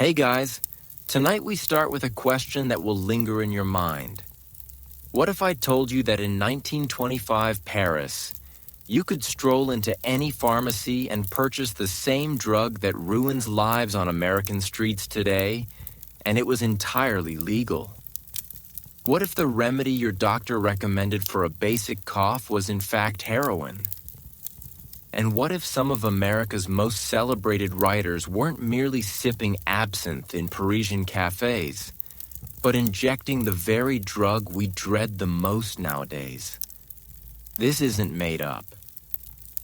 Hey guys, tonight we start with a question that will linger in your mind. What if I told you that in 1925 Paris, you could stroll into any pharmacy and purchase the same drug that ruins lives on American streets today, and it was entirely legal? What if the remedy your doctor recommended for a basic cough was in fact heroin? And what if some of America's most celebrated writers weren't merely sipping absinthe in Parisian cafes, but injecting the very drug we dread the most nowadays? This isn't made up.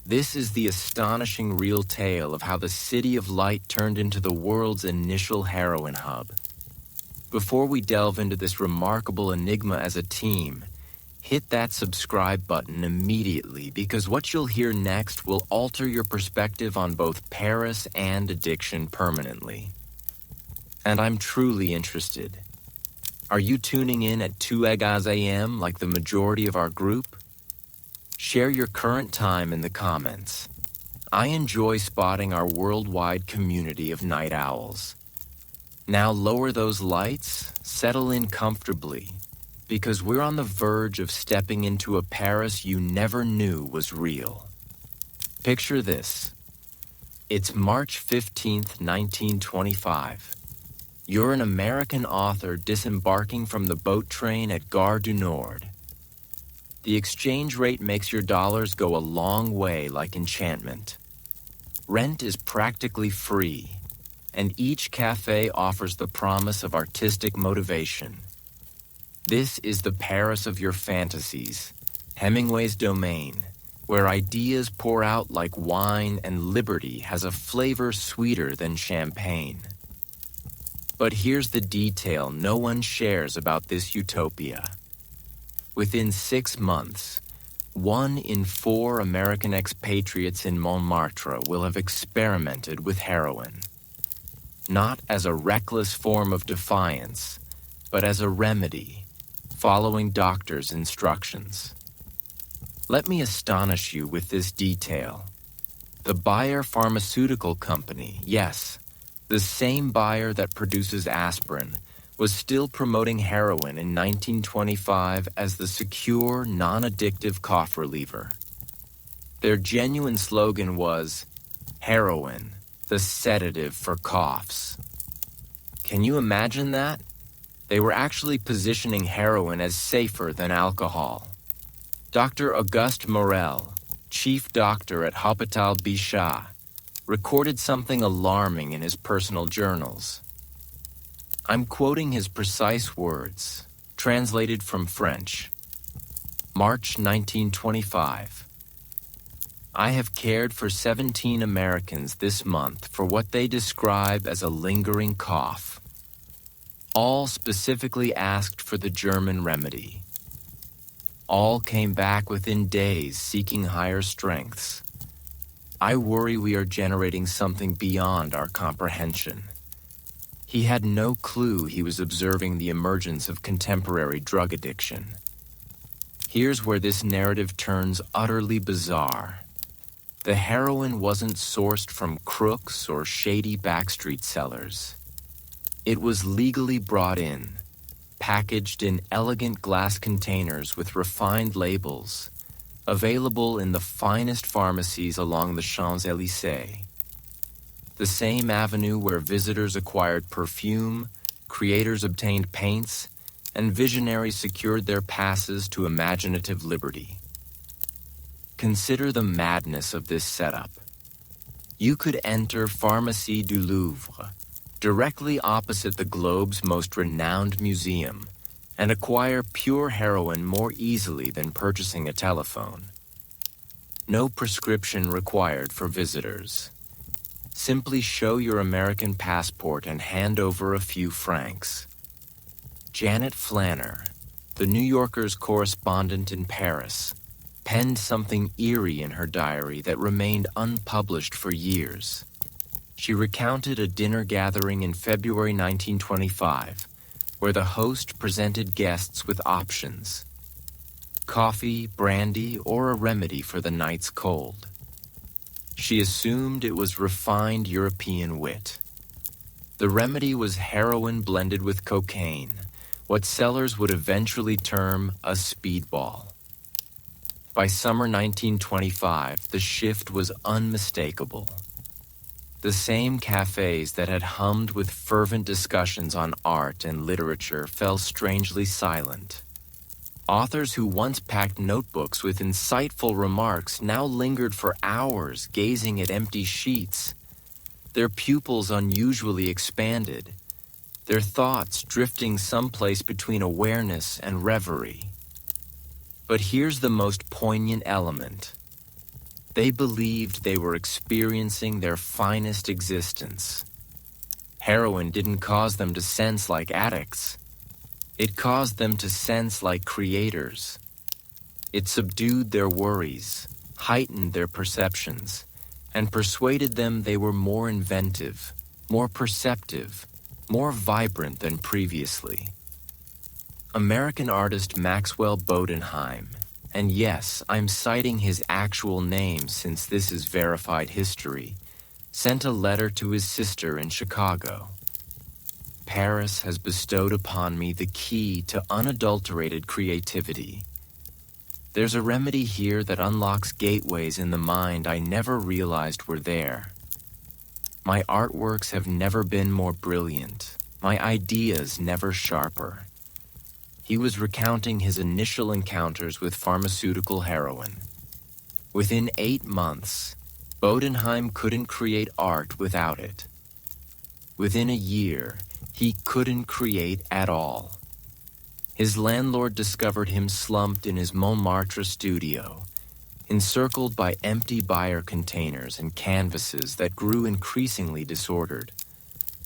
This is the astonishing real tale of how the City of Light turned into the world's initial heroin hub. Before we delve into this remarkable enigma as a team, hit that subscribe button immediately, because what you'll hear next will alter your perspective on both Paris and addiction permanently. And I'm truly interested. Are you tuning in at 2 a.m. like the majority of our group? Share your current time in the comments. I enjoy spotting our worldwide community of night owls. Now lower those lights, settle in comfortably, because we're on the verge of stepping into a Paris you never knew was real. Picture this. It's March 15th, 1925. You're an American author disembarking from the boat train at Gare du Nord. The exchange rate makes your dollars go a long way like enchantment. Rent is practically free, and each cafe offers the promise of artistic motivation. This is the Paris of your fantasies, Hemingway's domain, where ideas pour out like wine and liberty has a flavor sweeter than champagne. But here's the detail no one shares about this utopia. Within 6 months, 1 in 4 American expatriates in Montmartre will have experimented with heroin. Not as a reckless form of defiance, but as a remedy, following doctors' instructions. Let me astonish you with this detail. The Bayer Pharmaceutical Company, yes, the same Bayer that produces aspirin, was still promoting heroin in 1925 as the secure, non-addictive cough reliever. Their genuine slogan was, "Heroin, the sedative for coughs." Can you imagine that? They were actually positioning heroin as safer than alcohol. Dr. Auguste Morel, chief doctor at Hôpital Bichat, recorded something alarming in his personal journals. I'm quoting his precise words, translated from French. March 1925. I have cared for 17 Americans this month for what they describe as a lingering cough. All specifically asked for the German remedy. All came back within days seeking higher strengths. I worry we are generating something beyond our comprehension. He had no clue he was observing the emergence of contemporary drug addiction. Here's where this narrative turns utterly bizarre. The heroin wasn't sourced from crooks or shady backstreet sellers. It was legally brought in, packaged in elegant glass containers with refined labels, available in the finest pharmacies along the Champs-Élysées. The same avenue where visitors acquired perfume, creators obtained paints, and visionaries secured their passes to imaginative liberty. Consider the madness of this setup. You could enter Pharmacie du Louvre, directly opposite the globe's most renowned museum, and acquire pure heroin more easily than purchasing a telephone. No prescription required for visitors. Simply show your American passport and hand over a few francs. Janet Flanner, the New Yorker's correspondent in Paris, penned something eerie in her diary that remained unpublished for years. She recounted a dinner gathering in February 1925, where the host presented guests with options: coffee, brandy, or a remedy for the night's cold. She assumed it was refined European wit. The remedy was heroin blended with cocaine, what sellers would eventually term a speedball. By summer 1925, the shift was unmistakable. The same cafes that had hummed with fervent discussions on art and literature fell strangely silent. Authors who once packed notebooks with insightful remarks now lingered for hours gazing at empty sheets. Their pupils unusually expanded, their thoughts drifting someplace between awareness and reverie. But here's the most poignant element. They believed they were experiencing their finest existence. Heroin didn't cause them to sense like addicts. It caused them to sense like creators. It subdued their worries, heightened their perceptions, and persuaded them they were more inventive, more perceptive, more vibrant than previously. American artist Maxwell Bodenheim, and yes, I'm citing his actual name since this is verified history, sent a letter to his sister in Chicago. Paris has bestowed upon me the key to unadulterated creativity. There's a remedy here that unlocks gateways in the mind I never realized were there. My artworks have never been more brilliant, my ideas never sharper. He was recounting his initial encounters with pharmaceutical heroin. Within 8 months, Bodenheim couldn't create art without it. Within a year, he couldn't create at all. His landlord discovered him slumped in his Montmartre studio, encircled by empty buyer containers and canvases that grew increasingly disordered,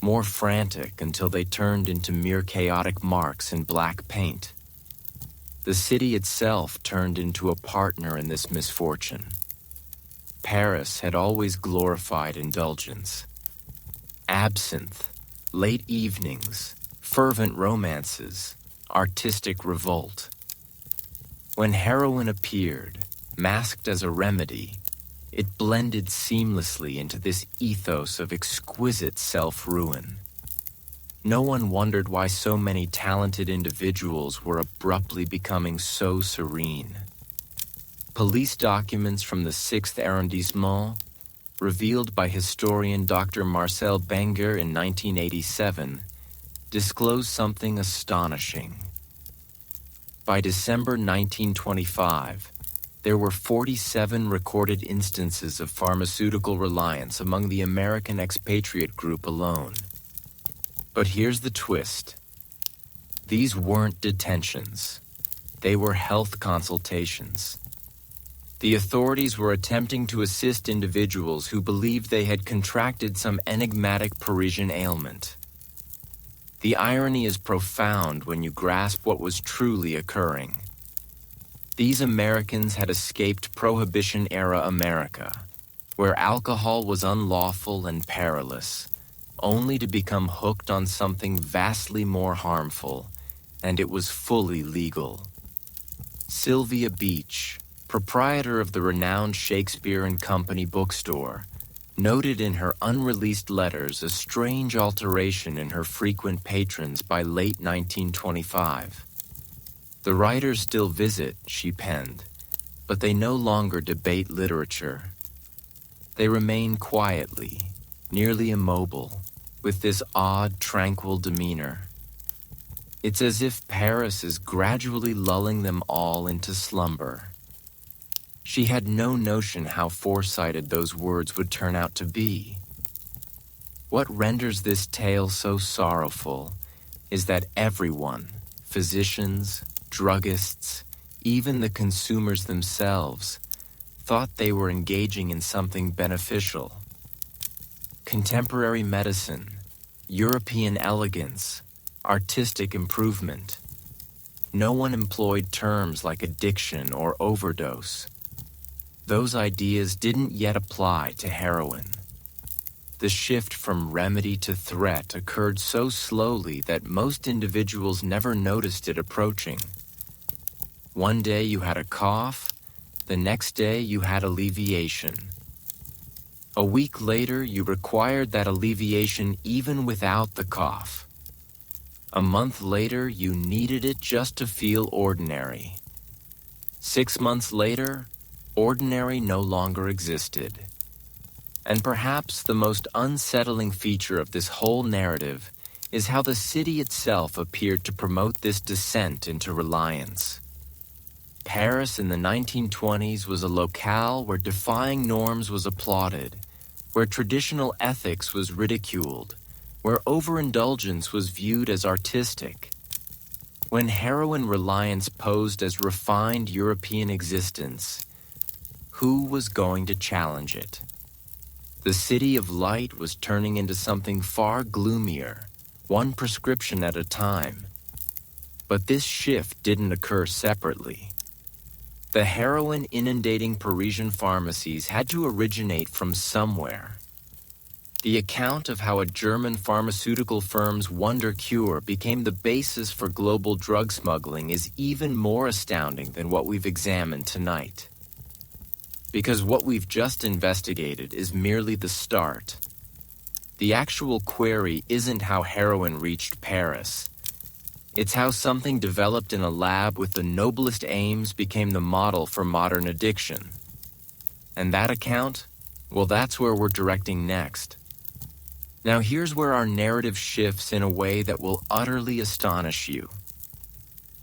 more frantic until they turned into mere chaotic marks in black paint. The city itself turned into a partner in this misfortune. Paris had always glorified indulgence. Absinthe, late evenings, fervent romances, artistic revolt. When heroin appeared, masked as a remedy, it blended seamlessly into this ethos of exquisite self-ruin. No one wondered why so many talented individuals were abruptly becoming so serene. Police documents from the 6th arrondissement, revealed by historian Dr. Marcel Benger in 1987, disclosed something astonishing. By December 1925, there were 47 recorded instances of pharmaceutical reliance among the American expatriate group alone. But here's the twist. These weren't detentions. They were health consultations. The authorities were attempting to assist individuals who believed they had contracted some enigmatic Parisian ailment. The irony is profound when you grasp what was truly occurring. These Americans had escaped Prohibition-era America, where alcohol was unlawful and perilous, only to become hooked on something vastly more harmful, and it was fully legal. Sylvia Beach, proprietor of the renowned Shakespeare and Company bookstore, noted in her unreleased letters a strange alteration in her frequent patrons by late 1925. The writers still visit, she penned, but they no longer debate literature. They remain quietly, nearly immobile, with this odd, tranquil demeanor. It's as if Paris is gradually lulling them all into slumber. She had no notion how foresighted those words would turn out to be. What renders this tale so sorrowful is that everyone, physicians, druggists, even the consumers themselves, thought they were engaging in something beneficial. Contemporary medicine, European elegance, artistic improvement. No one employed terms like addiction or overdose. Those ideas didn't yet apply to heroin. The shift from remedy to threat occurred so slowly that most individuals never noticed it approaching. One day you had a cough, the next day you had alleviation. A week later, you required that alleviation even without the cough. A month later, you needed it just to feel ordinary. 6 months later, ordinary no longer existed. And perhaps the most unsettling feature of this whole narrative is how the city itself appeared to promote this descent into reliance. Paris in the 1920s was a locale where defying norms was applauded, where traditional ethics was ridiculed, where overindulgence was viewed as artistic. When heroin reliance posed as refined European existence, who was going to challenge it? The city of light was turning into something far gloomier, one prescription at a time. But this shift didn't occur separately. The heroin inundating Parisian pharmacies had to originate from somewhere. The account of how a German pharmaceutical firm's wonder cure became the basis for global drug smuggling is even more astounding than what we've examined tonight. Because what we've just investigated is merely the start. The actual query isn't how heroin reached Paris. It's how something developed in a lab with the noblest aims became the model for modern addiction. And that account? Well, that's where we're directing next. Now here's where our narrative shifts in a way that will utterly astonish you.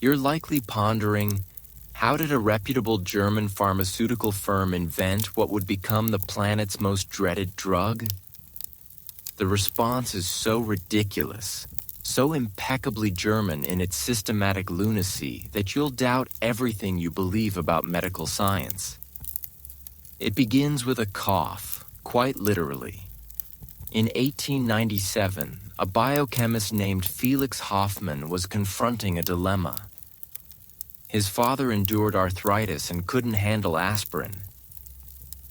You're likely pondering, how did a reputable German pharmaceutical firm invent what would become the planet's most dreaded drug? The response is so ridiculous, so impeccably German in its systematic lunacy that you'll doubt everything you believe about medical science. It begins with a cough, quite literally. In 1897, a biochemist named Felix Hoffmann was confronting a dilemma. His father endured arthritis and couldn't handle aspirin.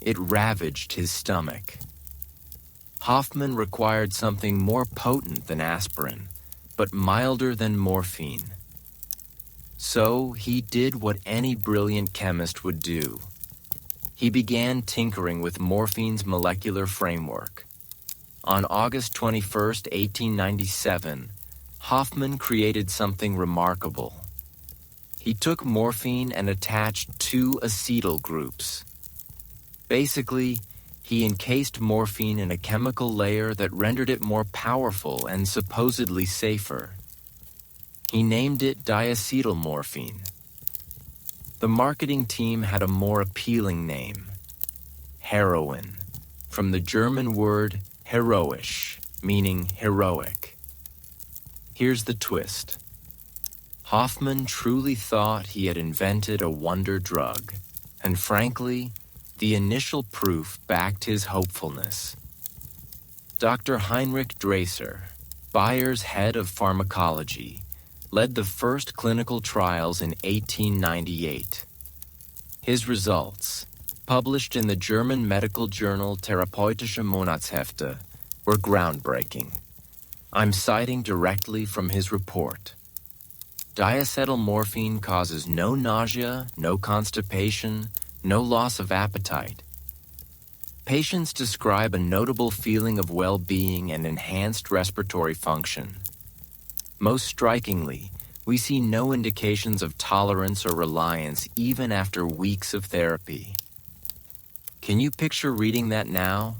It ravaged his stomach. Hoffmann required something more potent than aspirin, but milder than morphine. So he did what any brilliant chemist would do. He began tinkering with morphine's molecular framework. On August 21, 1897, Hoffmann created something remarkable. He took morphine and attached 2 acetyl groups. Basically, he encased morphine in a chemical layer that rendered it more powerful and supposedly safer. He named it diacetylmorphine. The marketing team had a more appealing name, heroin, from the German word heroisch, meaning heroic. Here's the twist. Hoffmann truly thought he had invented a wonder drug, and frankly, the initial proof backed his hopefulness. Dr. Heinrich Dresser, Bayer's head of pharmacology, led the first clinical trials in 1898. His results, published in the German medical journal Therapeutische Monatshefte, were groundbreaking. I'm citing directly from his report. Diacetylmorphine causes no nausea, no constipation, no loss of appetite. Patients describe a notable feeling of well-being and enhanced respiratory function. Most strikingly, we see no indications of tolerance or reliance even after weeks of therapy. Can you picture reading that now?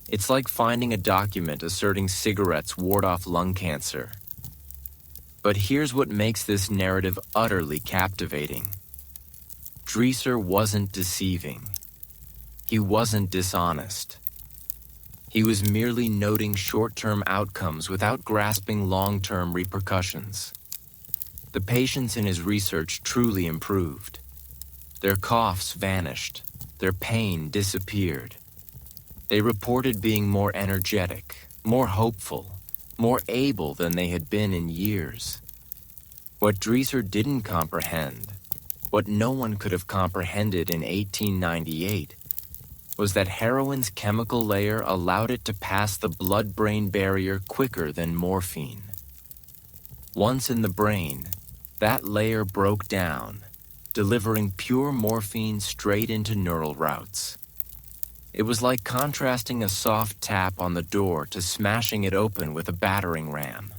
It's like finding a document asserting cigarettes ward off lung cancer. But here's what makes this narrative utterly captivating. Dresser wasn't deceiving. He wasn't dishonest. He was merely noting short-term outcomes without grasping long-term repercussions. The patients in his research truly improved. Their coughs vanished. Their pain disappeared. They reported being more energetic, more hopeful, more able than they had been in years. What Dresser didn't comprehend, what no one could have comprehended in 1898, was that heroin's chemical layer allowed it to pass the blood-brain barrier quicker than morphine. Once in the brain, that layer broke down, delivering pure morphine straight into neural routes. It was like contrasting a soft tap on the door to smashing it open with a battering ram.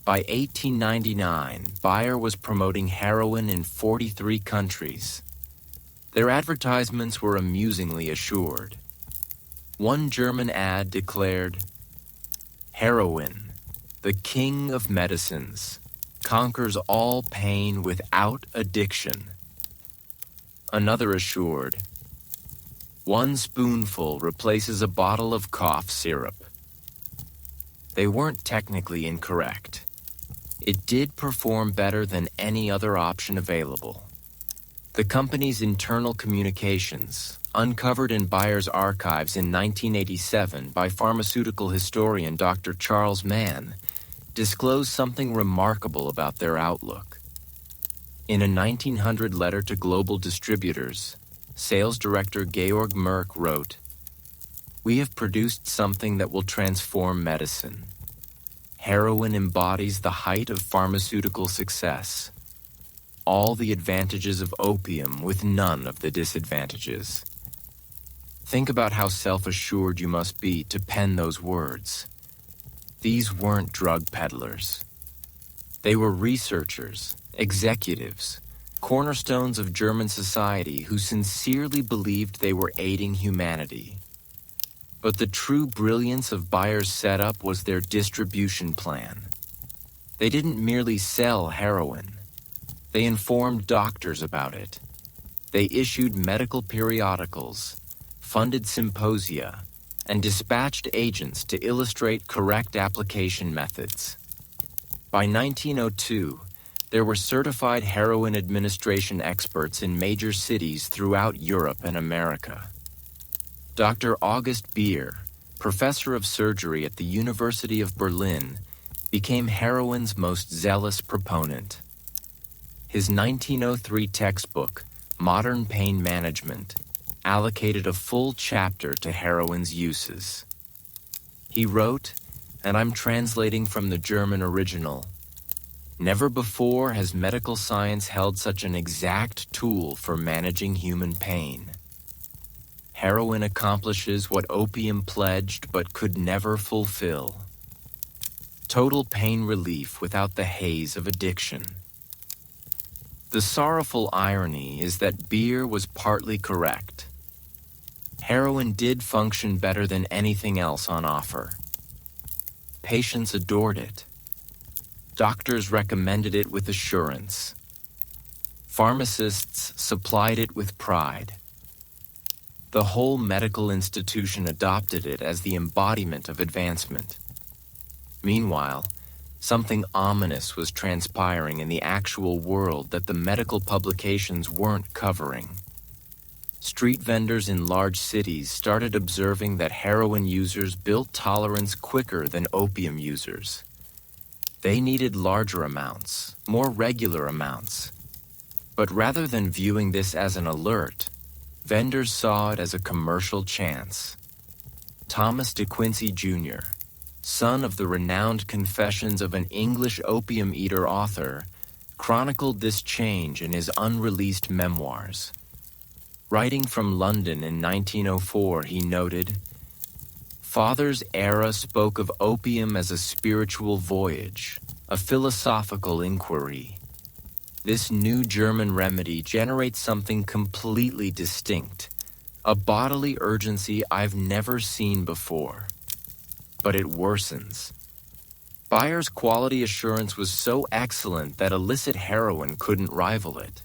By 1899, Bayer was promoting heroin in 43 countries. Their advertisements were amusingly assured. One German ad declared, "Heroin, the king of medicines, conquers all pain without addiction." Another assured, "One spoonful replaces a bottle of cough syrup." They weren't technically incorrect. It did perform better than any other option available. The company's internal communications, uncovered in Bayer's archives in 1987 by pharmaceutical historian Dr. Charles Mann, disclosed something remarkable about their outlook. In a 1900 letter to global distributors, sales director Georg Merck wrote, "We have produced something that will transform medicine. Heroin embodies the height of pharmaceutical success. All the advantages of opium with none of the disadvantages." Think about how self-assured you must be to pen those words. These weren't drug peddlers. They were researchers, executives, cornerstones of German society who sincerely believed they were aiding humanity. But the true brilliance of Bayer's setup was their distribution plan. They didn't merely sell heroin. They informed doctors about it. They issued medical periodicals, funded symposia, and dispatched agents to illustrate correct application methods. By 1902, there were certified heroin administration experts in major cities throughout Europe and America. Dr. August Beer, professor of surgery at the University of Berlin, became heroin's most zealous proponent. His 1903 textbook, Modern Pain Management, allocated a full chapter to heroin's uses. He wrote, and I'm translating from the German original, "Never before has medical science held such an exact tool for managing human pain. Heroin accomplishes what opium pledged but could never fulfill. Total pain relief without the haze of addiction." The sorrowful irony is that Beer was partly correct. Heroin did function better than anything else on offer. Patients adored it. Doctors recommended it with assurance. Pharmacists supplied it with pride. The whole medical institution adopted it as the embodiment of advancement. Meanwhile, something ominous was transpiring in the actual world that the medical publications weren't covering. Street vendors in large cities started observing that heroin users built tolerance quicker than opium users. They needed larger amounts, more regular amounts. But rather than viewing this as an alert, vendors saw it as a commercial chance. Thomas De Quincey Jr., son of the renowned confessions of an English opium eater author, chronicled this change in his unreleased memoirs. Writing from London in 1904, he noted, "Father's era spoke of opium as a spiritual voyage, a philosophical inquiry. This new German remedy generates something completely distinct, a bodily urgency I've never seen before. But it worsens." Bayer's quality assurance was so excellent that illicit heroin couldn't rival it.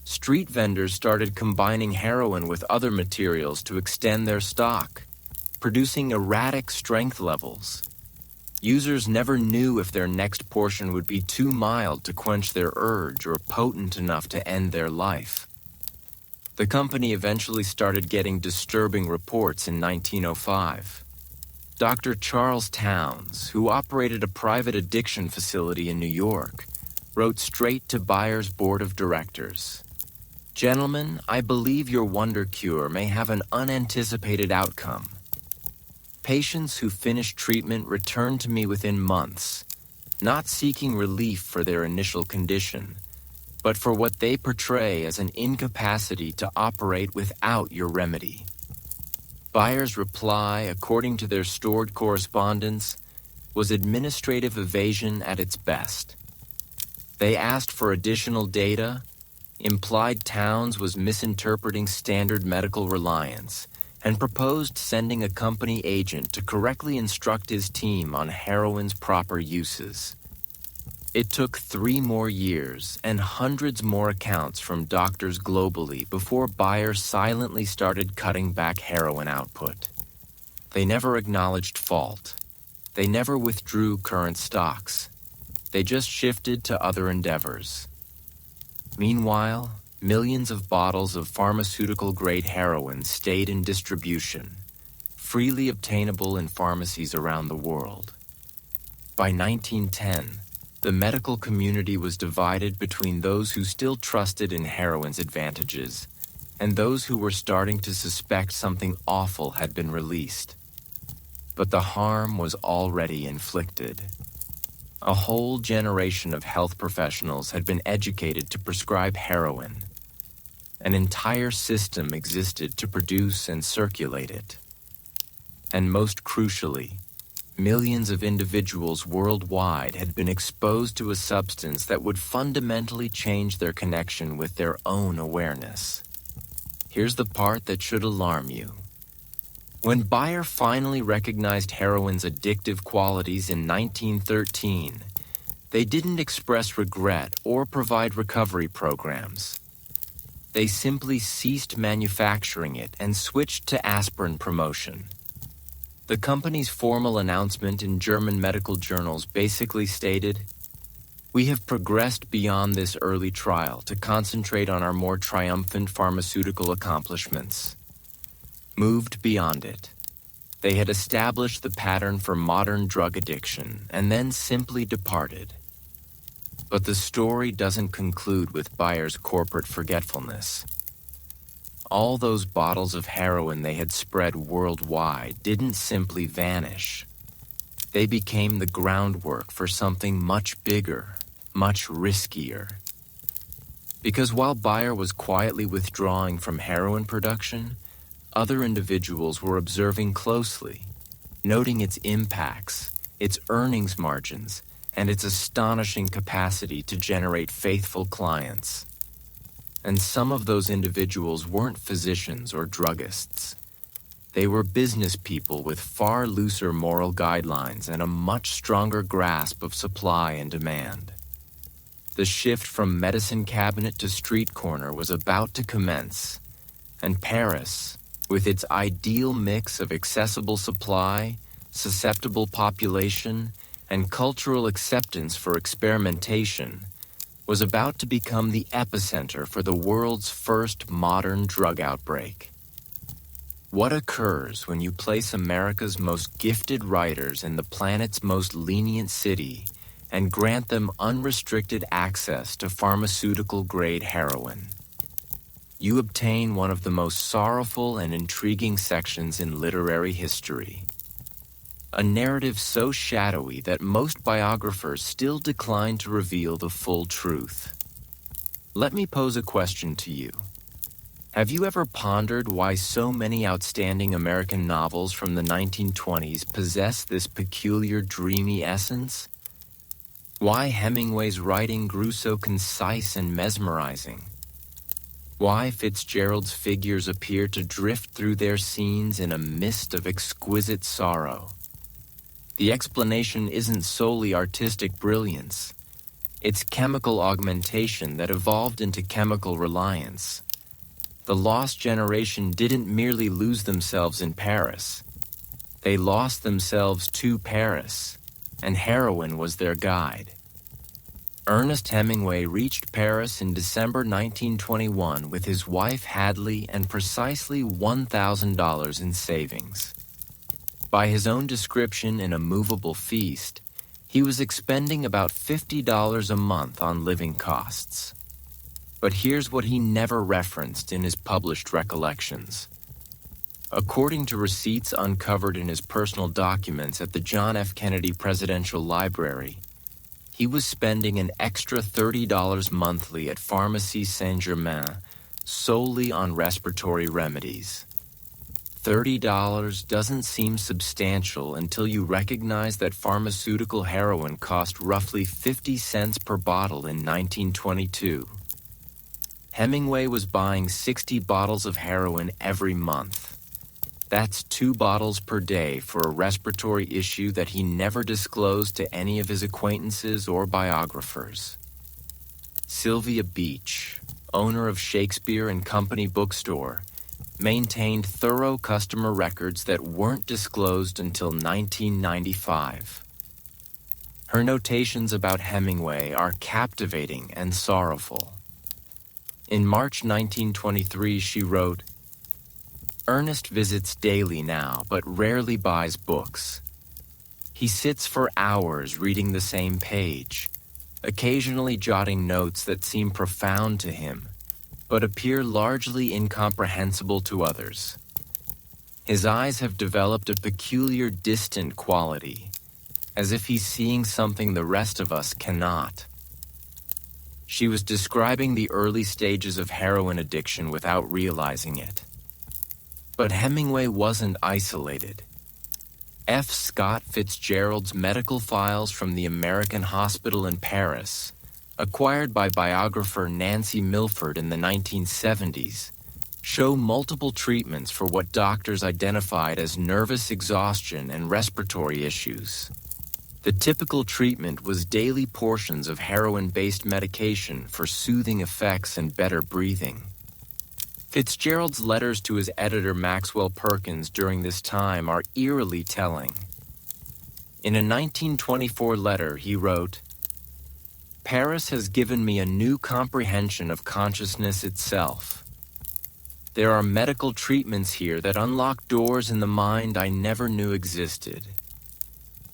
Street vendors started combining heroin with other materials to extend their stock, producing erratic strength levels. Users never knew if their next portion would be too mild to quench their urge or potent enough to end their life. The company eventually started getting disturbing reports in 1905. Dr. Charles Towns, who operated a private addiction facility in New York, wrote straight to Bayer's board of directors. "Gentlemen, I believe your wonder cure may have an unanticipated outcome. Patients who finish treatment return to me within months, not seeking relief for their initial condition, but for what they portray as an incapacity to operate without your remedy. Bayer's reply, according to their stored correspondence, was administrative evasion at its best. They asked for additional data, implied Towns was misinterpreting standard medical reliance, and proposed sending a company agent to correctly instruct his team on heroin's proper uses. It took 3 more years and hundreds more accounts from doctors globally before Bayer silently started cutting back heroin output. They never acknowledged fault. They never withdrew current stocks. They just shifted to other endeavors. Meanwhile, millions of bottles of pharmaceutical-grade heroin stayed in distribution, freely obtainable in pharmacies around the world. By 1910, the medical community was divided between those who still trusted in heroin's advantages and those who were starting to suspect something awful had been released. But the harm was already inflicted. A whole generation of health professionals had been educated to prescribe heroin. An entire system existed to produce and circulate it. And most crucially, millions of individuals worldwide had been exposed to a substance that would fundamentally change their connection with their own awareness. Here's the part that should alarm you. When Bayer finally recognized heroin's addictive qualities in 1913, they didn't express regret or provide recovery programs. They simply ceased manufacturing it and switched to aspirin promotion. The company's formal announcement in German medical journals basically stated, "We have progressed beyond this early trial to concentrate on our more triumphant pharmaceutical accomplishments." Moved beyond it. They had established the pattern for modern drug addiction and then simply departed. But the story doesn't conclude with Bayer's corporate forgetfulness. All those bottles of heroin they had spread worldwide didn't simply vanish. They became the groundwork for something much bigger, much riskier. Because while Bayer was quietly withdrawing from heroin production, other individuals were observing closely, noting its impacts, its earnings margins, and its astonishing capacity to generate faithful clients. And some of those individuals weren't physicians or druggists. They were business people with far looser moral guidelines and a much stronger grasp of supply and demand. The shift from medicine cabinet to street corner was about to commence, and Paris, with its ideal mix of accessible supply, susceptible population, and cultural acceptance for experimentation, was about to become the epicenter for the world's first modern drug outbreak. What occurs when you place America's most gifted writers in the planet's most lenient city and grant them unrestricted access to pharmaceutical-grade heroin? You obtain one of the most sorrowful and intriguing sections in literary history. A narrative so shadowy that most biographers still decline to reveal the full truth. Let me pose a question to you. Have you ever pondered why so many outstanding American novels from the 1920s possess this peculiar dreamy essence? Why Hemingway's writing grew so concise and mesmerizing? Why Fitzgerald's figures appear to drift through their scenes in a mist of exquisite sorrow? The explanation isn't solely artistic brilliance. It's chemical augmentation that evolved into chemical reliance. The lost generation didn't merely lose themselves in Paris. They lost themselves to Paris, and heroin was their guide. Ernest Hemingway reached Paris in December 1921 with his wife Hadley and precisely $1,000 in savings. By his own description in A Movable Feast, he was expending about $50 a month on living costs. But here's what he never referenced in his published recollections. According to receipts uncovered in his personal documents at the John F. Kennedy Presidential Library, he was spending an extra $30 monthly at Pharmacie Saint-Germain solely on respiratory remedies. $30 doesn't seem substantial until you recognize that pharmaceutical heroin cost roughly 50 cents per bottle in 1922. Hemingway was buying 60 bottles of heroin every month. That's 2 bottles per day for a respiratory issue that he never disclosed to any of his acquaintances or biographers. Sylvia Beach, owner of Shakespeare and Company bookstore, maintained thorough customer records that weren't disclosed until 1995. Her notations about Hemingway are captivating and sorrowful. In March 1923, she wrote, "Ernest visits daily now, but rarely buys books. He sits for hours reading the same page, occasionally jotting notes that seem profound to him, but appear largely incomprehensible to others. His eyes have developed a peculiar distant quality, as if he's seeing something the rest of us cannot." She was describing the early stages of heroin addiction without realizing it. But Hemingway wasn't isolated. F. Scott Fitzgerald's medical files from the American Hospital in Paris, acquired by biographer Nancy Milford in the 1970s, show multiple treatments for what doctors identified as nervous exhaustion and respiratory issues. The typical treatment was daily portions of heroin-based medication for soothing effects and better breathing. Fitzgerald's letters to his editor Maxwell Perkins during this time are eerily telling. In a 1924 letter, he wrote, "Paris has given me a new comprehension of consciousness itself. There are medical treatments here that unlock doors in the mind I never knew existed.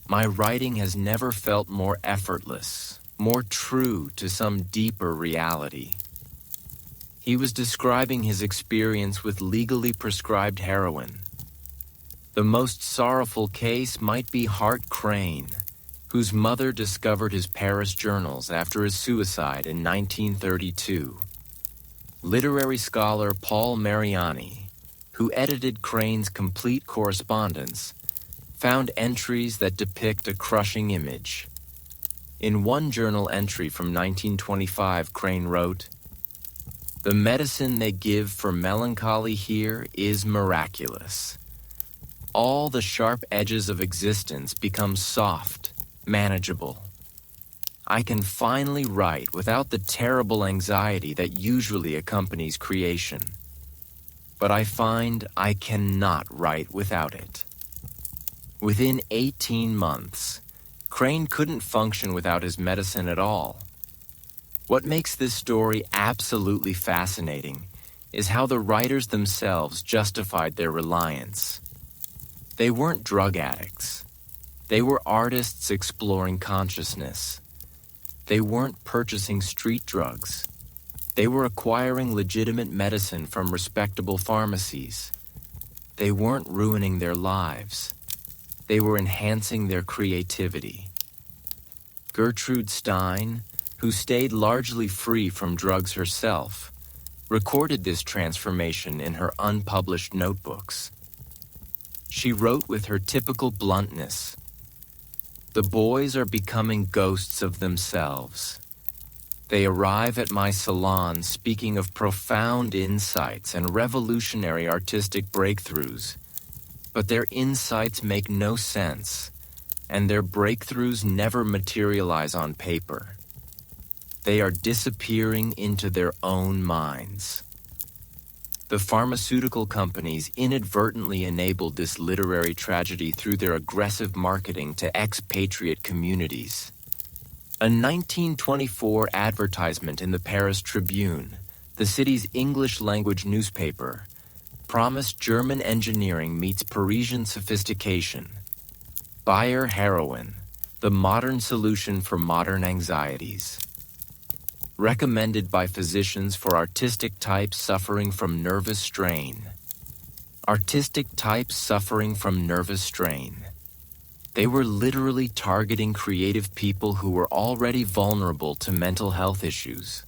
My writing has never felt more effortless, more true to some deeper reality." He was describing his experience with legally prescribed heroin. The most sorrowful case might be Hart Crane, whose mother discovered his Paris journals after his suicide in 1932. Literary scholar Paul Mariani, who edited Crane's complete correspondence, found entries that depict a crushing image. In one journal entry from 1925, Crane wrote, "The medicine they give for melancholy here is miraculous. All the sharp edges of existence become soft, manageable. I can finally write without the terrible anxiety that usually accompanies creation. But I find I cannot write without it." Within 18 months, Crane couldn't function without his medicine at all. What makes this story absolutely fascinating is how the writers themselves justified their reliance. They weren't drug addicts. They were artists exploring consciousness. They weren't purchasing street drugs. They were acquiring legitimate medicine from respectable pharmacies. They weren't ruining their lives. They were enhancing their creativity. Gertrude Stein, who stayed largely free from drugs herself, recorded this transformation in her unpublished notebooks. She wrote with her typical bluntness, "The boys are becoming ghosts of themselves. They arrive at my salon speaking of profound insights and revolutionary artistic breakthroughs, but their insights make no sense, and their breakthroughs never materialize on paper. They are disappearing into their own minds." The pharmaceutical companies inadvertently enabled this literary tragedy through their aggressive marketing to expatriate communities. A 1924 advertisement in the Paris Tribune, the city's English-language newspaper, promised German engineering meets Parisian sophistication. Bayer heroin, the modern solution for modern anxieties. Recommended by physicians for artistic types suffering from nervous strain. Artistic types suffering from nervous strain. They were literally targeting creative people who were already vulnerable to mental health issues.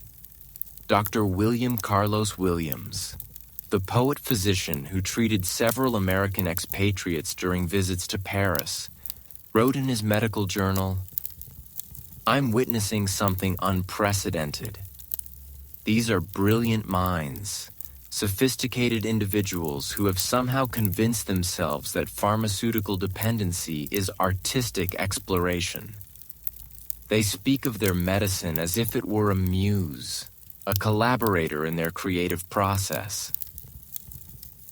Dr. William Carlos Williams, the poet-physician who treated several American expatriates during visits to Paris, wrote in his medical journal, "I'm witnessing something unprecedented. These are brilliant minds, sophisticated individuals who have somehow convinced themselves that pharmaceutical dependency is artistic exploration. They speak of their medicine as if it were a muse, a collaborator in their creative process."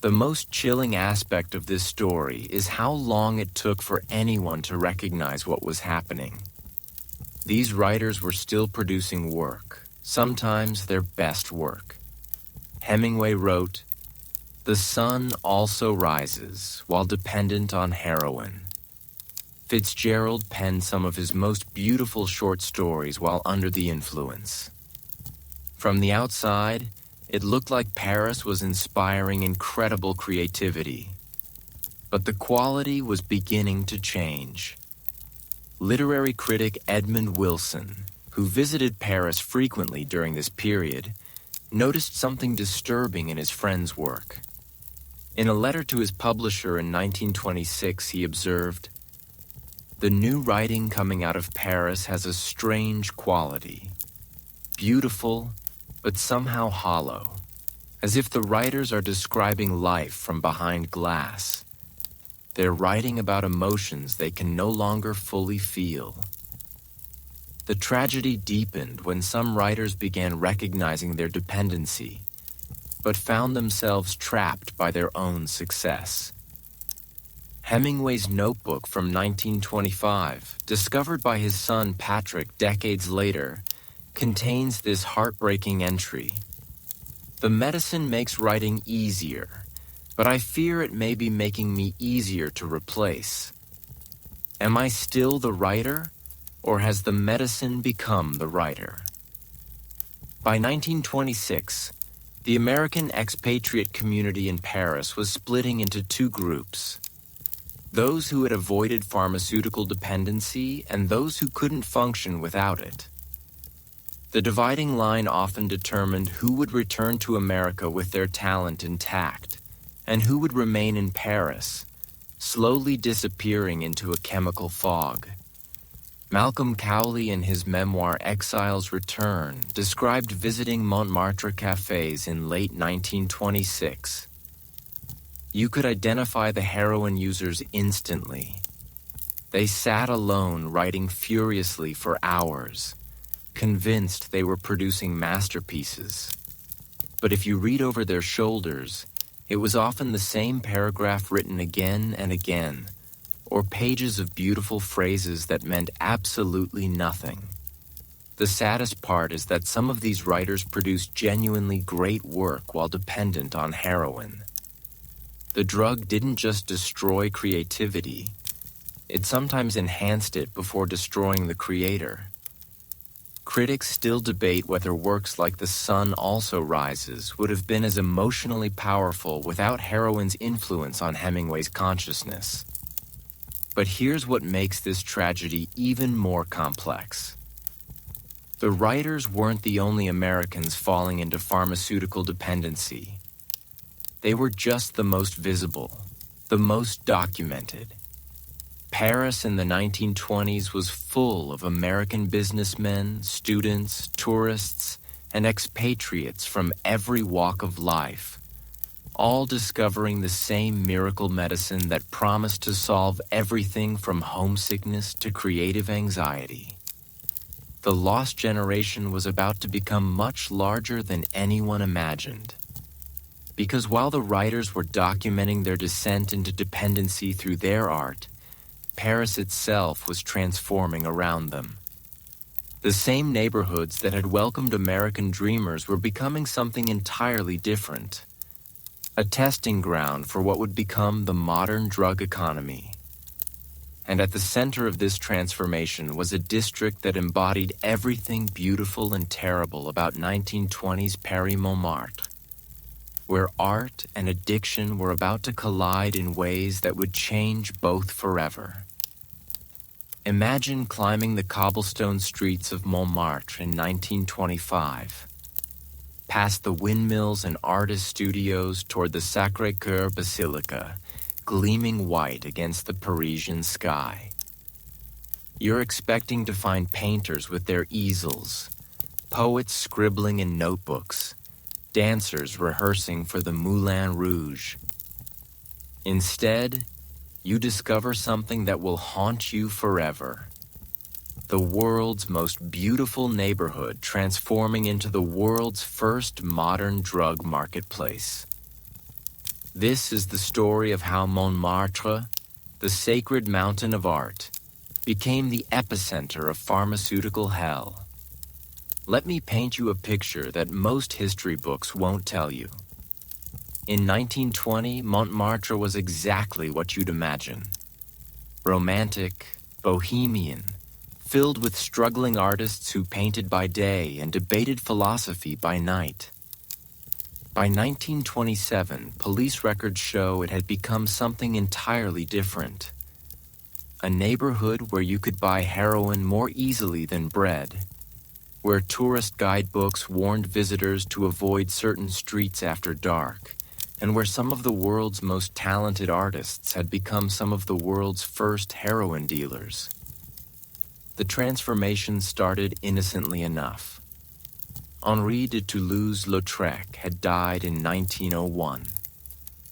The most chilling aspect of this story is how long it took for anyone to recognize what was happening. These writers were still producing work, sometimes their best work. Hemingway wrote, "The sun also rises while dependent on heroin." Fitzgerald penned some of his most beautiful short stories while under the influence. From the outside, it looked like Paris was inspiring incredible creativity. But the quality was beginning to change. Literary critic Edmund Wilson, who visited Paris frequently during this period, noticed something disturbing in his friend's work. In a letter to his publisher in 1926, he observed, "The new writing coming out of Paris has a strange quality. Beautiful, but somehow hollow, as if the writers are describing life from behind glass. They're writing about emotions they can no longer fully feel." The tragedy deepened when some writers began recognizing their dependency, but found themselves trapped by their own success. Hemingway's notebook from 1925, discovered by his son Patrick decades later, contains this heartbreaking entry. "The medicine makes writing easier, but I fear it may be making me easier to replace. Am I still the writer, or has the medicine become the writer?" By 1926, the American expatriate community in Paris was splitting into two groups: those who had avoided pharmaceutical dependency and those who couldn't function without it. The dividing line often determined who would return to America with their talent intact and who would remain in Paris, slowly disappearing into a chemical fog. Malcolm Cowley, in his memoir Exile's Return, described visiting Montmartre cafes in late 1926. You could identify the heroin users instantly. They sat alone, writing furiously for hours, convinced they were producing masterpieces. But if you read over their shoulders, it was often the same paragraph written again and again, or pages of beautiful phrases that meant absolutely nothing. The saddest part is that some of these writers produced genuinely great work while dependent on heroin. The drug didn't just destroy creativity, it sometimes enhanced it before destroying the creator. Critics still debate whether works like The Sun Also Rises would have been as emotionally powerful without heroin's influence on Hemingway's consciousness. But here's what makes this tragedy even more complex. The writers weren't the only Americans falling into pharmaceutical dependency. They were just the most visible, the most documented. Paris in the 1920s was full of American businessmen, students, tourists, and expatriates from every walk of life, all discovering the same miracle medicine that promised to solve everything from homesickness to creative anxiety. The lost generation was about to become much larger than anyone imagined. Because while the writers were documenting their descent into dependency through their art, Paris itself was transforming around them. The same neighborhoods that had welcomed American dreamers were becoming something entirely different, a testing ground for what would become the modern drug economy. And at the center of this transformation was a district that embodied everything beautiful and terrible about 1920s Paris Montmartre, where art and addiction were about to collide in ways that would change both forever. Imagine climbing the cobblestone streets of Montmartre in 1925. past the windmills and artist studios toward the Sacré-Cœur Basilica, gleaming white against the Parisian sky. You're expecting to find painters with their easels, poets scribbling in notebooks, dancers rehearsing for the Moulin Rouge. Instead, you discover something that will haunt you forever. The world's most beautiful neighborhood transforming into the world's first modern drug marketplace. This is the story of how Montmartre, the sacred mountain of art, became the epicenter of pharmaceutical hell. Let me paint you a picture that most history books won't tell you. In 1920, Montmartre was exactly what you'd imagine. Romantic, bohemian, filled with struggling artists who painted by day and debated philosophy by night. By 1927, police records show it had become something entirely different. A neighborhood where you could buy heroin more easily than bread, where tourist guidebooks warned visitors to avoid certain streets after dark, and where some of the world's most talented artists had become some of the world's first heroin dealers. The transformation started innocently enough. Henri de Toulouse-Lautrec had died in 1901,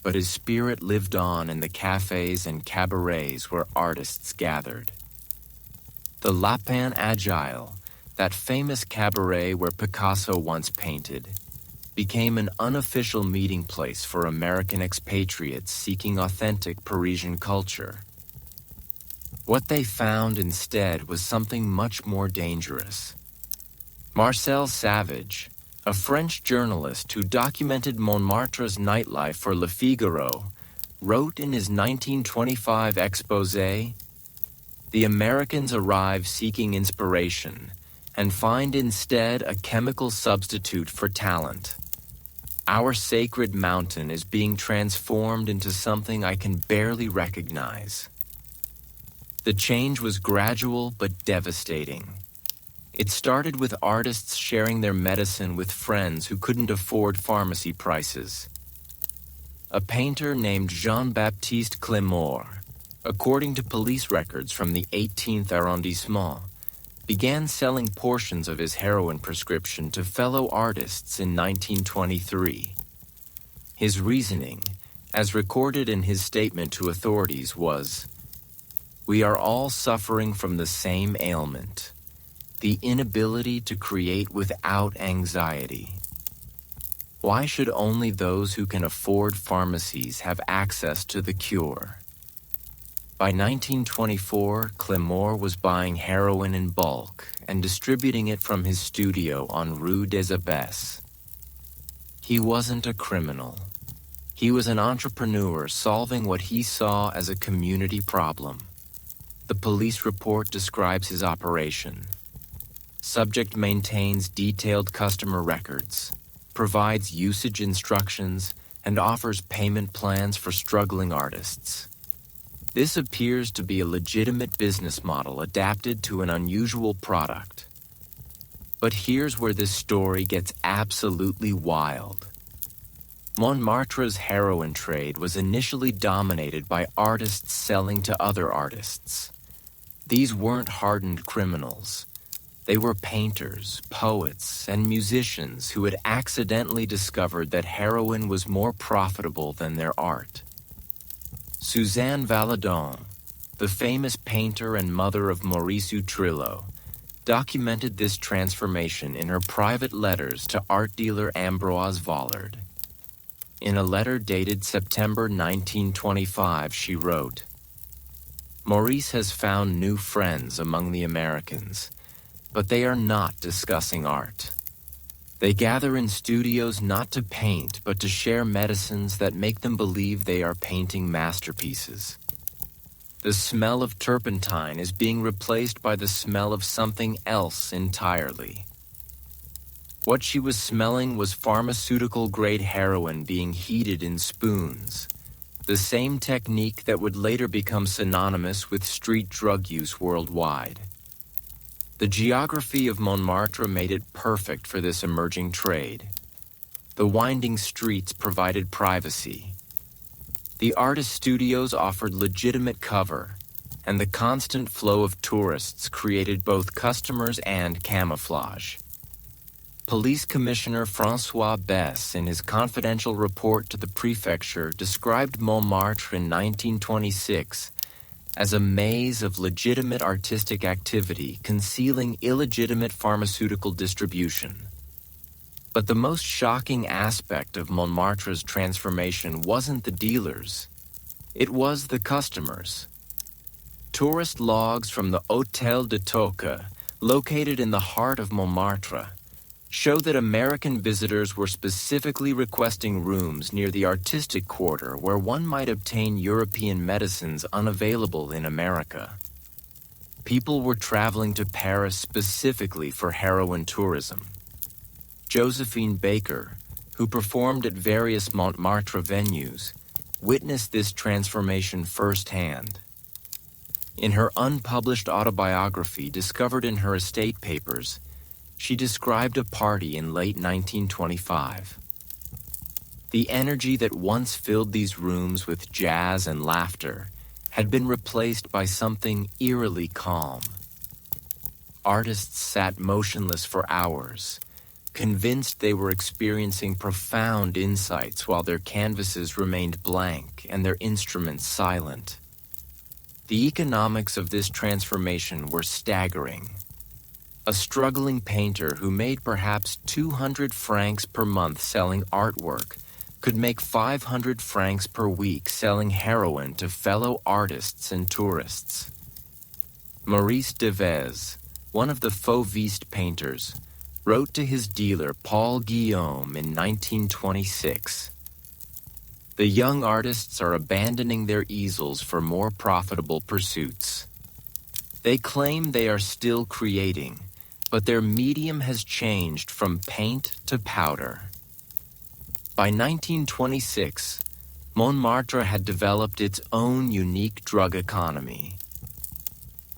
but his spirit lived on in the cafes and cabarets where artists gathered. The Lapin Agile, that famous cabaret where Picasso once painted, became an unofficial meeting place for American expatriates seeking authentic Parisian culture. What they found instead was something much more dangerous. Marcel Savage, a French journalist who documented Montmartre's nightlife for Le Figaro, wrote in his 1925 exposé, "The Americans arrive seeking inspiration and find instead a chemical substitute for talent. Our sacred mountain is being transformed into something I can barely recognize." The change was gradual but devastating. It started with artists sharing their medicine with friends who couldn't afford pharmacy prices. A painter named Jean-Baptiste Clémore, according to police records from the 18th arrondissement, began selling portions of his heroin prescription to fellow artists in 1923. His reasoning, as recorded in his statement to authorities, was, "We are all suffering from the same ailment, the inability to create without anxiety. Why should only those who can afford pharmacies have access to the cure?" By 1924, Clémore was buying heroin in bulk and distributing it from his studio on Rue des Abbesses. He wasn't a criminal. He was an entrepreneur solving what he saw as a community problem. The police report describes his operation. Subject maintains detailed customer records, provides usage instructions, and offers payment plans for struggling artists. This appears to be a legitimate business model adapted to an unusual product. But here's where this story gets absolutely wild. Montmartre's heroin trade was initially dominated by artists selling to other artists. These weren't hardened criminals. They were painters, poets, and musicians who had accidentally discovered that heroin was more profitable than their art. Suzanne Valadon, the famous painter and mother of Maurice Utrillo, documented this transformation in her private letters to art dealer Ambroise Vollard. In a letter dated September 1925, she wrote, "Maurice has found new friends among the Americans, but they are not discussing art. They gather in studios not to paint, but to share medicines that make them believe they are painting masterpieces. The smell of turpentine is being replaced by the smell of something else entirely." What she was smelling was pharmaceutical-grade heroin being heated in spoons, the same technique that would later become synonymous with street drug use worldwide. The geography of Montmartre made it perfect for this emerging trade. The winding streets provided privacy. The artist studios offered legitimate cover, and the constant flow of tourists created both customers and camouflage. Police Commissioner François Besse, in his confidential report to the prefecture, described Montmartre in 1926 as a maze of legitimate artistic activity concealing illegitimate pharmaceutical distribution. But the most shocking aspect of Montmartre's transformation wasn't the dealers. It was the customers. Tourist logs from the Hôtel de Toca, located in the heart of Montmartre, show that American visitors were specifically requesting rooms near the artistic quarter where one might obtain European medicines unavailable in America. People were traveling to Paris specifically for heroin tourism. Josephine Baker, who performed at various Montmartre venues, witnessed this transformation firsthand. In her unpublished autobiography discovered in her estate papers, she described a party in late 1925. The energy that once filled these rooms with jazz and laughter had been replaced by something eerily calm. Artists sat motionless for hours, convinced they were experiencing profound insights while their canvases remained blank and their instruments silent. The economics of this transformation were staggering. A struggling painter who made perhaps 200 francs per month selling artwork could make 500 francs per week selling heroin to fellow artists and tourists. Maurice Devez, one of the Fauviste painters, wrote to his dealer Paul Guillaume in 1926, "The young artists are abandoning their easels for more profitable pursuits. They claim they are still creating, but their medium has changed from paint to powder." By 1926, Montmartre had developed its own unique drug economy.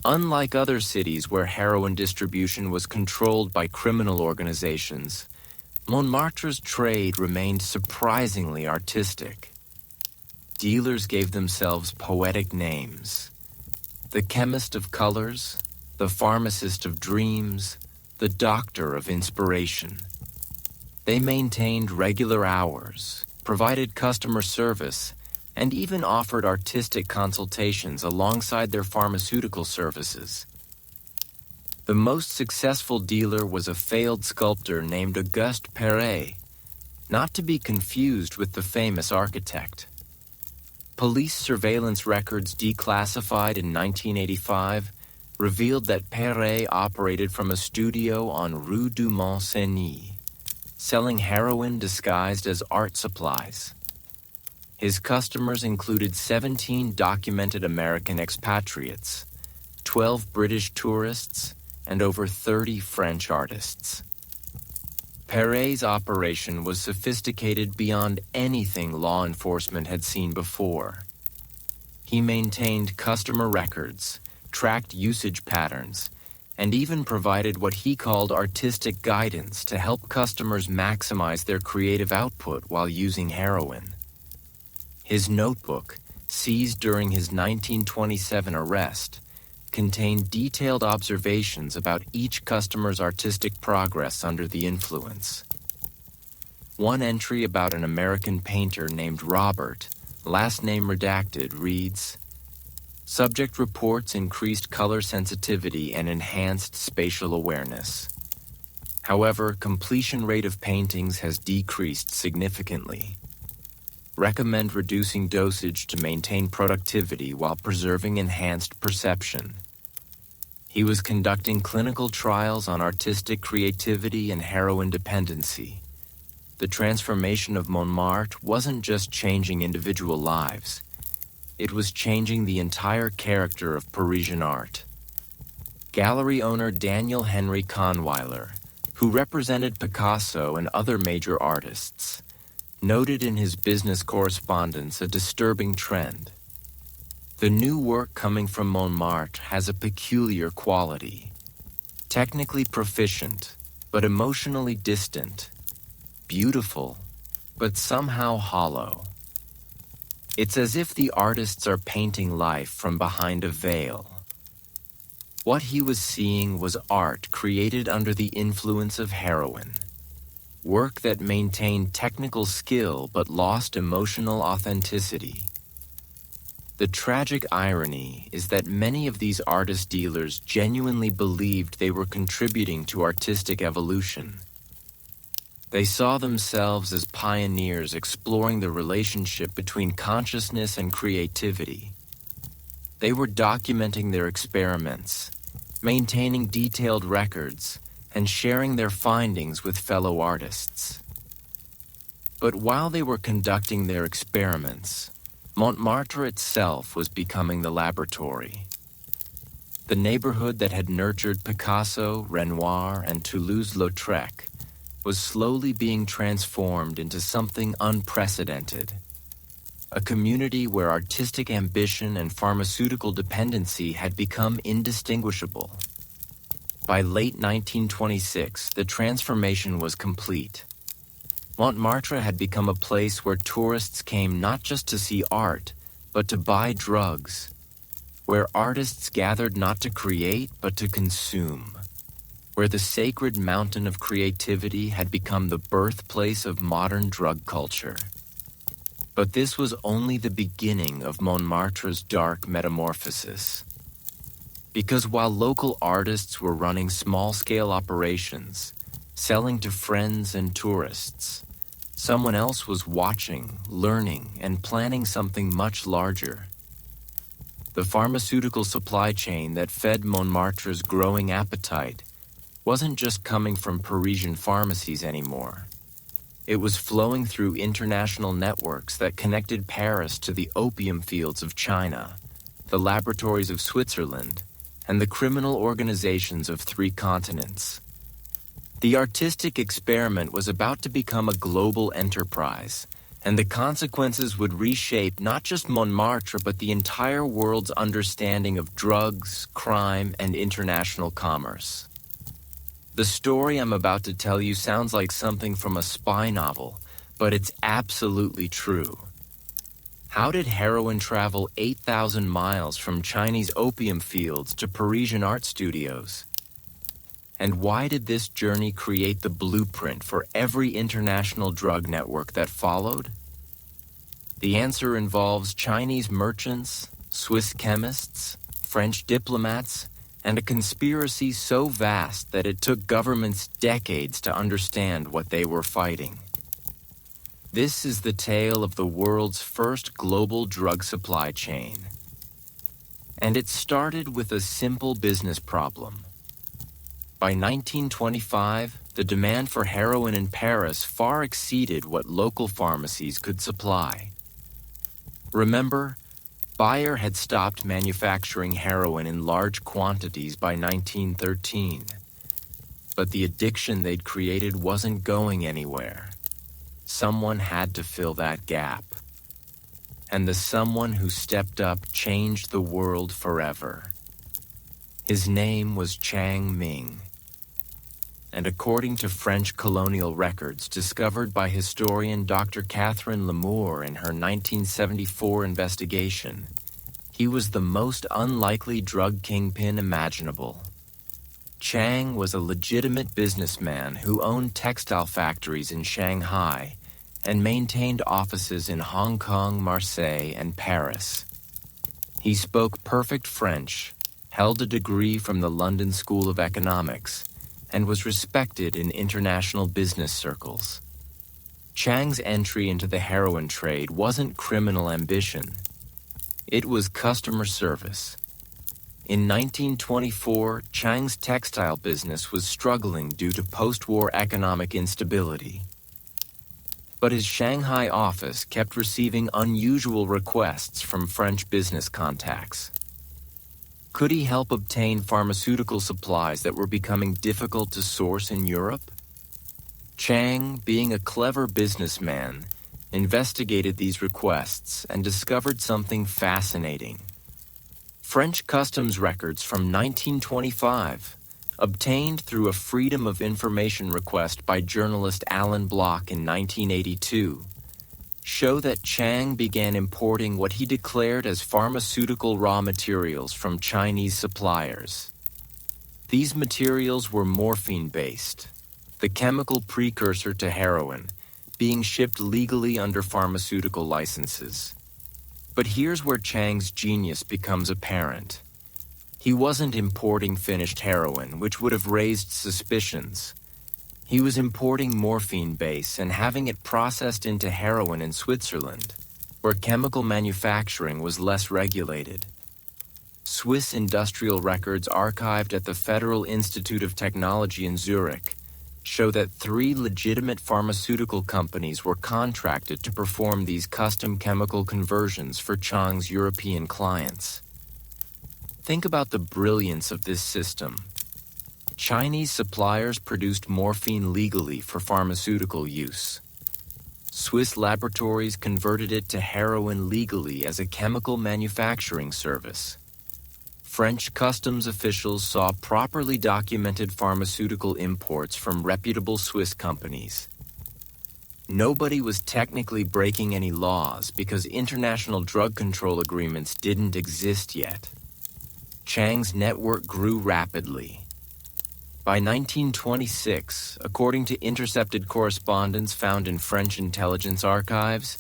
Unlike other cities where heroin distribution was controlled by criminal organizations, Montmartre's trade remained surprisingly artistic. Dealers gave themselves poetic names: the chemist of colors, the pharmacist of dreams, the doctor of inspiration. They maintained regular hours, provided customer service, and even offered artistic consultations alongside their pharmaceutical services. The most successful dealer was a failed sculptor named Auguste Perret, not to be confused with the famous architect. Police surveillance records declassified in 1985 revealed that Perret operated from a studio on Rue du Mont-Cenis, selling heroin disguised as art supplies. His customers included 17 documented American expatriates, 12 British tourists, and over 30 French artists. Perret's operation was sophisticated beyond anything law enforcement had seen before. He maintained customer records, tracked usage patterns, and even provided what he called artistic guidance to help customers maximize their creative output while using heroin. His notebook, seized during his 1927 arrest, contained detailed observations about each customer's artistic progress under the influence. One entry about an American painter named Robert, last name redacted, reads, "Subject reports increased color sensitivity and enhanced spatial awareness. However, completion rate of paintings has decreased significantly. Recommend reducing dosage to maintain productivity while preserving enhanced perception." He was conducting clinical trials on artistic creativity and heroin dependency. The transformation of Montmartre wasn't just changing individual lives. It was changing the entire character of Parisian art. Gallery owner Daniel Henry Kahnweiler, who represented Picasso and other major artists, noted in his business correspondence a disturbing trend. The new work coming from Montmartre has a peculiar quality. Technically proficient, but emotionally distant. Beautiful, but somehow hollow. It's as if the artists are painting life from behind a veil. What he was seeing was art created under the influence of heroin, work that maintained technical skill but lost emotional authenticity. The tragic irony is that many of these artist dealers genuinely believed they were contributing to artistic evolution. They saw themselves as pioneers exploring the relationship between consciousness and creativity. They were documenting their experiments, maintaining detailed records, and sharing their findings with fellow artists. But while they were conducting their experiments, Montmartre itself was becoming the laboratory. The neighborhood that had nurtured Picasso, Renoir, and Toulouse-Lautrec was slowly being transformed into something unprecedented. A community where artistic ambition and pharmaceutical dependency had become indistinguishable. By late 1926, the transformation was complete. Montmartre had become a place where tourists came not just to see art, but to buy drugs, where artists gathered not to create, but to consume, where the sacred mountain of creativity had become the birthplace of modern drug culture. But this was only the beginning of Montmartre's dark metamorphosis. Because while local artists were running small-scale operations, selling to friends and tourists, someone else was watching, learning, and planning something much larger. The pharmaceutical supply chain that fed Montmartre's growing appetite wasn't just coming from Parisian pharmacies anymore. It was flowing through international networks that connected Paris to the opium fields of China, the laboratories of Switzerland, and the criminal organizations of 3 continents. The artistic experiment was about to become a global enterprise, and the consequences would reshape not just Montmartre but the entire world's understanding of drugs, crime, and international commerce. The story I'm about to tell you sounds like something from a spy novel, but it's absolutely true. How did heroin travel 8,000 miles from Chinese opium fields to Parisian art studios? And why did this journey create the blueprint for every international drug network that followed? The answer involves Chinese merchants, Swiss chemists, French diplomats, and a conspiracy so vast that it took governments decades to understand what they were fighting. This is the tale of the world's first global drug supply chain. And it started with a simple business problem. By 1925, the demand for heroin in Paris far exceeded what local pharmacies could supply. Remember, Bayer had stopped manufacturing heroin in large quantities by 1913. But the addiction they'd created wasn't going anywhere. Someone had to fill that gap. And the someone who stepped up changed the world forever. His name was Chang Ming. And according to French colonial records discovered by historian Dr. Catherine Lamour in her 1974 investigation, he was the most unlikely drug kingpin imaginable. Chang was a legitimate businessman who owned textile factories in Shanghai and maintained offices in Hong Kong, Marseille, and Paris. He spoke perfect French, held a degree from the London School of Economics, and was respected in international business circles. Chang's entry into the heroin trade wasn't criminal ambition. It was customer service. In 1924, Chang's textile business was struggling due to post-war economic instability. But his Shanghai office kept receiving unusual requests from French business contacts. Could he help obtain pharmaceutical supplies that were becoming difficult to source in Europe? Chang, being a clever businessman, investigated these requests and discovered something fascinating. French customs records from 1925, obtained through a Freedom of Information request by journalist Alan Block in 1982, show that Chang began importing what he declared as pharmaceutical raw materials from Chinese suppliers. These materials were morphine-based, the chemical precursor to heroin, being shipped legally under pharmaceutical licenses. But here's where Chang's genius becomes apparent. He wasn't importing finished heroin, which would have raised suspicions. He was importing morphine base and having it processed into heroin in Switzerland, where chemical manufacturing was less regulated. Swiss industrial records archived at the Federal Institute of Technology in Zurich show that 3 legitimate pharmaceutical companies were contracted to perform these custom chemical conversions for Chang's European clients. Think about the brilliance of this system. Chinese suppliers produced morphine legally for pharmaceutical use. Swiss laboratories converted it to heroin legally as a chemical manufacturing service. French customs officials saw properly documented pharmaceutical imports from reputable Swiss companies. Nobody was technically breaking any laws because international drug control agreements didn't exist yet. Chang's network grew rapidly. By 1926, according to intercepted correspondence found in French intelligence archives,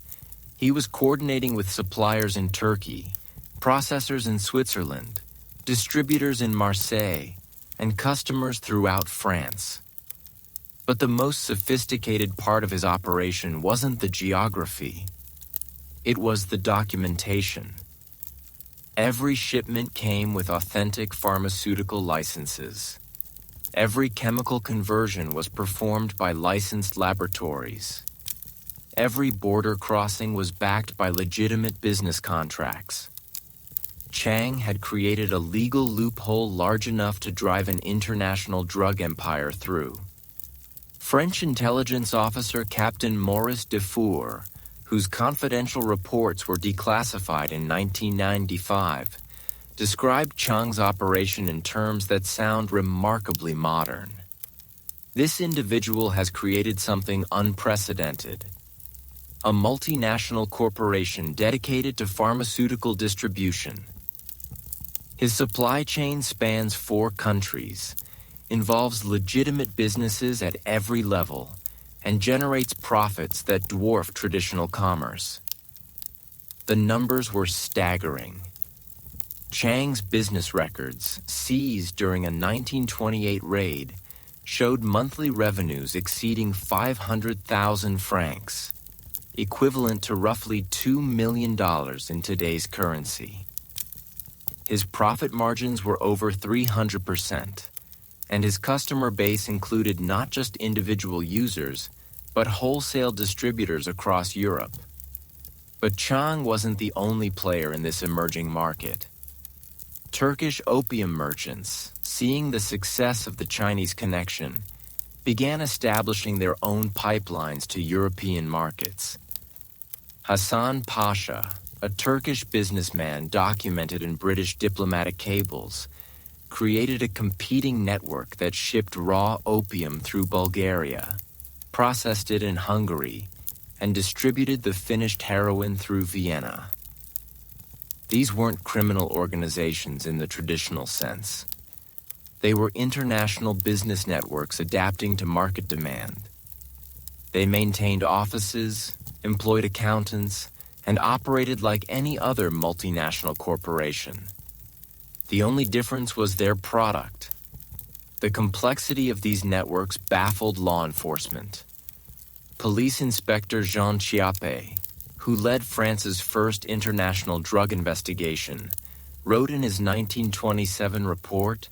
he was coordinating with suppliers in Turkey, processors in Switzerland, distributors in Marseille, and customers throughout France. But the most sophisticated part of his operation wasn't the geography. It was the documentation. Every shipment came with authentic pharmaceutical licenses. Every chemical conversion was performed by licensed laboratories. Every border crossing was backed by legitimate business contracts. Chang had created a legal loophole large enough to drive an international drug empire through. French intelligence officer Captain Maurice Dufour, whose confidential reports were declassified in 1995, described Chang's operation in terms that sound remarkably modern. This individual has created something unprecedented. A multinational corporation dedicated to pharmaceutical distribution. His supply chain spans 4 countries, involves legitimate businesses at every level, and generates profits that dwarf traditional commerce. The numbers were staggering. Chang's business records, seized during a 1928 raid, showed monthly revenues exceeding 500,000 francs, equivalent to roughly $2 million in today's currency. His profit margins were over 300%, and his customer base included not just individual users, but wholesale distributors across Europe. But Chang wasn't the only player in this emerging market. Turkish opium merchants, seeing the success of the Chinese connection, began establishing their own pipelines to European markets. Hassan Pasha, a Turkish businessman documented in British diplomatic cables, created a competing network that shipped raw opium through Bulgaria, processed it in Hungary, and distributed the finished heroin through Vienna. These weren't criminal organizations in the traditional sense. They were international business networks adapting to market demand. They maintained offices, employed accountants, and operated like any other multinational corporation. The only difference was their product. The complexity of these networks baffled law enforcement. Police Inspector Jean Chiappe, who led France's first international drug investigation, wrote in his 1927 report,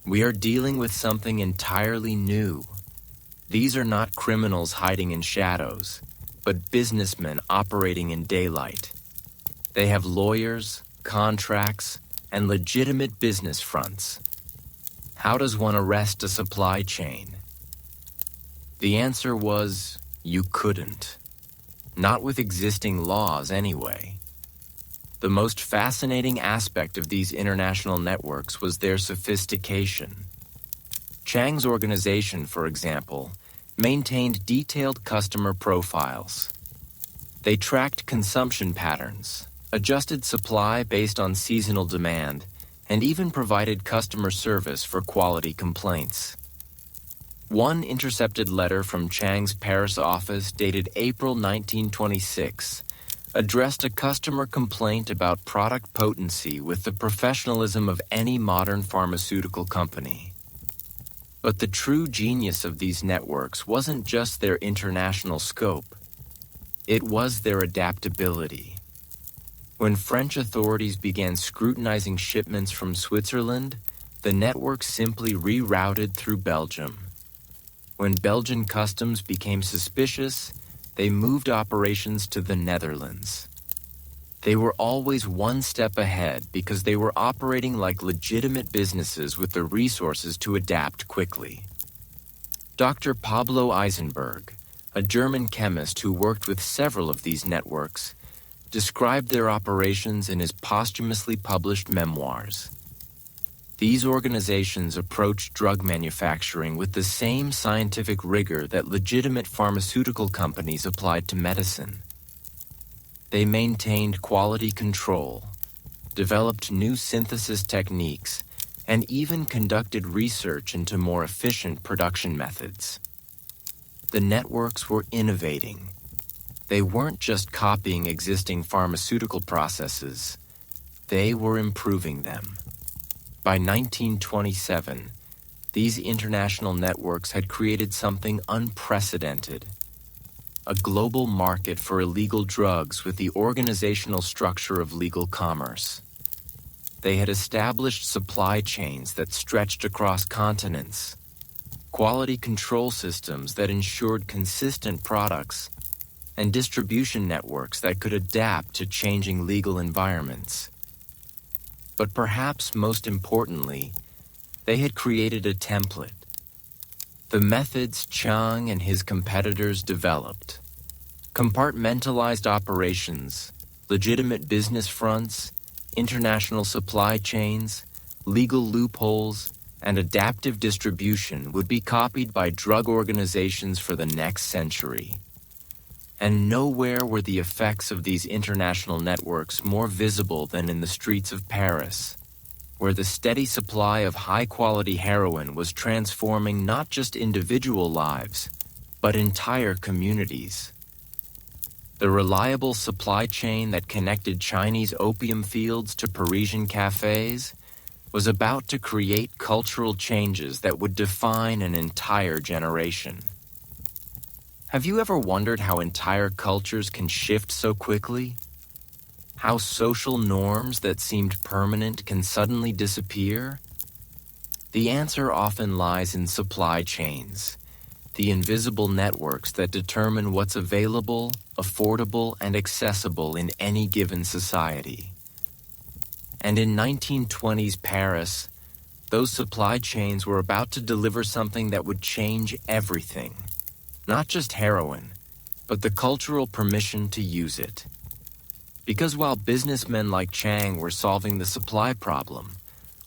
"We are dealing with something entirely new. These are not criminals hiding in shadows, but businessmen operating in daylight. They have lawyers, contracts, and legitimate business fronts. How does one arrest a supply chain?" The answer was, you couldn't. Not with existing laws, anyway. The most fascinating aspect of these international networks was their sophistication. Chang's organization, for example, maintained detailed customer profiles. They tracked consumption patterns, adjusted supply based on seasonal demand, and even provided customer service for quality complaints. One intercepted letter from Chang's Paris office dated April 1926 addressed a customer complaint about product potency with the professionalism of any modern pharmaceutical company. But the true genius of these networks wasn't just their international scope. It was their adaptability. When French authorities began scrutinizing shipments from Switzerland, the network simply rerouted through Belgium. When Belgian customs became suspicious, they moved operations to the Netherlands. They were always one step ahead because they were operating like legitimate businesses with the resources to adapt quickly. Dr. Pablo Eisenberg, a German chemist who worked with several of these networks, described their operations in his posthumously published memoirs. These organizations approached drug manufacturing with the same scientific rigor that legitimate pharmaceutical companies applied to medicine. They maintained quality control, developed new synthesis techniques, and even conducted research into more efficient production methods. The networks were innovating. They weren't just copying existing pharmaceutical processes, they were improving them. By 1927, these international networks had created something unprecedented: a global market for illegal drugs with the organizational structure of legal commerce. They had established supply chains that stretched across continents, quality control systems that ensured consistent products, and distribution networks that could adapt to changing legal environments. But perhaps most importantly, they had created a template. The methods Chang and his competitors developed: compartmentalized operations, legitimate business fronts, international supply chains, legal loopholes, and adaptive distribution would be copied by drug organizations for the next century. And nowhere were the effects of these international networks more visible than in the streets of Paris, where the steady supply of high-quality heroin was transforming not just individual lives, but entire communities. The reliable supply chain that connected Chinese opium fields to Parisian cafes was about to create cultural changes that would define an entire generation. Have you ever wondered how entire cultures can shift so quickly? How social norms that seemed permanent can suddenly disappear? The answer often lies in supply chains, the invisible networks that determine what's available, affordable, and accessible in any given society. And in 1920s Paris, those supply chains were about to deliver something that would change everything. Not just heroin, but the cultural permission to use it. Because while businessmen like Chang were solving the supply problem,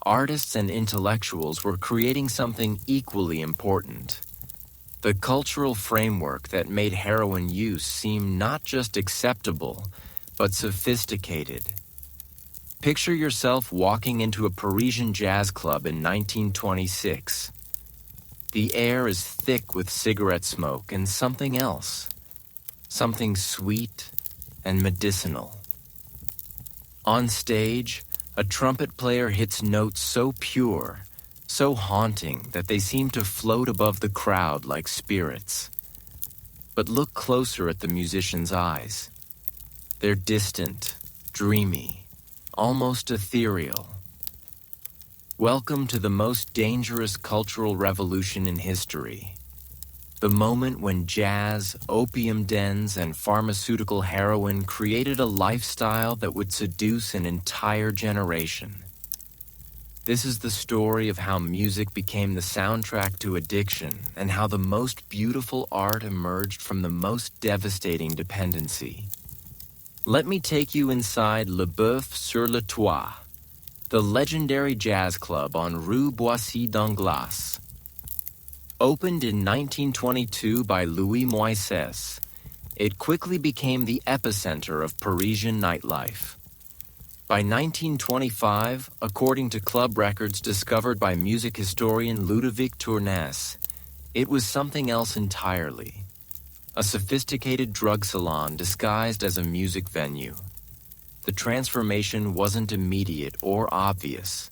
artists and intellectuals were creating something equally important: the cultural framework that made heroin use seem not just acceptable, but sophisticated. Picture yourself walking into a Parisian jazz club in 1926. The air is thick with cigarette smoke and something else, something sweet and medicinal. On stage, a trumpet player hits notes so pure, so haunting that they seem to float above the crowd like spirits. But look closer at the musician's eyes. They're distant, dreamy, almost ethereal. Welcome to the most dangerous cultural revolution in history. The moment when jazz, opium dens, and pharmaceutical heroin created a lifestyle that would seduce an entire generation. This is the story of how music became the soundtrack to addiction and how the most beautiful art emerged from the most devastating dependency. Let me take you inside Le Boeuf sur le Toit, the legendary jazz club on Rue Boissy d'Anglas. Opened in 1922 by Louis Moisses, it quickly became the epicenter of Parisian nightlife. By 1925, according to club records discovered by music historian Ludovic Tournès, it was something else entirely. A sophisticated drug salon disguised as a music venue. The transformation wasn't immediate or obvious.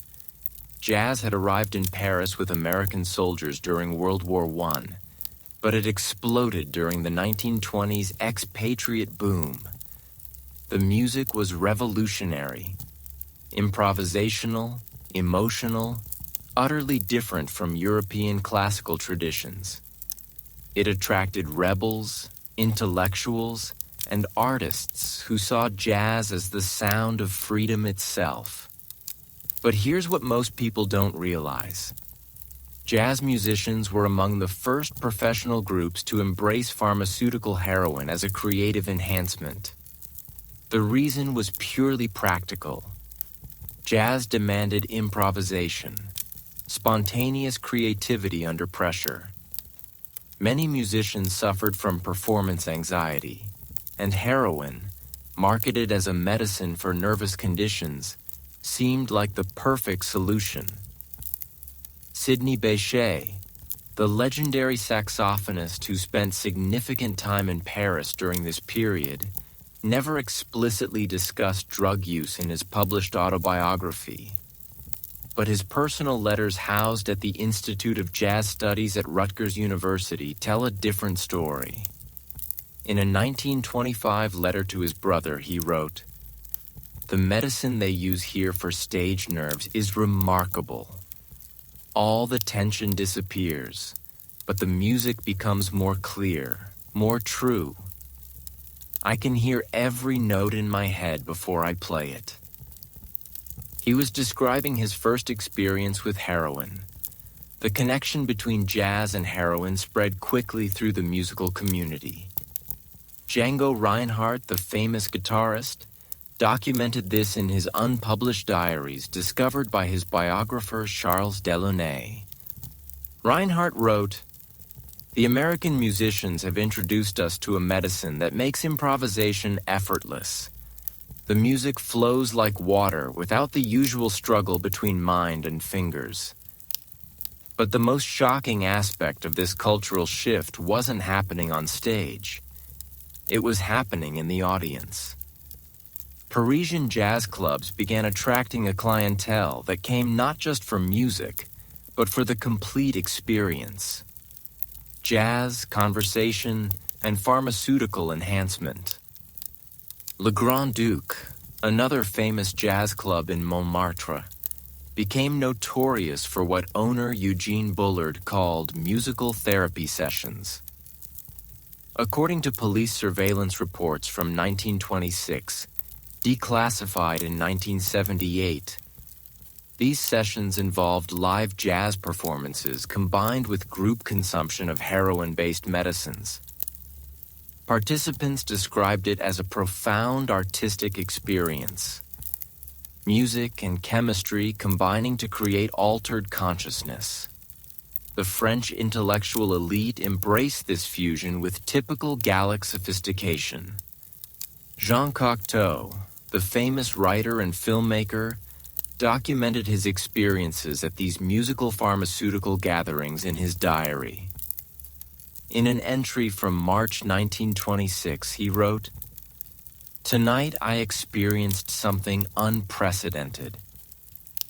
Jazz had arrived in Paris with American soldiers during World War I, but it exploded during the 1920s expatriate boom. The music was revolutionary, improvisational, emotional, utterly different from European classical traditions. It attracted rebels, intellectuals, and artists who saw jazz as the sound of freedom itself. But here's what most people don't realize. Jazz musicians were among the first professional groups to embrace pharmaceutical heroin as a creative enhancement. The reason was purely practical. Jazz demanded improvisation, spontaneous creativity under pressure. Many musicians suffered from performance anxiety, and heroin, marketed as a medicine for nervous conditions, seemed like the perfect solution. Sidney Bechet, the legendary saxophonist who spent significant time in Paris during this period, never explicitly discussed drug use in his published autobiography. But his personal letters housed at the Institute of Jazz Studies at Rutgers University tell a different story. In a 1925 letter to his brother, he wrote, "The medicine they use here for stage nerves is remarkable. All the tension disappears, but the music becomes more clear, more true. I can hear every note in my head before I play it." He was describing his first experience with heroin. The connection between jazz and heroin spread quickly through the musical community. Django Reinhardt, the famous guitarist, documented this in his unpublished diaries discovered by his biographer Charles Delaunay. Reinhardt wrote, "The American musicians have introduced us to a medicine that makes improvisation effortless. The music flows like water without the usual struggle between mind and fingers." But the most shocking aspect of this cultural shift wasn't happening on stage. It was happening in the audience. Parisian jazz clubs began attracting a clientele that came not just for music, but for the complete experience. Jazz, conversation, and pharmaceutical enhancement. Le Grand Duc, another famous jazz club in Montmartre, became notorious for what owner Eugene Bullard called musical therapy sessions. According to police surveillance reports from 1926, declassified in 1978, these sessions involved live jazz performances combined with group consumption of heroin-based medicines. Participants described it as a profound artistic experience. Music and chemistry combining to create altered consciousness. The French intellectual elite embraced this fusion with typical Gallic sophistication. Jean Cocteau, the famous writer and filmmaker, documented his experiences at these musical pharmaceutical gatherings in his diary. In an entry from March 1926, he wrote, "Tonight I experienced something unprecedented.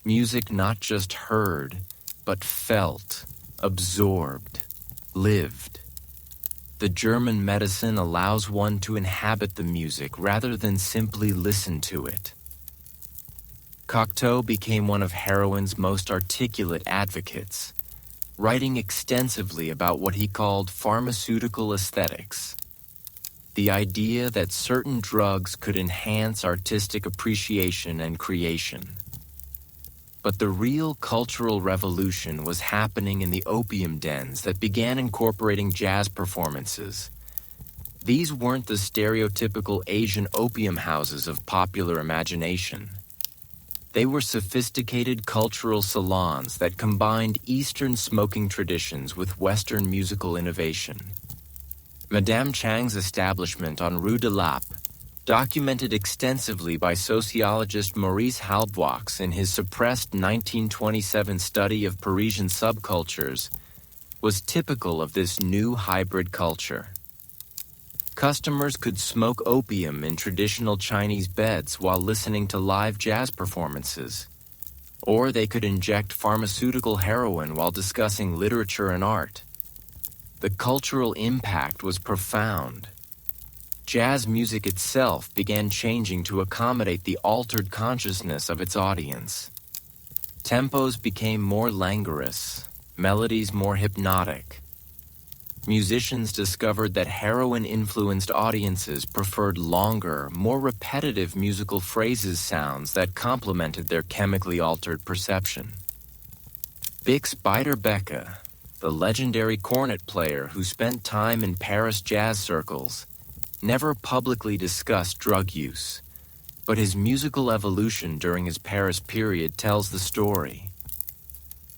Music not just heard, but felt, absorbed, lived. The German medicine allows one to inhabit the music rather than simply listen to it." Cocteau became one of heroin's most articulate advocates, writing extensively about what he called pharmaceutical aesthetics. The idea that certain drugs could enhance artistic appreciation and creation. But the real cultural revolution was happening in the opium dens that began incorporating jazz performances. These weren't the stereotypical Asian opium houses of popular imagination. They were sophisticated cultural salons that combined Eastern smoking traditions with Western musical innovation. Madame Chang's establishment on Rue de Lappe, documented extensively by sociologist Maurice Halbwachs in his suppressed 1927 study of Parisian subcultures, was typical of this new hybrid culture. Customers could smoke opium in traditional Chinese beds while listening to live jazz performances, or they could inject pharmaceutical heroin while discussing literature and art. The cultural impact was profound. Jazz music itself began changing to accommodate the altered consciousness of its audience. Tempos became more languorous, melodies more hypnotic. Musicians discovered that heroin-influenced audiences preferred longer, more repetitive musical phrases sounds that complemented their chemically altered perception. Bix Beiderbecke, the legendary cornet player who spent time in Paris jazz circles, never publicly discussed drug use, but his musical evolution during his Paris period tells the story.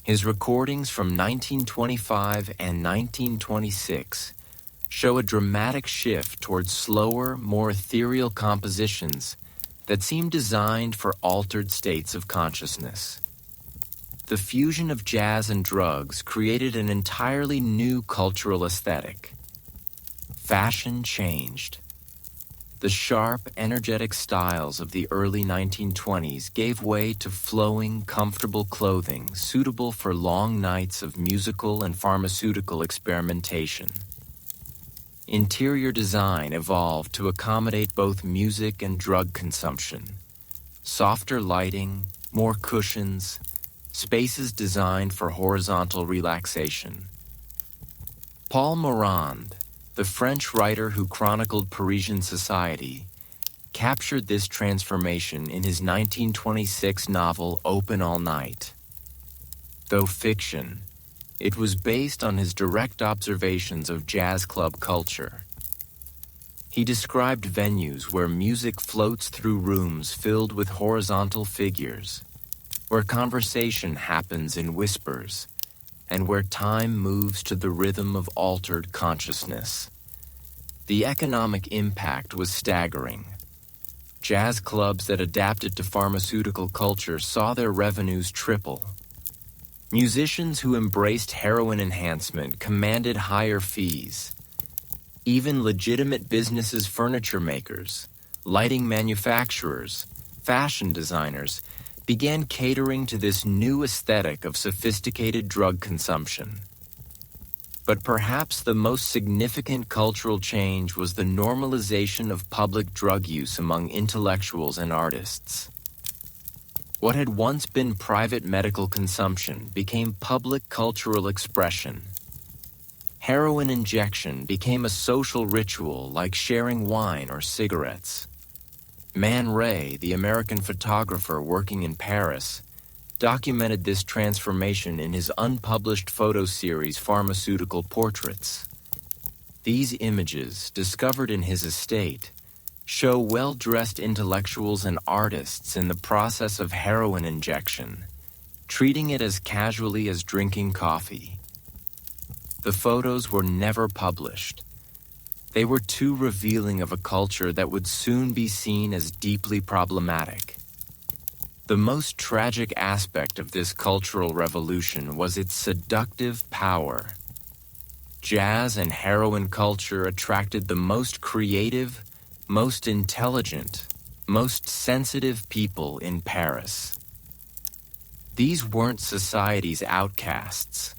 His recordings from 1925 and 1926 show a dramatic shift towards slower, more ethereal compositions that seem designed for altered states of consciousness. The fusion of jazz and drugs created an entirely new cultural aesthetic. Fashion changed. The sharp, energetic styles of the early 1920s gave way to flowing, comfortable clothing suitable for long nights of musical and pharmaceutical experimentation. Interior design evolved to accommodate both music and drug consumption. Softer lighting, more cushions, spaces designed for horizontal relaxation. Paul Morand, the French writer who chronicled Parisian society, captured this transformation in his 1926 novel Open All Night. Though fiction, it was based on his direct observations of jazz club culture. He described venues where music floats through rooms filled with horizontal figures, where conversation happens in whispers, and where time moves to the rhythm of altered consciousness. The economic impact was staggering. Jazz clubs that adapted to pharmaceutical culture saw their revenues triple. Musicians who embraced heroin enhancement commanded higher fees. Even legitimate businesses, furniture makers, lighting manufacturers, fashion designers, began catering to this new aesthetic of sophisticated drug consumption. But perhaps the most significant cultural change was the normalization of public drug use among intellectuals and artists. What had once been private medical consumption became public cultural expression. Heroin injection became a social ritual like sharing wine or cigarettes. Man Ray, the American photographer working in Paris, documented this transformation in his unpublished photo series Pharmaceutical Portraits. These images, discovered in his estate, show well-dressed intellectuals and artists in the process of heroin injection, treating it as casually as drinking coffee. The photos were never published. They were too revealing of a culture that would soon be seen as deeply problematic. The most tragic aspect of this cultural revolution was its seductive power. Jazz and heroin culture attracted the most creative, most intelligent, most sensitive people in Paris. These weren't society's outcasts.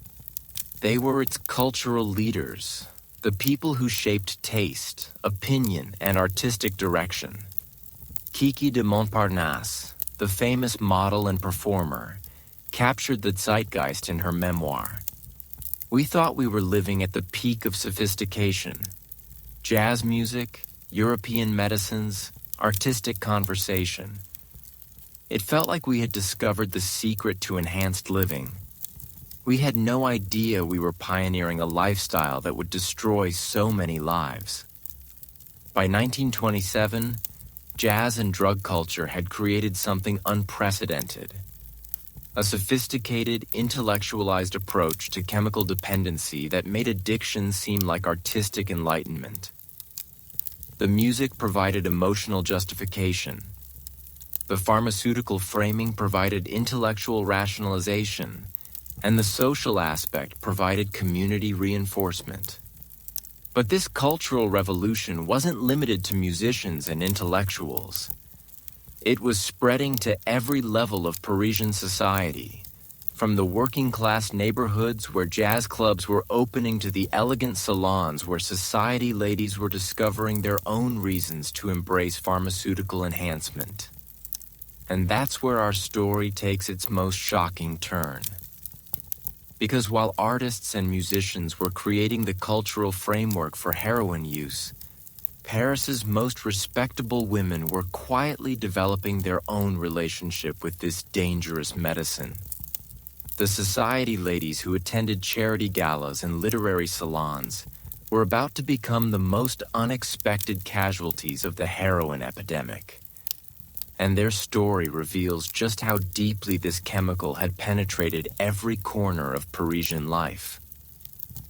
They were its cultural leaders, the people who shaped taste, opinion, and artistic direction. Kiki de Montparnasse, the famous model and performer, captured the zeitgeist in her memoir. We thought we were living at the peak of sophistication. Jazz music, European medicines, artistic conversation. It felt like we had discovered the secret to enhanced living. We had no idea we were pioneering a lifestyle that would destroy so many lives. By 1927, jazz and drug culture had created something unprecedented. A sophisticated, intellectualized approach to chemical dependency that made addiction seem like artistic enlightenment. The music provided emotional justification. The pharmaceutical framing provided intellectual rationalization, and the social aspect provided community reinforcement. But this cultural revolution wasn't limited to musicians and intellectuals. It was spreading to every level of Parisian society, from the working-class neighborhoods where jazz clubs were opening to the elegant salons where society ladies were discovering their own reasons to embrace pharmaceutical enhancement. And that's where our story takes its most shocking turn. Because while artists and musicians were creating the cultural framework for heroin use, Paris's most respectable women were quietly developing their own relationship with this dangerous medicine. The society ladies who attended charity galas and literary salons were about to become the most unexpected casualties of the heroin epidemic. And their story reveals just how deeply this chemical had penetrated every corner of Parisian life.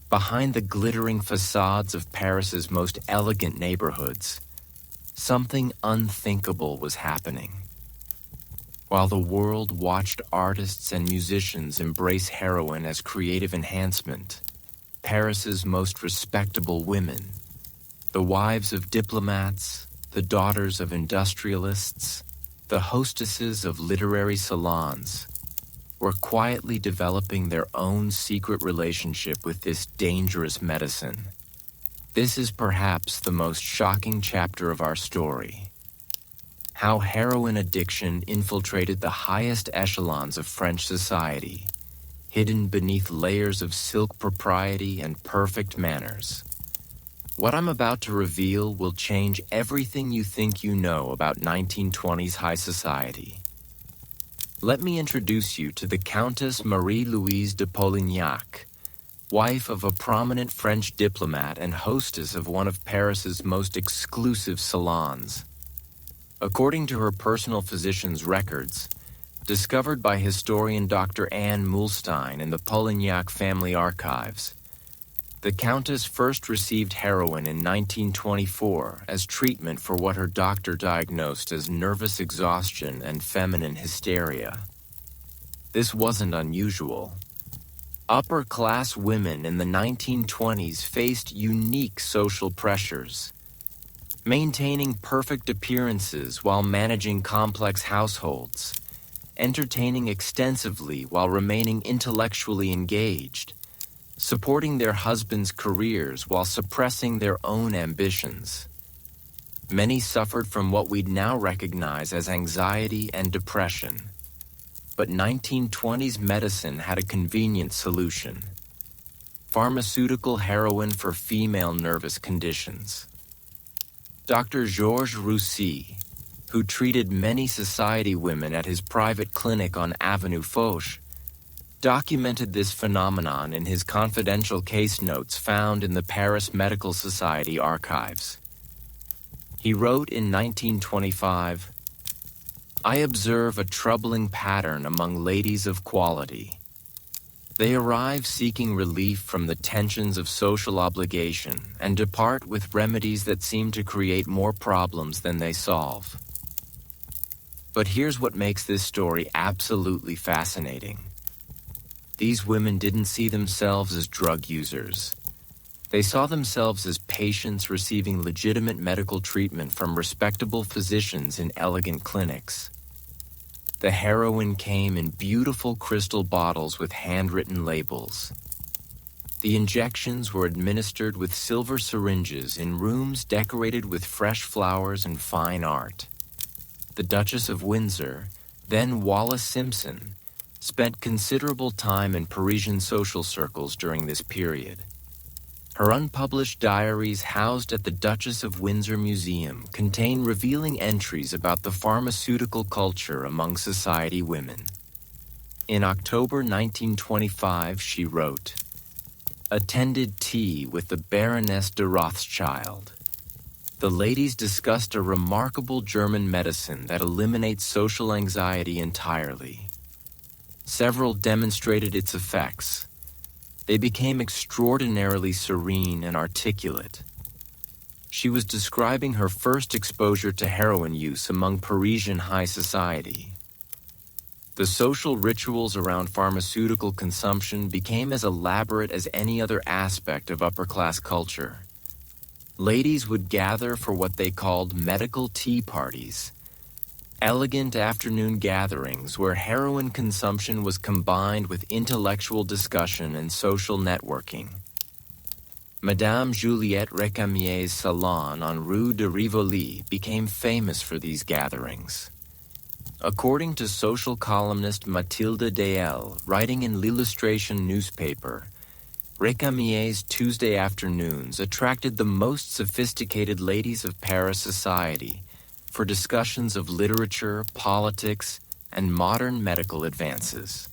Behind the glittering facades of Paris's most elegant neighborhoods, something unthinkable was happening. While the world watched artists and musicians embrace heroin as creative enhancement, Paris's most respectable women, the wives of diplomats, the daughters of industrialists, the hostesses of literary salons, were quietly developing their own secret relationship with this dangerous medicine. This is perhaps the most shocking chapter of our story. How heroin addiction infiltrated the highest echelons of French society, hidden beneath layers of silk propriety and perfect manners. What I'm about to reveal will change everything you think you know about 1920s high society. Let me introduce you to the Countess Marie-Louise de Polignac, wife of a prominent French diplomat and hostess of one of Paris's most exclusive salons. According to her personal physician's records, discovered by historian Dr. Anne Mulstein in the Polignac family archives, the Countess first received heroin in 1924 as treatment for what her doctor diagnosed as nervous exhaustion and feminine hysteria. This wasn't unusual. Upper-class women in the 1920s faced unique social pressures. Maintaining perfect appearances while managing complex households, entertaining extensively while remaining intellectually engaged, supporting their husbands' careers while suppressing their own ambitions. Many suffered from what we'd now recognize as anxiety and depression. But 1920s medicine had a convenient solution: pharmaceutical heroin for female nervous conditions. Dr. Georges Roussy, who treated many society women at his private clinic on Avenue Foch, documented this phenomenon in his confidential case notes found in the Paris Medical Society archives. He wrote in 1925, "I observe a troubling pattern among ladies of quality. They arrive seeking relief from the tensions of social obligation and depart with remedies that seem to create more problems than they solve." But here's what makes this story absolutely fascinating. These women didn't see themselves as drug users. They saw themselves as patients receiving legitimate medical treatment from respectable physicians in elegant clinics. The heroin came in beautiful crystal bottles with handwritten labels. The injections were administered with silver syringes in rooms decorated with fresh flowers and fine art. The Duchess of Windsor, then Wallis Simpson, spent considerable time in Parisian social circles during this period. Her unpublished diaries housed at the Duchess of Windsor Museum contain revealing entries about the pharmaceutical culture among society women. In October 1925, she wrote, "Attended tea with the Baroness de Rothschild. The ladies discussed a remarkable German medicine that eliminates social anxiety entirely. Several demonstrated its effects. They became extraordinarily serene and articulate. She was describing her first exposure to heroin use among Parisian high society. The social rituals around pharmaceutical consumption became as elaborate as any other aspect of upper-class culture. Ladies would gather for what they called medical tea parties, elegant afternoon gatherings where heroin consumption was combined with intellectual discussion and social networking. Madame Juliette Récamier's salon on Rue de Rivoli became famous for these gatherings. According to social columnist Mathilde Dael, writing in l'Illustration newspaper, Récamier's Tuesday afternoons attracted the most sophisticated ladies of Paris society for discussions of literature, politics, and modern medical advances.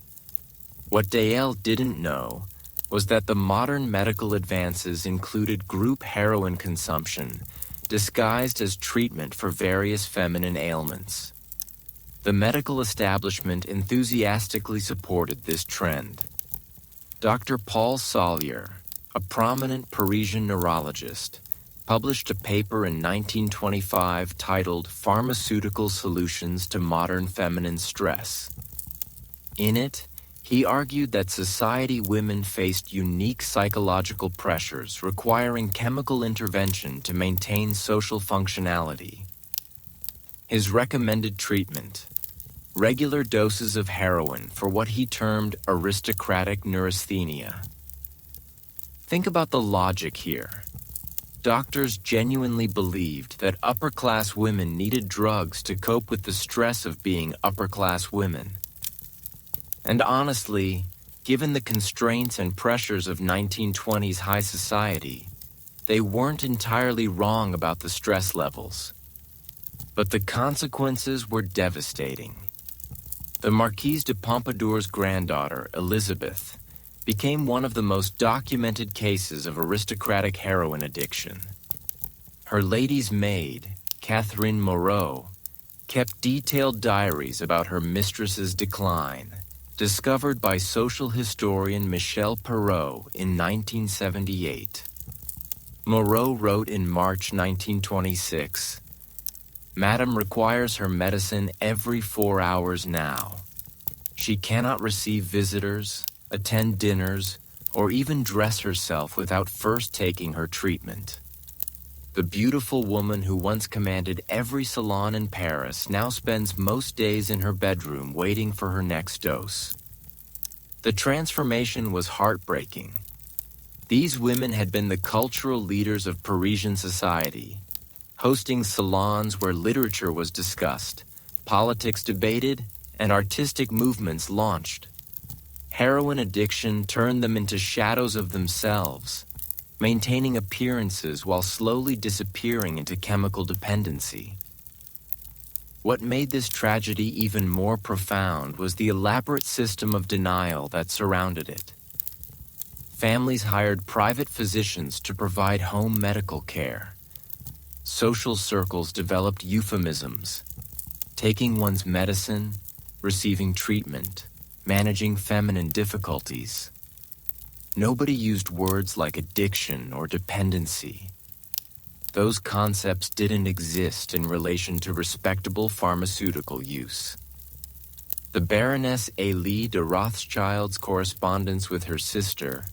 What Dael didn't know was that the modern medical advances included group heroin consumption disguised as treatment for various feminine ailments. The medical establishment enthusiastically supported this trend. Dr. Paul Sallier, a prominent Parisian neurologist, published a paper in 1925 titled Pharmaceutical Solutions to Modern Feminine Stress. In it, he argued that society women faced unique psychological pressures requiring chemical intervention to maintain social functionality. His recommended treatment: regular doses of heroin for what he termed aristocratic neurasthenia. Think about the logic here. Doctors genuinely believed that upper-class women needed drugs to cope with the stress of being upper-class women. And honestly, given the constraints and pressures of 1920s high society, they weren't entirely wrong about the stress levels. But the consequences were devastating. The Marquise de Pompadour's granddaughter, Elizabeth, became one of the most documented cases of aristocratic heroin addiction. Her lady's maid, Catherine Moreau, kept detailed diaries about her mistress's decline, discovered by social historian Michel Perrault in 1978. Moreau wrote in March 1926, "Madame requires her medicine every 4 hours now. She cannot receive visitors, attend dinners, or even dress herself without first taking her treatment." The beautiful woman who once commanded every salon in Paris now spends most days in her bedroom waiting for her next dose. The transformation was heartbreaking. These women had been the cultural leaders of Parisian society, hosting salons where literature was discussed, politics debated, and artistic movements launched. Heroin addiction turned them into shadows of themselves, maintaining appearances while slowly disappearing into chemical dependency. What made this tragedy even more profound was the elaborate system of denial that surrounded it. Families hired private physicians to provide home medical care. Social circles developed euphemisms: taking one's medicine, receiving treatment, managing feminine difficulties. Nobody used words like addiction or dependency. Those concepts didn't exist in relation to respectable pharmaceutical use. The Baroness Elie de Rothschild's correspondence with her sister,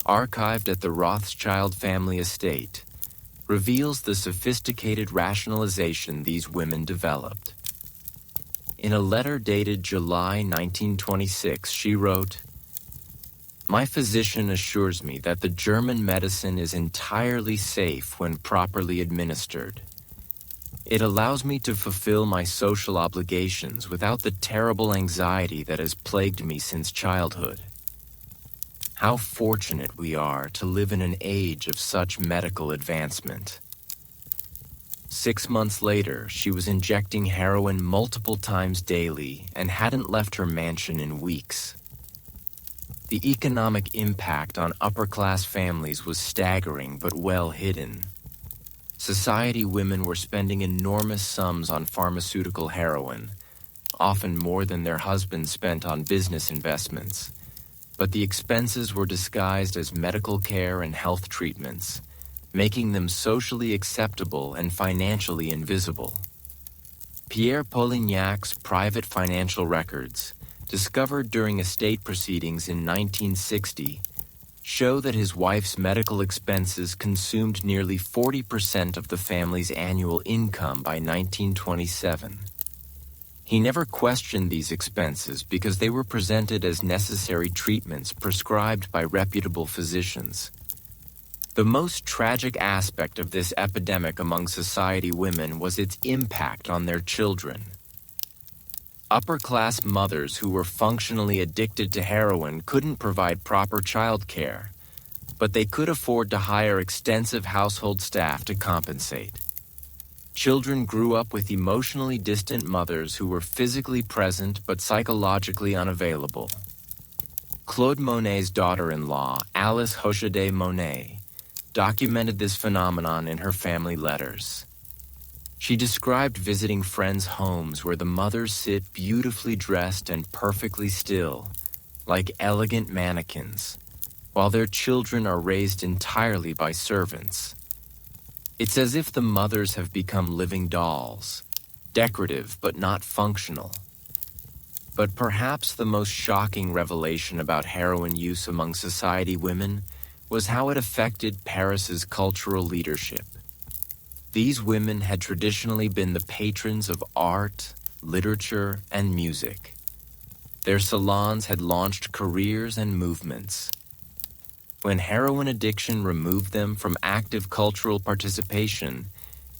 archived at the Rothschild family estate, reveals the sophisticated rationalization these women developed. In a letter dated July 1926, she wrote, "My physician assures me that the German medicine is entirely safe when properly administered. It allows me to fulfill my social obligations without the terrible anxiety that has plagued me since childhood. How fortunate we are to live in an age of such medical advancement." 6 months later, she was injecting heroin multiple times daily and hadn't left her mansion in weeks. The economic impact on upper-class families was staggering but well hidden. Society women were spending enormous sums on pharmaceutical heroin, often more than their husbands spent on business investments. But the expenses were disguised as medical care and health treatments, making them socially acceptable and financially invisible. Pierre Polignac's private financial records, discovered during estate proceedings in 1960, show that his wife's medical expenses consumed nearly 40% of the family's annual income by 1927. He never questioned these expenses because they were presented as necessary treatments prescribed by reputable physicians. The most tragic aspect of this epidemic among society women was its impact on their children. Upper-class mothers who were functionally addicted to heroin couldn't provide proper child care, but they could afford to hire extensive household staff to compensate. Children grew up with emotionally distant mothers who were physically present but psychologically unavailable. Claude Monet's daughter-in-law, Alice Hochaday Monet, documented this phenomenon in her family letters. She described visiting friends' homes where the mothers sit beautifully dressed and perfectly still, like elegant mannequins, while their children are raised entirely by servants. It's as if the mothers have become living dolls, decorative but not functional. But perhaps the most shocking revelation about heroin use among society women was how it affected Paris's cultural leadership. These women had traditionally been the patrons of art, literature, and music. Their salons had launched careers and movements. When heroin addiction removed them from active cultural participation,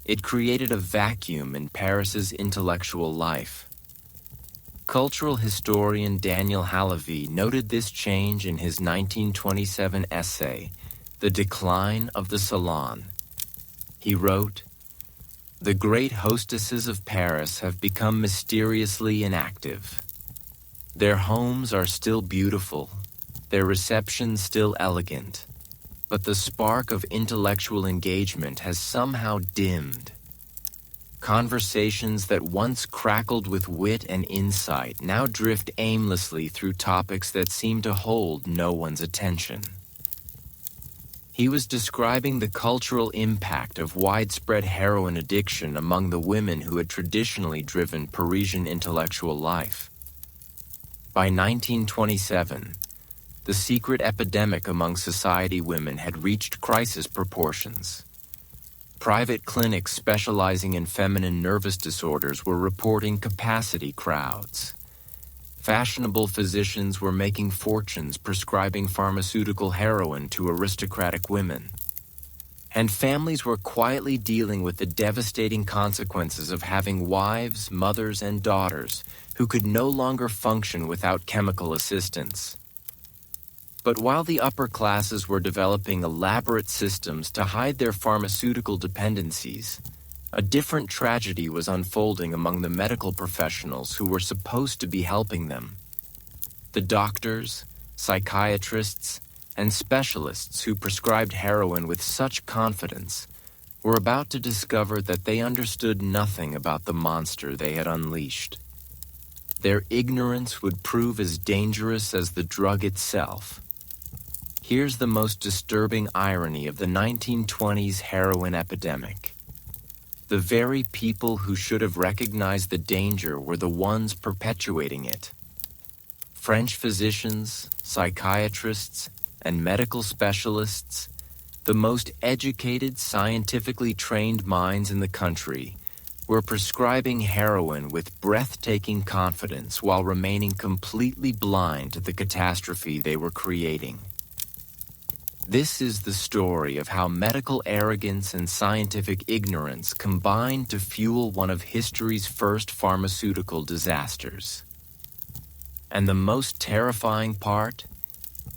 it created a vacuum in Paris's intellectual life. Cultural historian Daniel Halavy noted this change in his 1927 essay, The Decline of the Salon. He wrote, "The great hostesses of Paris have become mysteriously inactive. Their homes are still beautiful, their receptions still elegant, but the spark of intellectual engagement has somehow dimmed. Conversations that once crackled with wit and insight now drift aimlessly through topics that seem to hold no one's attention." He was describing the cultural impact of widespread heroin addiction among the women who had traditionally driven Parisian intellectual life. By 1927, the secret epidemic among society women had reached crisis proportions. Private clinics specializing in feminine nervous disorders were reporting capacity crowds. Fashionable physicians were making fortunes prescribing pharmaceutical heroin to aristocratic women. And families were quietly dealing with the devastating consequences of having wives, mothers, and daughters who could no longer function without chemical assistance. But while the upper classes were developing elaborate systems to hide their pharmaceutical dependencies, a different tragedy was unfolding among the medical professionals who were supposed to be helping them. The doctors, psychiatrists, and specialists who prescribed heroin with such confidence were about to discover that they understood nothing about the monster they had unleashed. Their ignorance would prove as dangerous as the drug itself. Here's the most disturbing irony of the 1920s heroin epidemic. The very people who should have recognized the danger were the ones perpetuating it. French physicians, psychiatrists, and medical specialists, the most educated, scientifically trained minds in the country, were prescribing heroin with breathtaking confidence while remaining completely blind to the catastrophe they were creating. This is the story of how medical arrogance and scientific ignorance combined to fuel one of history's first pharmaceutical disasters. And the most terrifying part?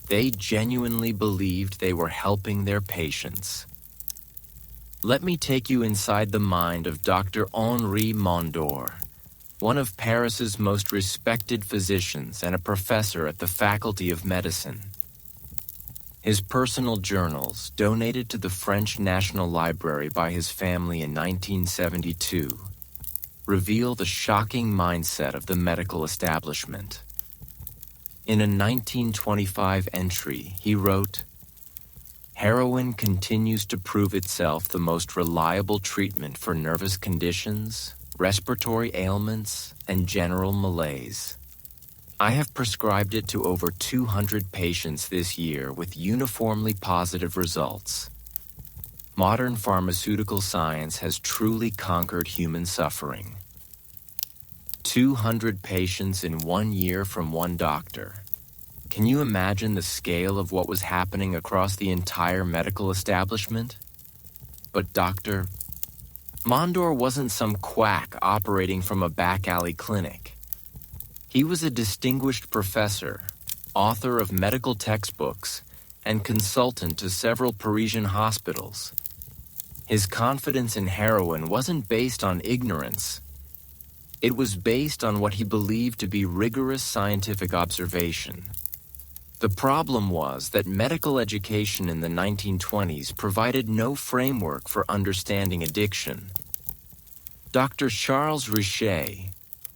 They genuinely believed they were helping their patients. Let me take you inside the mind of Dr. Henri Mondor, one of Paris's most respected physicians and a professor at the Faculty of Medicine. His personal journals, donated to the French National Library by his family in 1972, reveal the shocking mindset of the medical establishment. In a 1925 entry, he wrote, "Heroin continues to prove itself the most reliable treatment for nervous conditions, respiratory ailments, and general malaise. I have prescribed it to over 200 patients this year with uniformly positive results. Modern pharmaceutical science has truly conquered human suffering." 200 patients in 1 year from one doctor. Can you imagine the scale of what was happening across the entire medical establishment? But Dr. Mondor wasn't some quack operating from a back alley clinic. He was a distinguished professor, author of medical textbooks, and consultant to several Parisian hospitals. His confidence in heroin wasn't based on ignorance. It was based on what he believed to be rigorous scientific observation. The problem was that medical education in the 1920s provided no framework for understanding addiction. Dr. Charles Richet,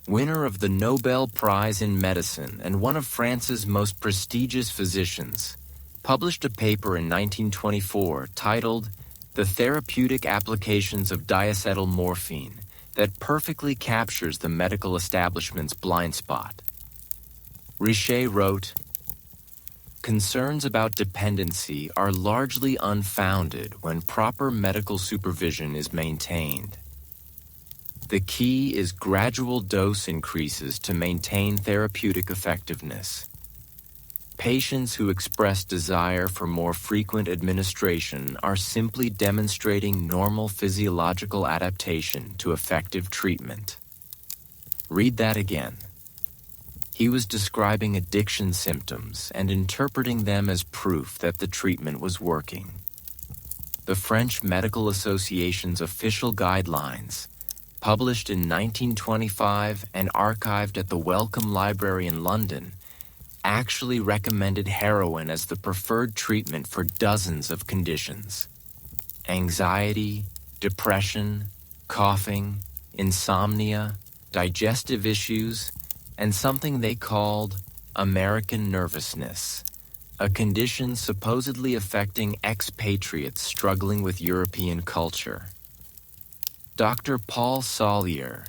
winner of the Nobel Prize in Medicine and one of France's most prestigious physicians, published a paper in 1924 titled "The Therapeutic Applications of Diacetyl Morphine" that perfectly captures the medical establishment's blind spot. Richet wrote, "Concerns about dependency are largely unfounded when proper medical supervision is maintained. The key is gradual dose increases to maintain therapeutic effectiveness. Patients who express desire for more frequent administration are simply demonstrating normal physiological adaptation to effective treatment." Read that again. He was describing addiction symptoms and interpreting them as proof that the treatment was working. The French Medical Association's official guidelines, published in 1925 and archived at the Wellcome Library in London, actually recommended heroin as the preferred treatment for dozens of conditions: anxiety, depression, coughing, insomnia, digestive issues, and something they called American nervousness, a condition supposedly affecting expatriates struggling with European culture. Dr. Paul Sallier,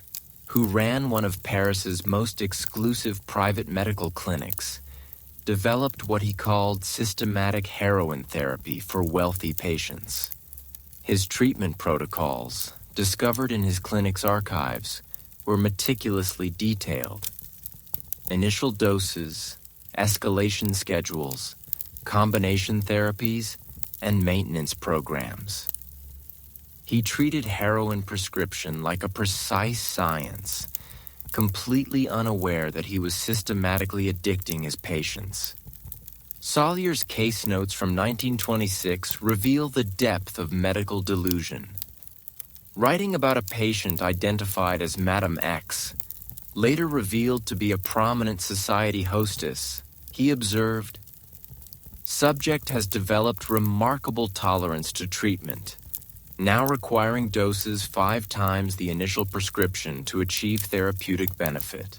who ran one of Paris's most exclusive private medical clinics, developed what he called systematic heroin therapy for wealthy patients. His treatment protocols, discovered in his clinic's archives, were meticulously detailed. Initial doses, escalation schedules, combination therapies, and maintenance programs. He treated heroin prescription like a precise science, completely unaware that he was systematically addicting his patients. Salyer's case notes from 1926 reveal the depth of medical delusion. Writing about a patient identified as Madame X, later revealed to be a prominent society hostess, he observed, "Subject has developed remarkable tolerance to treatment, now requiring doses 5 times the initial prescription to achieve therapeutic benefit.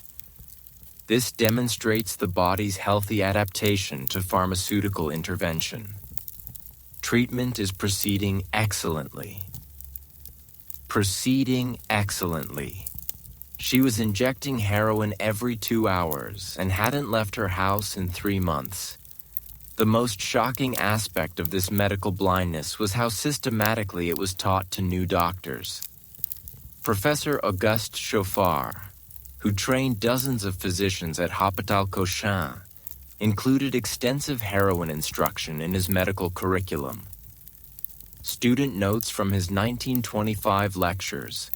This demonstrates the body's healthy adaptation to pharmaceutical intervention. Treatment is proceeding excellently." Proceeding excellently. She was injecting heroin every 2 hours and hadn't left her house in 3 months. The most shocking aspect of this medical blindness was how systematically it was taught to new doctors. Professor Auguste Chauffard, who trained dozens of physicians at Hôpital Cochin, included extensive heroin instruction in his medical curriculum. Student notes from his 1925 lectures,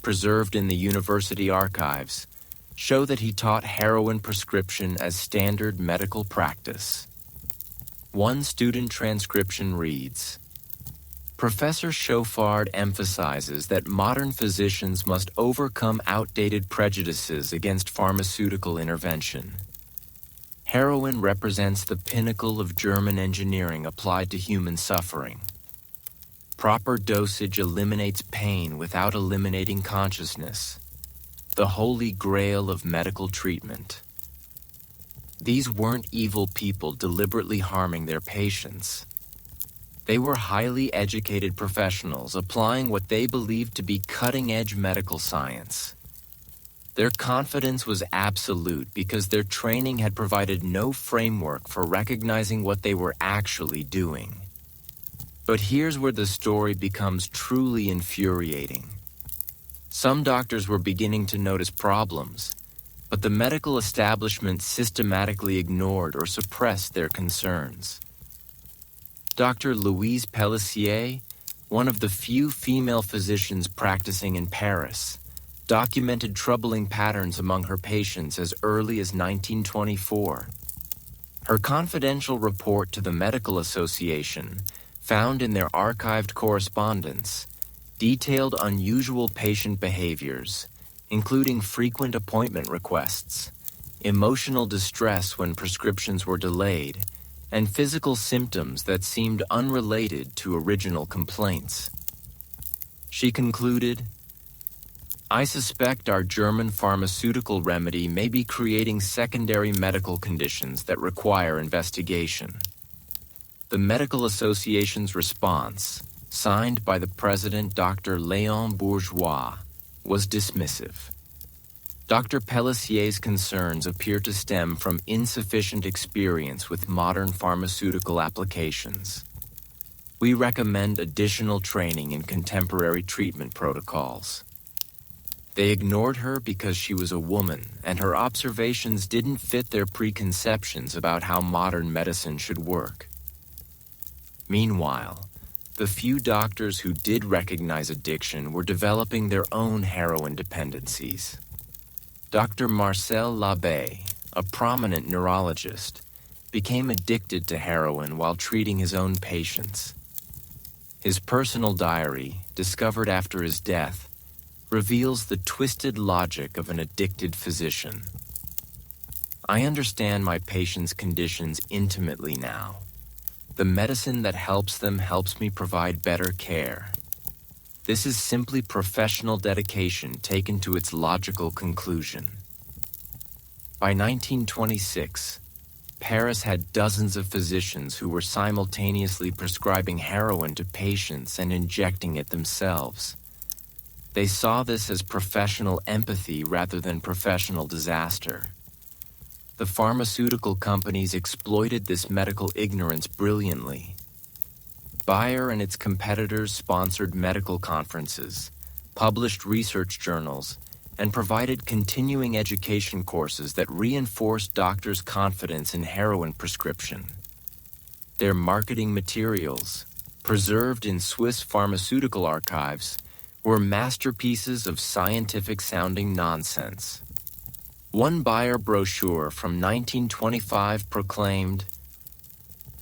preserved in the university archives, show that he taught heroin prescription as standard medical practice. One student transcription reads, "Professor Chauffard emphasizes that modern physicians must overcome outdated prejudices against pharmaceutical intervention. Heroin represents the pinnacle of German engineering applied to human suffering. Proper dosage eliminates pain without eliminating consciousness, the holy grail of medical treatment. These weren't evil people deliberately harming their patients. They were highly educated professionals applying what they believed to be cutting-edge medical science. Their confidence was absolute because their training had provided no framework for recognizing what they were actually doing. But here's where the story becomes truly infuriating. Some doctors were beginning to notice problems, but the medical establishment systematically ignored or suppressed their concerns. Dr. Louise Pelletier, one of the few female physicians practicing in Paris, documented troubling patterns among her patients as early as 1924. Her confidential report to the Medical Association, found in their archived correspondence, detailed unusual patient behaviors, including frequent appointment requests, emotional distress when prescriptions were delayed, and physical symptoms that seemed unrelated to original complaints. She concluded, "I suspect our German pharmaceutical remedy may be creating secondary medical conditions that require investigation." The Medical Association's response, signed by the president Dr. Léon Bourgeois, was dismissive. Dr. Pelletier's concerns appear to stem from insufficient experience with modern pharmaceutical applications. We recommend additional training in contemporary treatment protocols. They ignored her because she was a woman, and her observations didn't fit their preconceptions about how modern medicine should work. Meanwhile, the few doctors who did recognize addiction were developing their own heroin dependencies. Dr. Marcel Labbé, a prominent neurologist, became addicted to heroin while treating his own patients. His personal diary, discovered after his death, reveals the twisted logic of an addicted physician. "I understand my patients' conditions intimately now. The medicine that helps them helps me provide better care. This is simply professional dedication taken to its logical conclusion." By 1926, Paris had dozens of physicians who were simultaneously prescribing heroin to patients and injecting it themselves. They saw this as professional empathy rather than professional disaster. The pharmaceutical companies exploited this medical ignorance brilliantly. Bayer and its competitors sponsored medical conferences, published research journals, and provided continuing education courses that reinforced doctors' confidence in heroin prescription. Their marketing materials, preserved in Swiss pharmaceutical archives, were masterpieces of scientific-sounding nonsense. One Bayer brochure from 1925 proclaimed,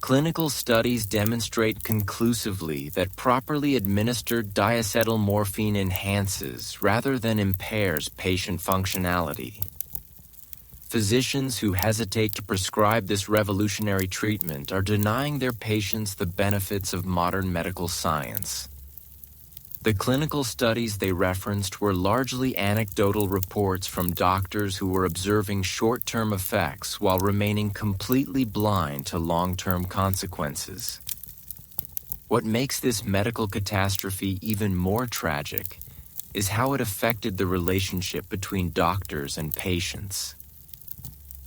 "Clinical studies demonstrate conclusively that properly administered diacetylmorphine enhances rather than impairs patient functionality." Physicians who hesitate to prescribe this revolutionary treatment are denying their patients the benefits of modern medical science. The clinical studies they referenced were largely anecdotal reports from doctors who were observing short-term effects while remaining completely blind to long-term consequences. What makes this medical catastrophe even more tragic is how it affected the relationship between doctors and patients.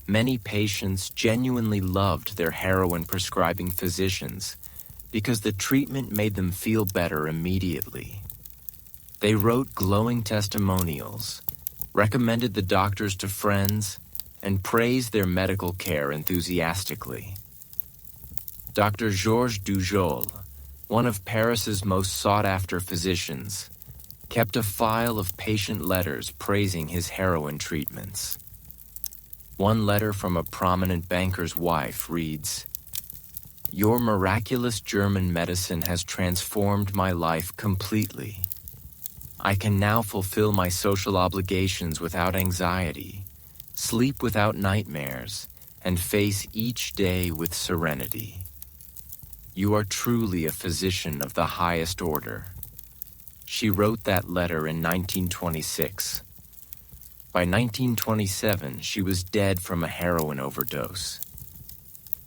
Many patients genuinely loved their heroin-prescribing physicians because the treatment made them feel better immediately. They wrote glowing testimonials, recommended the doctors to friends, and praised their medical care enthusiastically. Dr. Georges Dujol, one of Paris's most sought-after physicians, kept a file of patient letters praising his heroin treatments. One letter from a prominent banker's wife reads, "Your miraculous German medicine has transformed my life completely. I can now fulfill my social obligations without anxiety, sleep without nightmares, and face each day with serenity. You are truly a physician of the highest order." She wrote that letter in 1926. By 1927, she was dead from a heroin overdose.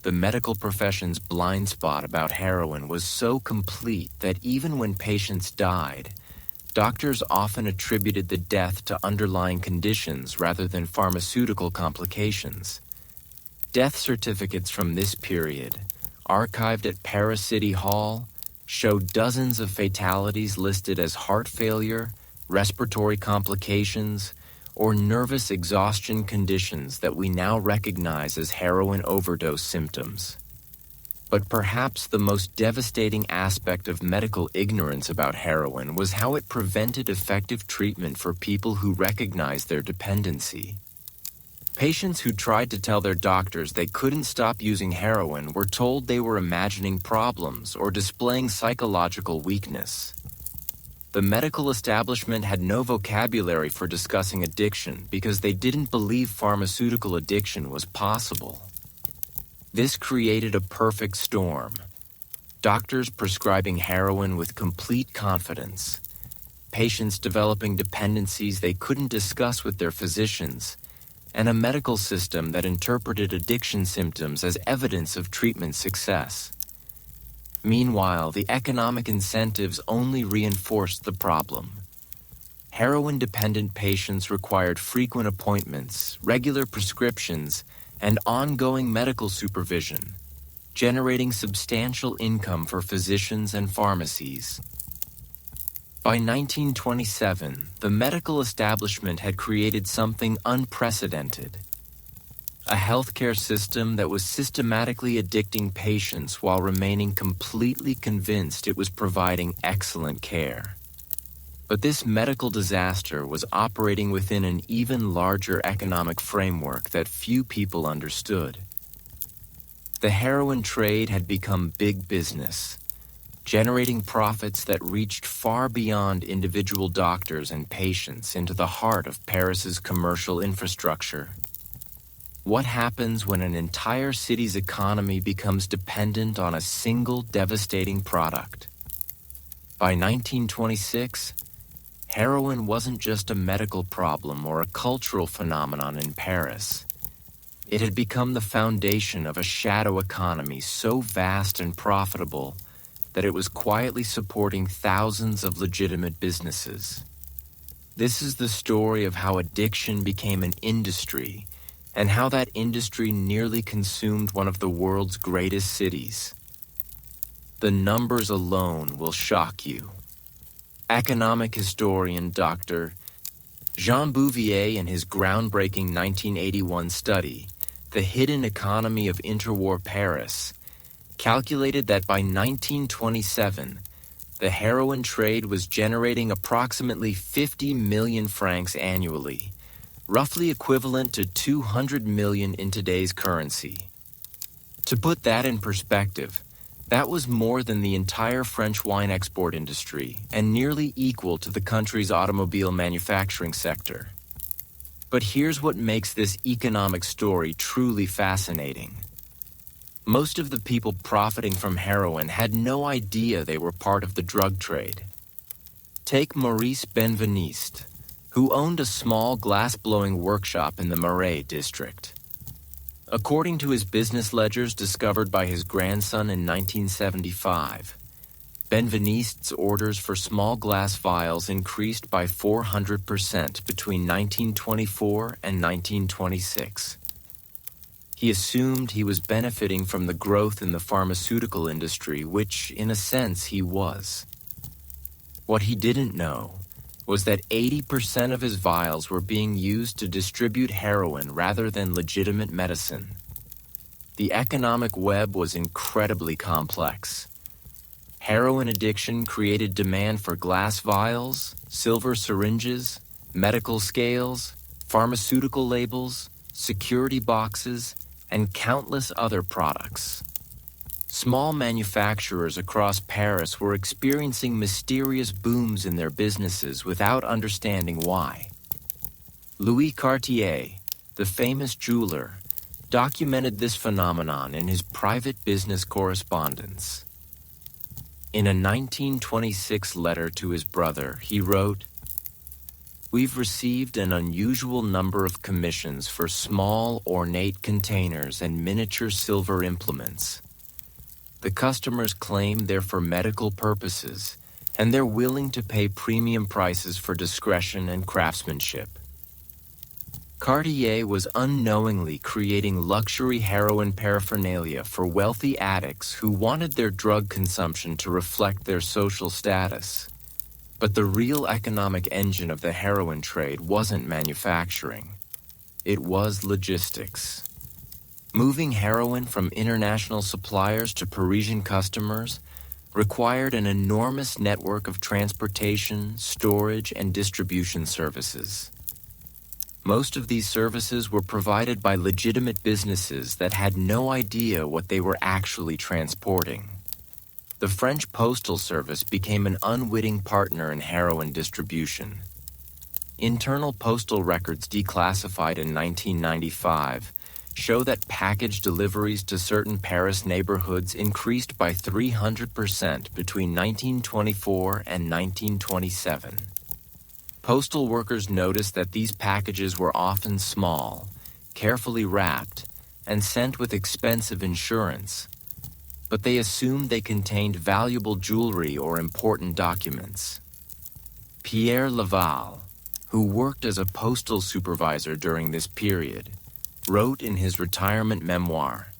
The medical profession's blind spot about heroin was so complete that even when patients died, doctors often attributed the death to underlying conditions rather than pharmaceutical complications. Death certificates from this period, archived at Paris City Hall, show dozens of fatalities listed as heart failure, respiratory complications, or nervous exhaustion conditions that we now recognize as heroin overdose symptoms. But perhaps the most devastating aspect of medical ignorance about heroin was how it prevented effective treatment for people who recognized their dependency. Patients who tried to tell their doctors they couldn't stop using heroin were told they were imagining problems or displaying psychological weakness. The medical establishment had no vocabulary for discussing addiction because they didn't believe pharmaceutical addiction was possible. This created a perfect storm. Doctors prescribing heroin with complete confidence, patients developing dependencies they couldn't discuss with their physicians, and a medical system that interpreted addiction symptoms as evidence of treatment success. Meanwhile, the economic incentives only reinforced the problem. Heroin-dependent patients required frequent appointments, regular prescriptions, and ongoing medical supervision, generating substantial income for physicians and pharmacies. By 1927, the medical establishment had created something unprecedented: a healthcare system that was systematically addicting patients while remaining completely convinced it was providing excellent care. But this medical disaster was operating within an even larger economic framework that few people understood. The heroin trade had become big business, generating profits that reached far beyond individual doctors and patients into the heart of Paris's commercial infrastructure. What happens when an entire city's economy becomes dependent on a single devastating product? By 1926, heroin wasn't just a medical problem or a cultural phenomenon in Paris. It had become the foundation of a shadow economy so vast and profitable that it was quietly supporting thousands of legitimate businesses. This is the story of how addiction became an industry, and how that industry nearly consumed one of the world's greatest cities. The numbers alone will shock you. Economic historian Dr. Jean Bouvier, in his groundbreaking 1981 study, The Hidden Economy of Interwar Paris, calculated that by 1927, the heroin trade was generating approximately 50 million francs annually, roughly equivalent to 200 million in today's currency. To put that in perspective, that was more than the entire French wine export industry and nearly equal to the country's automobile manufacturing sector. But here's what makes this economic story truly fascinating. Most of the people profiting from heroin had no idea they were part of the drug trade. Take Maurice Benveniste, who owned a small glass-blowing workshop in the Marais district. According to his business ledgers discovered by his grandson in 1975, Benveniste's orders for small glass vials increased by 400% between 1924 and 1926. He assumed he was benefiting from the growth in the pharmaceutical industry, which, in a sense, he was. What he didn't know was that 80% of his vials were being used to distribute heroin rather than legitimate medicine. The economic web was incredibly complex. Heroin addiction created demand for glass vials, silver syringes, medical scales, pharmaceutical labels, security boxes, and countless other products. Small manufacturers across Paris were experiencing mysterious booms in their businesses without understanding why. Louis Cartier, the famous jeweler, documented this phenomenon in his private business correspondence. In a 1926 letter to his brother, he wrote, "We've received an unusual number of commissions for small, ornate containers and miniature silver implements. The customers claim they're for medical purposes, and they're willing to pay premium prices for discretion and craftsmanship." Cartier was unknowingly creating luxury heroin paraphernalia for wealthy addicts who wanted their drug consumption to reflect their social status. But the real economic engine of the heroin trade wasn't manufacturing. It was logistics. Moving heroin from international suppliers to Parisian customers required an enormous network of transportation, storage, and distribution services. Most of these services were provided by legitimate businesses that had no idea what they were actually transporting. The French Postal Service became an unwitting partner in heroin distribution. Internal postal records declassified in 1995 show that package deliveries to certain Paris neighborhoods increased by 300% between 1924 and 1927. Postal workers noticed that these packages were often small, carefully wrapped, and sent with expensive insurance, but they assumed they contained valuable jewelry or important documents. Pierre Laval, who worked as a postal supervisor during this period, wrote in his retirement memoir,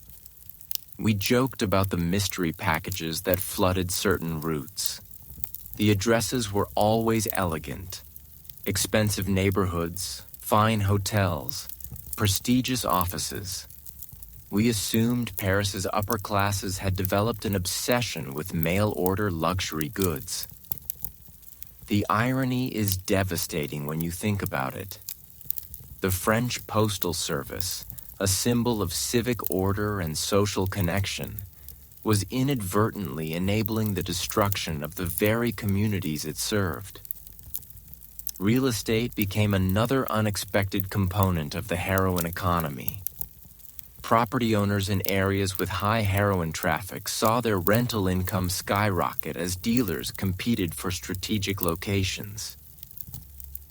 "We joked about the mystery packages that flooded certain routes. The addresses were always elegant. Expensive neighborhoods, fine hotels, prestigious offices. We assumed Paris's upper classes had developed an obsession with mail-order luxury goods. The irony is devastating when you think about it. The French Postal Service, a symbol of civic order and social connection, was inadvertently enabling the destruction of the very communities it served." Real estate became another unexpected component of the heroin economy. Property owners in areas with high heroin traffic saw their rental income skyrocket as dealers competed for strategic locations.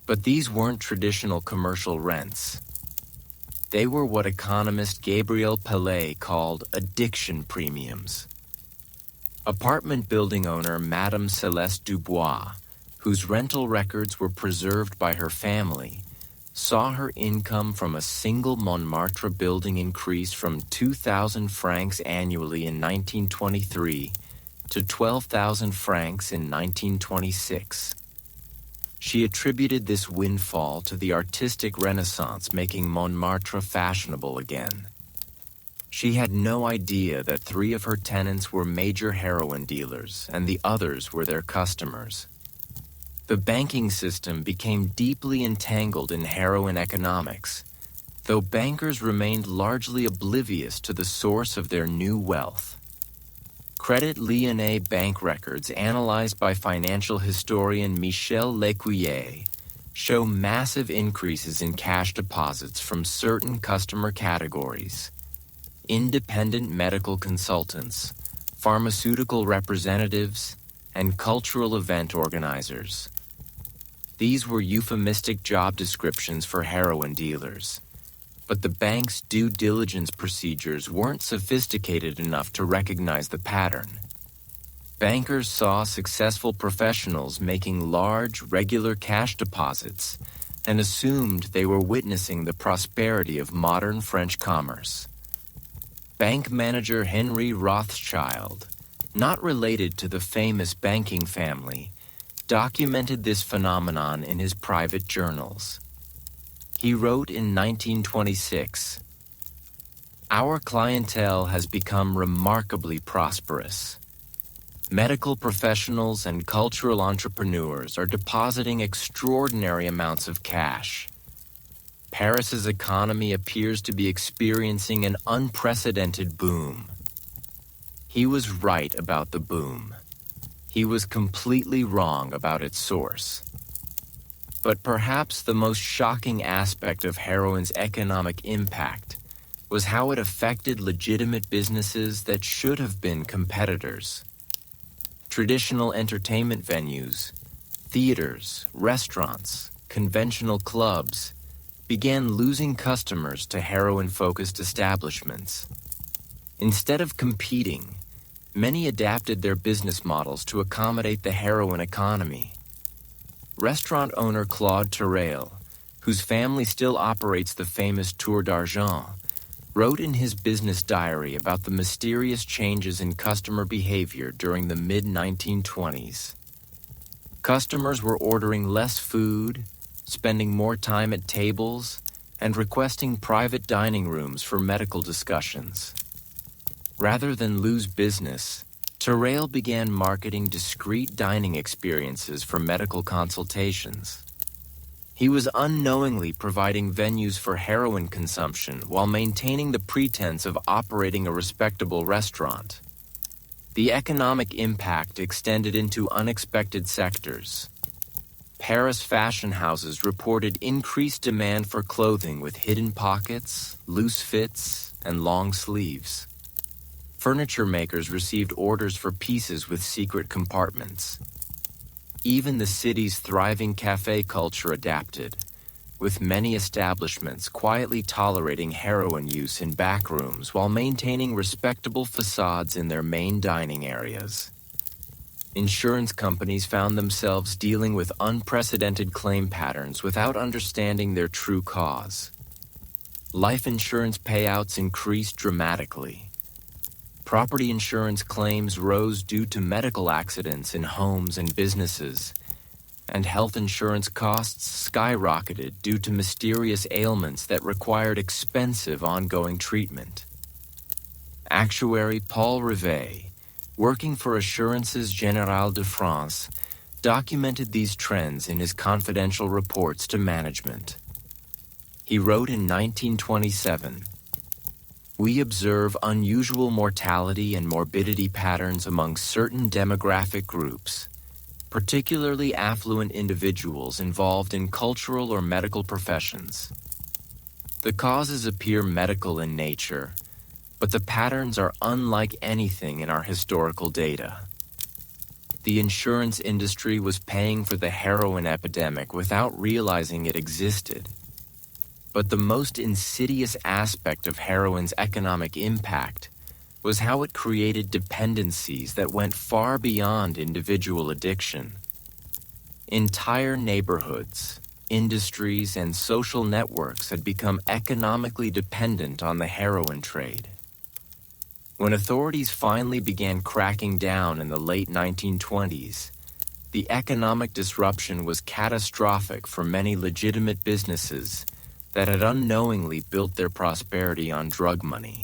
But these weren't traditional commercial rents. They were what economist Gabriel Pellet called addiction premiums. Apartment building owner Madame Celeste Dubois, whose rental records were preserved by her family, saw her income from a single Montmartre building increase from 2,000 francs annually in 1923 to 12,000 francs in 1926. She attributed this windfall to the artistic renaissance making Montmartre fashionable again. She had no idea that 3 of her tenants were major heroin dealers and the others were their customers. The banking system became deeply entangled in heroin economics, though bankers remained largely oblivious to the source of their new wealth. Credit Lyonnais bank records analyzed by financial historian Michel Lécuyer show massive increases in cash deposits from certain customer categories: independent medical consultants, pharmaceutical representatives, and cultural event organizers. These were euphemistic job descriptions for heroin dealers, but the bank's due diligence procedures weren't sophisticated enough to recognize the pattern. Bankers saw successful professionals making large, regular cash deposits and assumed they were witnessing the prosperity of modern French commerce. Bank manager Henry Rothschild, not related to the famous banking family, documented this phenomenon in his private journals. He wrote in 1926, "Our clientele has become remarkably prosperous. Medical professionals and cultural entrepreneurs are depositing extraordinary amounts of cash. Paris's economy appears to be experiencing an unprecedented boom." He was right about the boom. He was completely wrong about its source. But perhaps the most shocking aspect of heroin's economic impact was how it affected legitimate businesses that should have been competitors. Traditional entertainment venues, theaters, restaurants, conventional clubs began losing customers to heroin-focused establishments. Instead of competing, many adapted their business models to accommodate the heroin economy. Restaurant owner Claude Terrail, whose family still operates the famous Tour d'Argent, wrote in his business diary about the mysterious changes in customer behavior during the mid-1920s. Customers were ordering less food, spending more time at tables, and requesting private dining rooms for medical discussions. Rather than lose business, Terrail began marketing discreet dining experiences for medical consultations. He was unknowingly providing venues for heroin consumption while maintaining the pretense of operating a respectable restaurant. The economic impact extended into unexpected sectors. Paris fashion houses reported increased demand for clothing with hidden pockets, loose fits, and long sleeves. Furniture makers received orders for pieces with secret compartments. Even the city's thriving cafe culture adapted, with many establishments quietly tolerating heroin use in back rooms while maintaining respectable facades in their main dining areas. Insurance companies found themselves dealing with unprecedented claim patterns without understanding their true cause. Life insurance payouts increased dramatically. Property insurance claims rose due to medical accidents in homes and businesses, and health insurance costs skyrocketed due to mysterious ailments that required expensive ongoing treatment. Actuary Paul Rivet, working for Assurances Générales de France, documented these trends in his confidential reports to management. He wrote in 1927, "We observe unusual mortality and morbidity patterns among certain demographic groups, particularly affluent individuals involved in cultural or medical professions. The causes appear medical in nature, but the patterns are unlike anything in our historical data." The insurance industry was paying for the heroin epidemic without realizing it existed. But the most insidious aspect of heroin's economic impact was how it created dependencies that went far beyond individual addiction. Entire neighborhoods, industries, and social networks had become economically dependent on the heroin trade. When authorities finally began cracking down in the late 1920s, the economic disruption was catastrophic for many legitimate businesses that had unknowingly built their prosperity on drug money.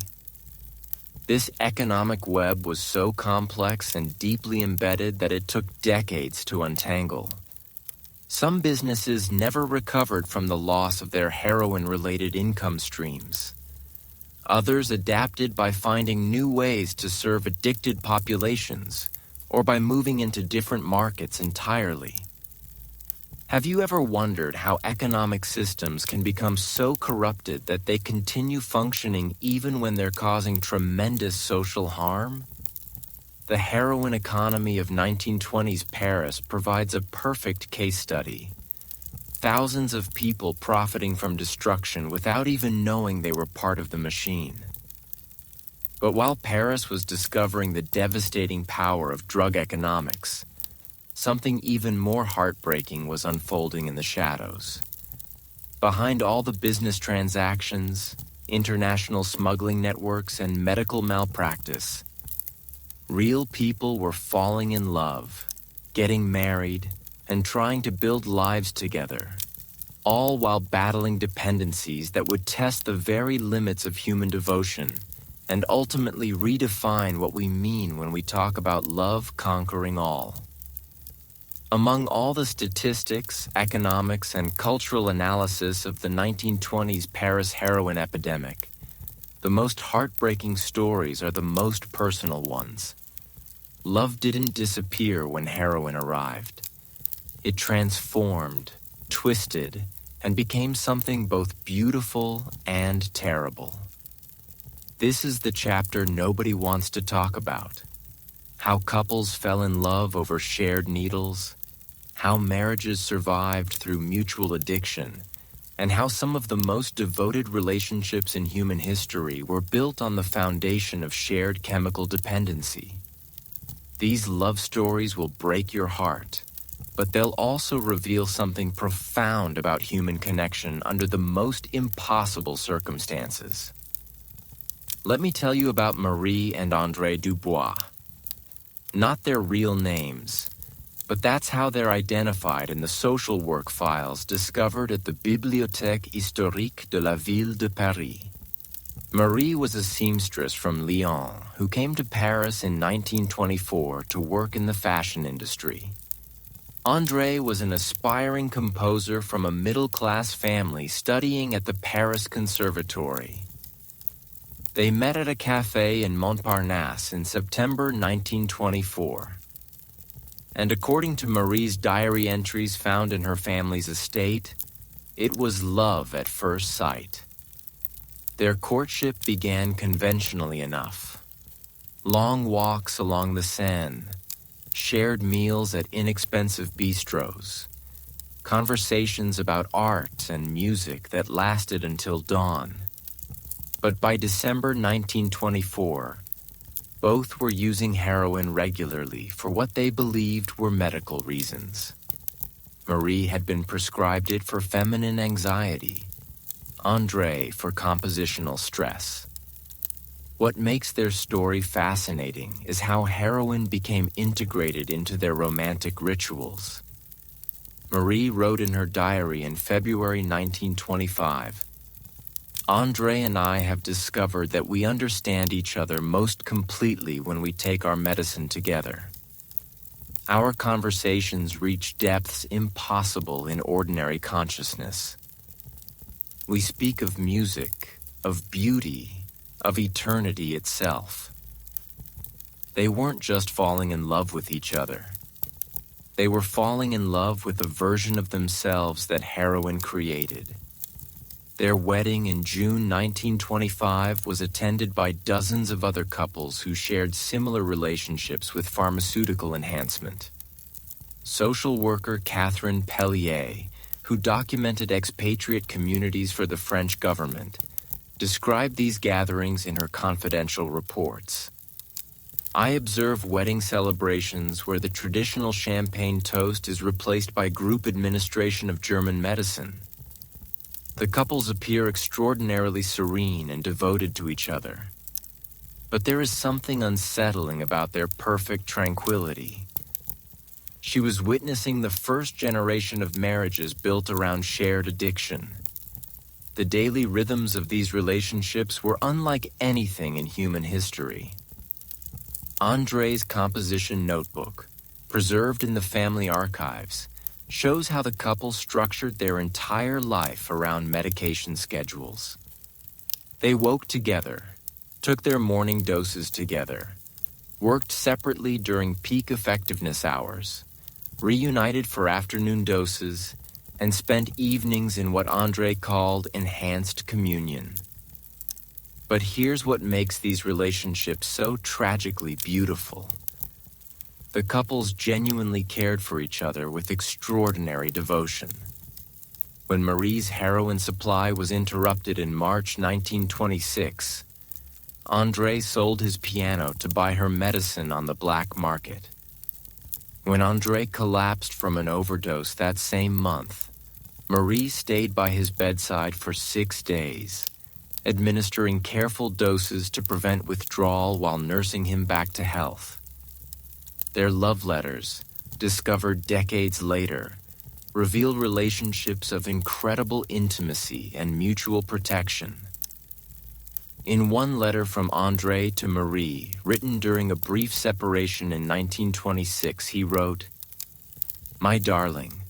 This economic web was so complex and deeply embedded that it took decades to untangle. Some businesses never recovered from the loss of their heroin-related income streams. Others adapted by finding new ways to serve addicted populations or by moving into different markets entirely. Have you ever wondered how economic systems can become so corrupted that they continue functioning even when they're causing tremendous social harm? The heroin economy of 1920s Paris provides a perfect case study. Thousands of people profiting from destruction without even knowing they were part of the machine. But while Paris was discovering the devastating power of drug economics, something even more heartbreaking was unfolding in the shadows. Behind all the business transactions, international smuggling networks, and medical malpractice, real people were falling in love, getting married, and trying to build lives together, all while battling dependencies that would test the very limits of human devotion and ultimately redefine what we mean when we talk about love conquering all. Among all the statistics, economics, and cultural analysis of the 1920s Paris heroin epidemic, the most heartbreaking stories are the most personal ones. Love didn't disappear when heroin arrived. It transformed, twisted, and became something both beautiful and terrible. This is the chapter nobody wants to talk about. How couples fell in love over shared needles, how marriages survived through mutual addiction, and how some of the most devoted relationships in human history were built on the foundation of shared chemical dependency. These love stories will break your heart, but they'll also reveal something profound about human connection under the most impossible circumstances. Let me tell you about Marie and André Dubois. Not their real names, but that's how they're identified in the social work files discovered at the Bibliothèque historique de la ville de Paris. Marie was a seamstress from Lyon who came to Paris in 1924 to work in the fashion industry. André was an aspiring composer from a middle-class family studying at the Paris Conservatory. They met at a café in Montmartre in September 1924. And according to Marie's diary entries found in her family's estate, it was love at first sight. Their courtship began conventionally enough. Long walks along the Seine, shared meals at inexpensive bistros, conversations about art and music that lasted until dawn. But by December 1924, both were using heroin regularly for what they believed were medical reasons. Marie had been prescribed it for feminine anxiety, André for compositional stress. What makes their story fascinating is how heroin became integrated into their romantic rituals. Marie wrote in her diary in February 1925, André and I have discovered that we understand each other most completely when we take our medicine together. Our conversations reach depths impossible in ordinary consciousness. We speak of music, of beauty, of eternity itself. They weren't just falling in love with each other. They were falling in love with a version of themselves that heroin created. Their wedding in June 1925 was attended by dozens of other couples who shared similar relationships with pharmaceutical enhancement. Social worker Catherine Pellier, who documented expatriate communities for the French government, described these gatherings in her confidential reports. I observe wedding celebrations where the traditional champagne toast is replaced by group administration of German medicine. The couples appear extraordinarily serene and devoted to each other. But there is something unsettling about their perfect tranquility. She was witnessing the first generation of marriages built around shared addiction. The daily rhythms of these relationships were unlike anything in human history. André's composition notebook, preserved in the family archives, shows how the couple structured their entire life around medication schedules. They woke together, took their morning doses together, worked separately during peak effectiveness hours, reunited for afternoon doses, and spent evenings in what André called enhanced communion. But here's what makes these relationships so tragically beautiful. The couples genuinely cared for each other with extraordinary devotion. When Marie's heroin supply was interrupted in March 1926, André sold his piano to buy her medicine on the black market. When André collapsed from an overdose that same month, Marie stayed by his bedside for 6 days, administering careful doses to prevent withdrawal while nursing him back to health. Their love letters, discovered decades later, reveal relationships of incredible intimacy and mutual protection. In one letter from André to Marie, written during a brief separation in 1926, he wrote, "My darling,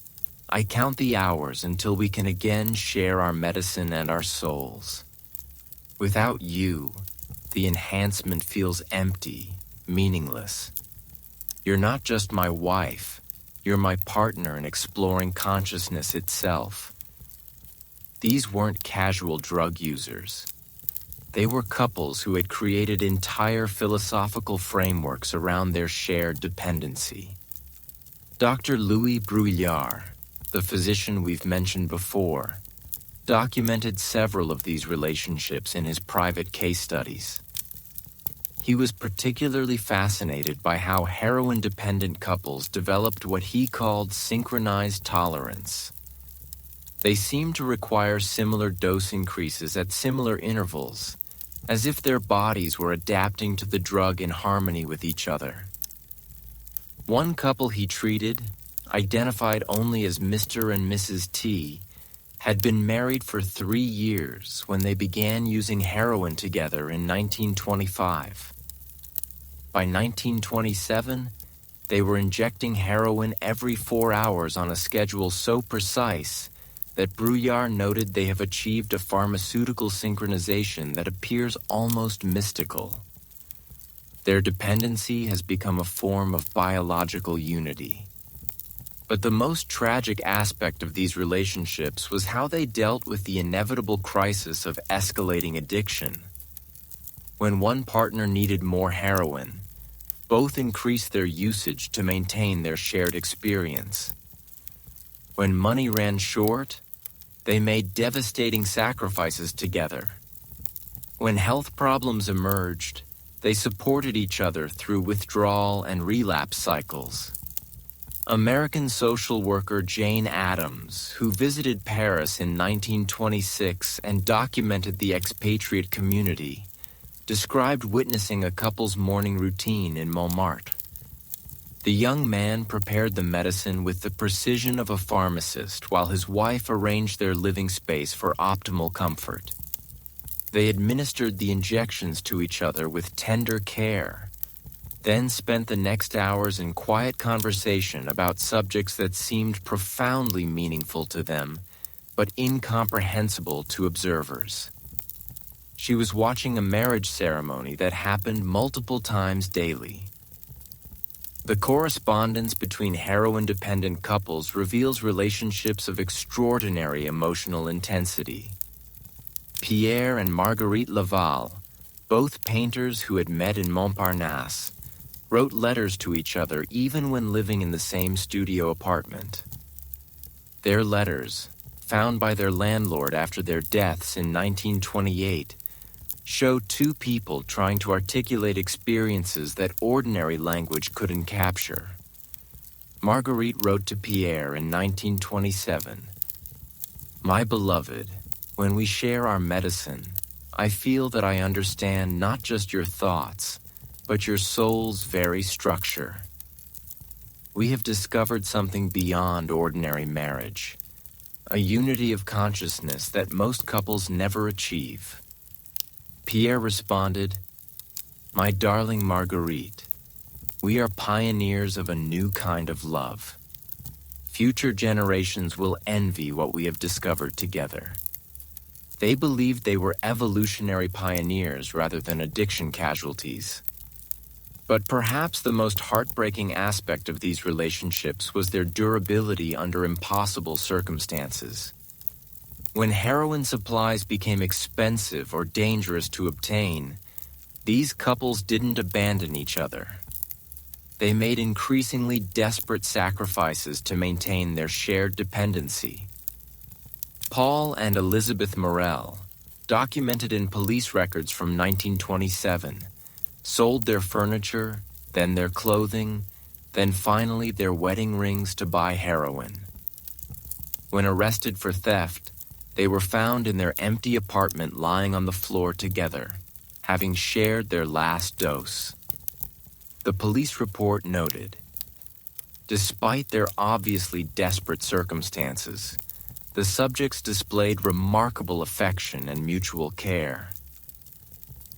I count the hours until we can again share our medicine and our souls. Without you, the enhancement feels empty, meaningless. You're not just my wife, you're my partner in exploring consciousness itself." These weren't casual drug users. They were couples who had created entire philosophical frameworks around their shared dependency. Dr. Louis Bruyère, the physician we've mentioned before, documented several of these relationships in his private case studies. He was particularly fascinated by how heroin-dependent couples developed what he called synchronized tolerance. They seemed to require similar dose increases at similar intervals, as if their bodies were adapting to the drug in harmony with each other. One couple he treated, identified only as Mr. and Mrs. T, had been married for 3 years when they began using heroin together in 1925. By 1927, they were injecting heroin every 4 hours on a schedule so precise that Bruyère noted they have achieved a pharmaceutical synchronization that appears almost mystical. Their dependency has become a form of biological unity. But the most tragic aspect of these relationships was how they dealt with the inevitable crisis of escalating addiction. When one partner needed more heroin, both increased their usage to maintain their shared experience. When money ran short, they made devastating sacrifices together. When health problems emerged, they supported each other through withdrawal and relapse cycles. American social worker Jane Addams, who visited Paris in 1926 and documented the expatriate community, described witnessing a couple's morning routine in Montmartre. The young man prepared the medicine with the precision of a pharmacist while his wife arranged their living space for optimal comfort. They administered the injections to each other with tender care, then spent the next hours in quiet conversation about subjects that seemed profoundly meaningful to them, but incomprehensible to observers. She was watching a marriage ceremony that happened multiple times daily. The correspondence between heroin-dependent couples reveals relationships of extraordinary emotional intensity. Pierre and Marguerite Laval, both painters who had met in Montparnasse, wrote letters to each other even when living in the same studio apartment. Their letters, found by their landlord after their deaths in 1928, show two people trying to articulate experiences that ordinary language couldn't capture. Marguerite wrote to Pierre in 1927, "My beloved, when we share our medicine, I feel that I understand not just your thoughts, but your soul's very structure. We have discovered something beyond ordinary marriage, a unity of consciousness that most couples never achieve." Pierre responded, "My darling Marguerite, we are pioneers of a new kind of love. Future generations will envy what we have discovered together." They believed they were evolutionary pioneers rather than addiction casualties. But perhaps the most heartbreaking aspect of these relationships was their durability under impossible circumstances. When heroin supplies became expensive or dangerous to obtain, these couples didn't abandon each other. They made increasingly desperate sacrifices to maintain their shared dependency. Paul and Elizabeth Morel, documented in police records from 1927, sold their furniture, then their clothing, then finally their wedding rings to buy heroin. When arrested for theft, they were found in their empty apartment lying on the floor together, having shared their last dose. The police report noted, "Despite their obviously desperate circumstances, the subjects displayed remarkable affection and mutual care."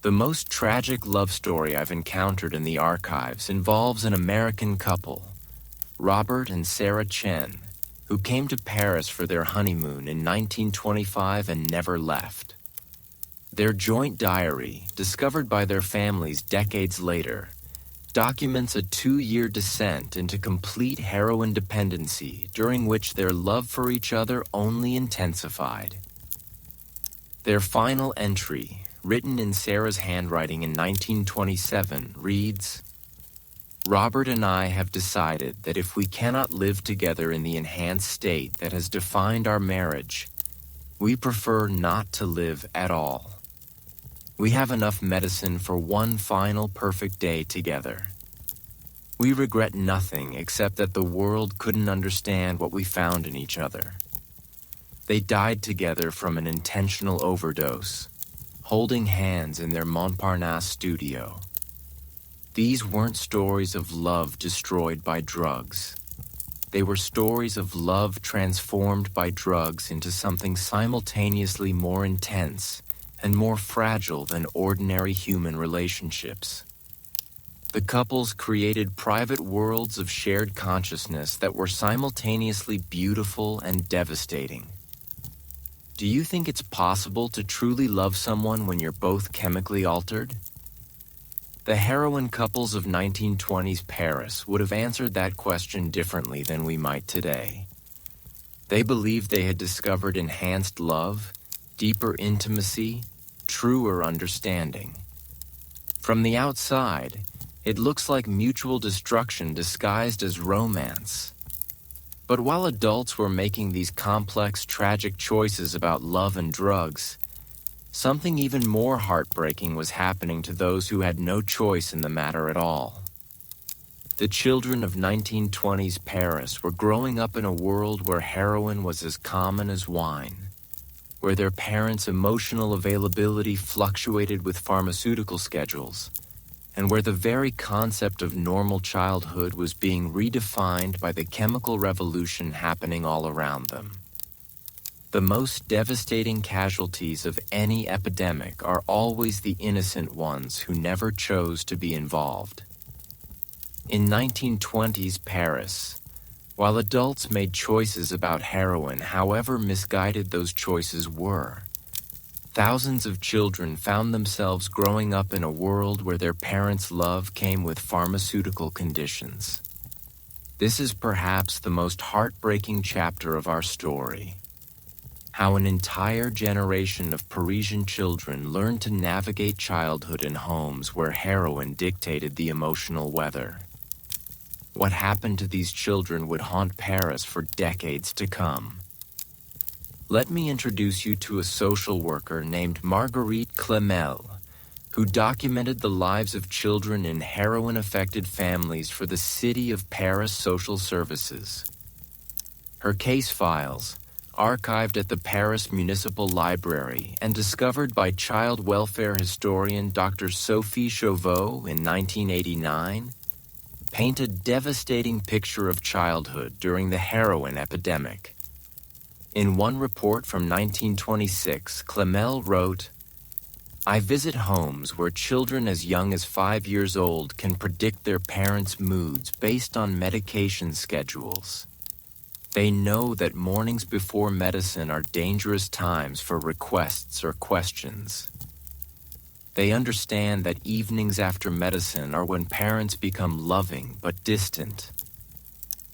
The most tragic love story I've encountered in the archives involves an American couple, Robert and Sarah Chen, who came to Paris for their honeymoon in 1925 and never left. Their joint diary, discovered by their families decades later, documents a 2-year descent into complete heroin dependency during which their love for each other only intensified. Their final entry, written in Sarah's handwriting in 1927, reads, "Robert and I have decided that if we cannot live together in the enhanced state that has defined our marriage, we prefer not to live at all. We have enough medicine for one final perfect day together. We regret nothing except that the world couldn't understand what we found in each other." They died together from an intentional overdose, holding hands in their Montmartre studio. These weren't stories of love destroyed by drugs. They were stories of love transformed by drugs into something simultaneously more intense and more fragile than ordinary human relationships. The couples created private worlds of shared consciousness that were simultaneously beautiful and devastating. Do you think it's possible to truly love someone when you're both chemically altered? The heroin couples of 1920s Paris would have answered that question differently than we might today. They believed they had discovered enhanced love, deeper intimacy, truer understanding. From the outside, it looks like mutual destruction disguised as romance. But while adults were making these complex, tragic choices about love and drugs, something even more heartbreaking was happening to those who had no choice in the matter at all. The children of 1920s Paris were growing up in a world where heroin was as common as wine, where their parents' emotional availability fluctuated with pharmaceutical schedules, and where the very concept of normal childhood was being redefined by the chemical revolution happening all around them. The most devastating casualties of any epidemic are always the innocent ones who never chose to be involved. In 1920s Paris, while adults made choices about heroin, however misguided those choices were, thousands of children found themselves growing up in a world where their parents' love came with pharmaceutical conditions. This is perhaps the most heartbreaking chapter of our story. How an entire generation of Parisian children learned to navigate childhood in homes where heroin dictated the emotional weather. What happened to these children would haunt Paris for decades to come. Let me introduce you to a social worker named Marguerite Clemel, who documented the lives of children in heroin-affected families for the City of Paris Social Services. Her case files, archived at the Paris Municipal Library and discovered by child welfare historian Dr. Sophie Chauveau in 1989, paint a devastating picture of childhood during the heroin epidemic. In one report from 1926, Clemel wrote, "I visit homes where children as young as 5 years old can predict their parents' moods based on medication schedules. They know that mornings before medicine are dangerous times for requests or questions. They understand that evenings after medicine are when parents become loving but distant.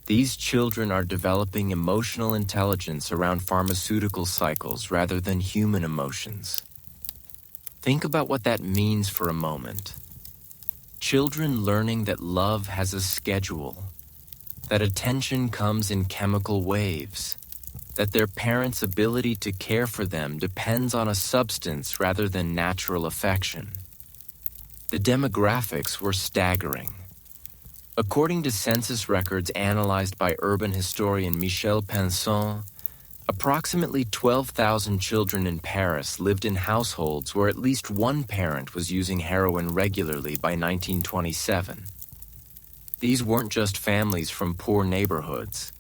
These children are developing emotional intelligence around pharmaceutical cycles rather than human emotions." Think about what that means for a moment. Children learning that love has a schedule, that attention comes in chemical waves, that their parents' ability to care for them depends on a substance rather than natural affection. The demographics were staggering. According to census records analyzed by urban historian Michel Pinson, approximately 12,000 children in Paris lived in households where at least one parent was using heroin regularly by 1927. These weren't just families from poor neighborhoods.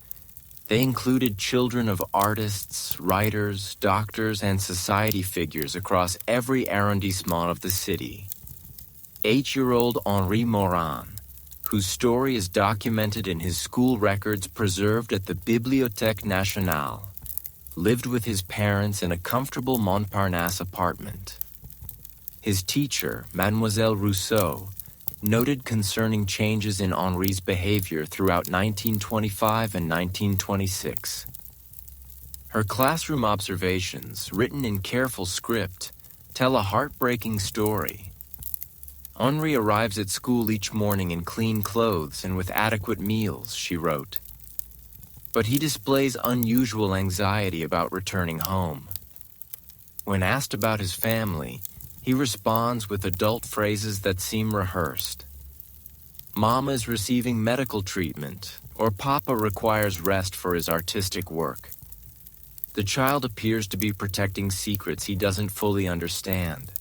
They included children of artists, writers, doctors, and society figures across every arrondissement of the city. 8-year-old Henri Morin, whose story is documented in his school records preserved at the Bibliothèque Nationale, lived with his parents in a comfortable Montparnasse apartment. His teacher, Mademoiselle Rousseau, noted concerning changes in Henri's behavior throughout 1925 and 1926. Her classroom observations, written in careful script, tell a heartbreaking story. Henri arrives at school each morning in clean clothes and with adequate meals, she wrote. But he displays unusual anxiety about returning home. When asked about his family, he responds with adult phrases that seem rehearsed. Mama is receiving medical treatment, or Papa requires rest for his artistic work. The child appears to be protecting secrets he doesn't fully understand.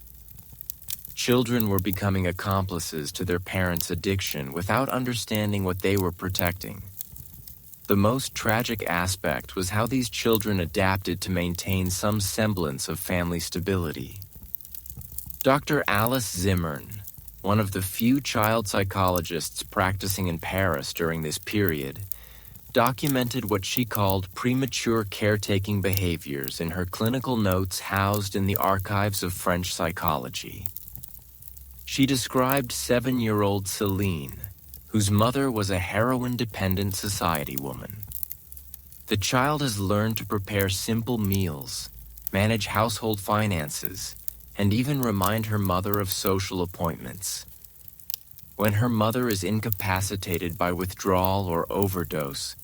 Children were becoming accomplices to their parents' addiction without understanding what they were protecting. The most tragic aspect was how these children adapted to maintain some semblance of family stability. Dr. Alice Zimmern, one of the few child psychologists practicing in Paris during this period, documented what she called premature caretaking behaviors in her clinical notes housed in the archives of French psychology. She described 7-year-old Celine, whose mother was a heroin-dependent society woman. The child has learned to prepare simple meals, manage household finances, and even remind her mother of social appointments. When her mother is incapacitated by withdrawal or overdose,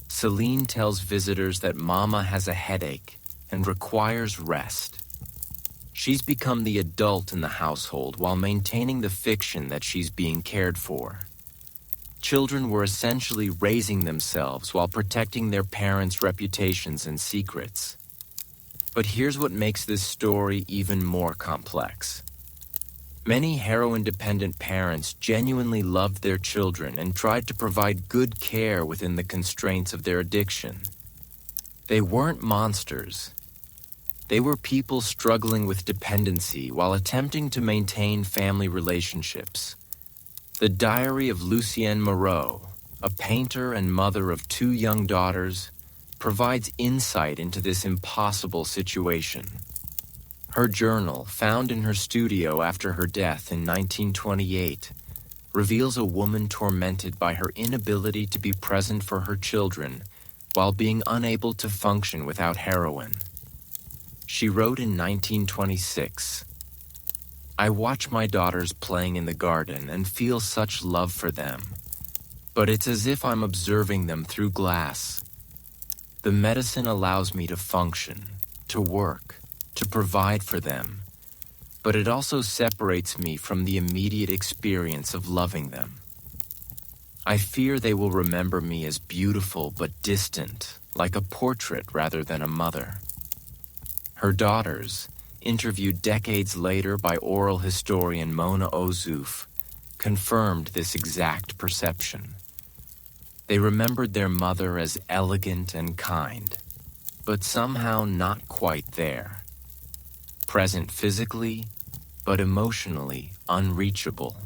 Celine tells visitors that Mama has a headache and requires rest. She's become the adult in the household while maintaining the fiction that she's being cared for. Children were essentially raising themselves while protecting their parents' reputations and secrets. But here's what makes this story even more complex. Many heroin-dependent parents genuinely loved their children and tried to provide good care within the constraints of their addiction. They weren't monsters. They were people struggling with dependency while attempting to maintain family relationships. The Diary of Lucienne Moreau, a painter and mother of 2 young daughters, provides insight into this impossible situation. Her journal, found in her studio after her death in 1928, reveals a woman tormented by her inability to be present for her children while being unable to function without heroin. She wrote in 1926, "I watch my daughters playing in the garden and feel such love for them, but it's as if I'm observing them through glass. The medicine allows me to function, to work, to provide for them, but it also separates me from the immediate experience of loving them. I fear they will remember me as beautiful but distant, like a portrait rather than a mother." Her daughters, interviewed decades later by oral historian Mona Ozouf, confirmed this exact perception. They remembered their mother as elegant and kind, but somehow not quite there. Present physically, but emotionally unreachable.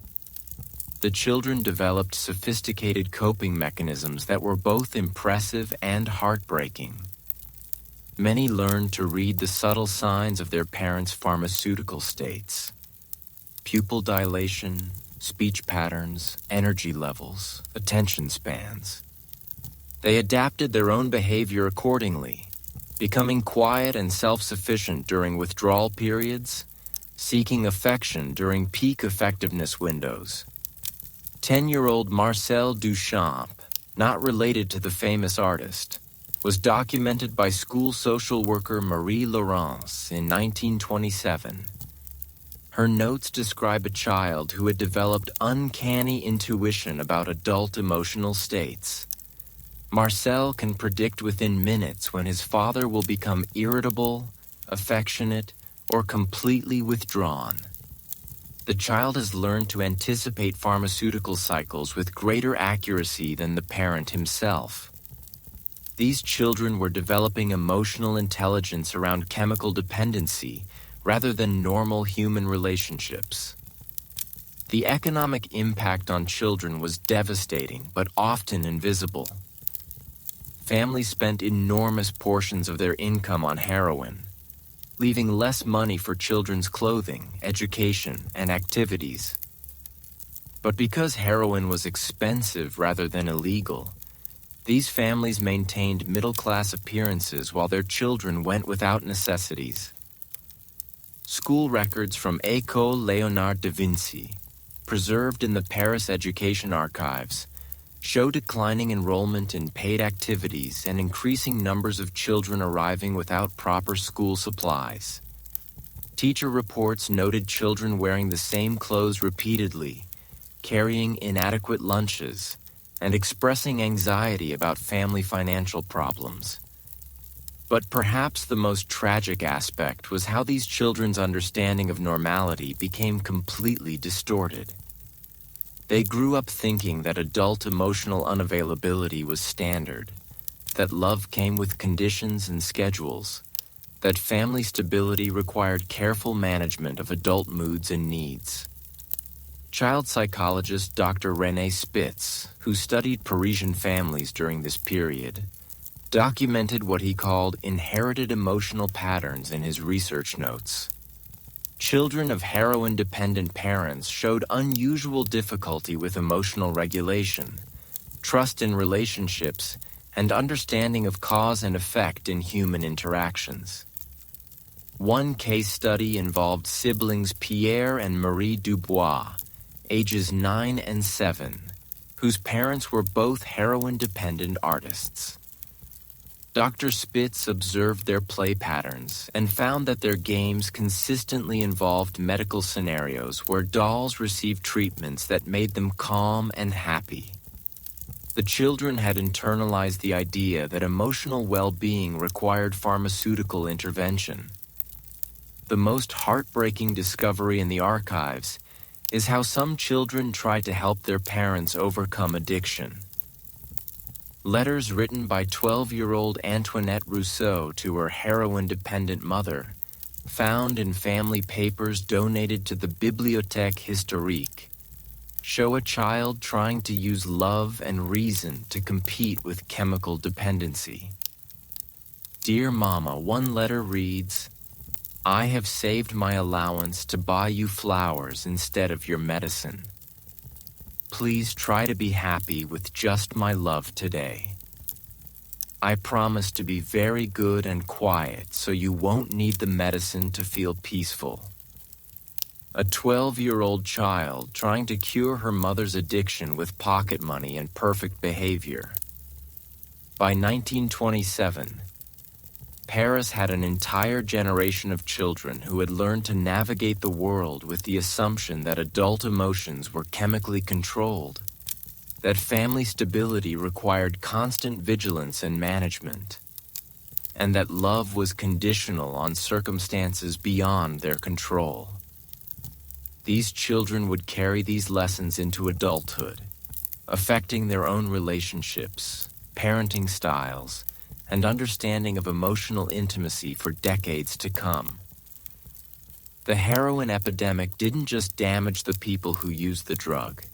The children developed sophisticated coping mechanisms that were both impressive and heartbreaking. Many learned to read the subtle signs of their parents' pharmaceutical states: pupil dilation, speech patterns, energy levels, attention spans. They adapted their own behavior accordingly, becoming quiet and self-sufficient during withdrawal periods, seeking affection during peak effectiveness windows. 10-year-old Marcel Duchamp, not related to the famous artist, was documented by school social worker Marie Laurence in 1927. Her notes describe a child who had developed uncanny intuition about adult emotional states. Marcel can predict within minutes when his father will become irritable, affectionate, or completely withdrawn. The child has learned to anticipate pharmaceutical cycles with greater accuracy than the parent himself. These children were developing emotional intelligence around chemical dependency rather than normal human relationships. The economic impact on children was devastating but often invisible. Families spent enormous portions of their income on heroin, leaving less money for children's clothing, education, and activities. But because heroin was expensive rather than illegal, these families maintained middle-class appearances while their children went without necessities. School records from École Léonard de Vinci, preserved in the Paris Education Archives, show declining enrollment in paid activities and increasing numbers of children arriving without proper school supplies. Teacher reports noted children wearing the same clothes repeatedly, carrying inadequate lunches, and expressing anxiety about family financial problems. But perhaps the most tragic aspect was how these children's understanding of normality became completely distorted. They grew up thinking that adult emotional unavailability was standard, that love came with conditions and schedules, that family stability required careful management of adult moods and needs. Child psychologist Dr. René Spitz, who studied Parisian families during this period, documented what he called inherited emotional patterns in his research notes. Children of heroin-dependent parents showed unusual difficulty with emotional regulation, trust in relationships, and understanding of cause and effect in human interactions. One case study involved siblings Pierre and Marie Dubois, ages 9 and 7, whose parents were both heroin-dependent artists. Dr. Spitz observed their play patterns and found that their games consistently involved medical scenarios where dolls received treatments that made them calm and happy. The children had internalized the idea that emotional well-being required pharmaceutical intervention. The most heartbreaking discovery in the archives is how some children tried to help their parents overcome addiction. Letters written by 12-year-old Antoinette Rousseau to her heroin-dependent mother, found in family papers donated to the Bibliothèque Historique, show a child trying to use love and reason to compete with chemical dependency. Dear Mama, one letter reads, "I have saved my allowance to buy you flowers instead of your medicine. Please try to be happy with just my love today. I promise to be very good and quiet so you won't need the medicine to feel peaceful." A 12-year-old child trying to cure her mother's addiction with pocket money and perfect behavior. By 1927, Paris had an entire generation of children who had learned to navigate the world with the assumption that adult emotions were chemically controlled, that family stability required constant vigilance and management, and that love was conditional on circumstances beyond their control. These children would carry these lessons into adulthood, affecting their own relationships, parenting styles, and understanding of emotional intimacy for decades to come. The heroin epidemic didn't just damage the people who used the drug.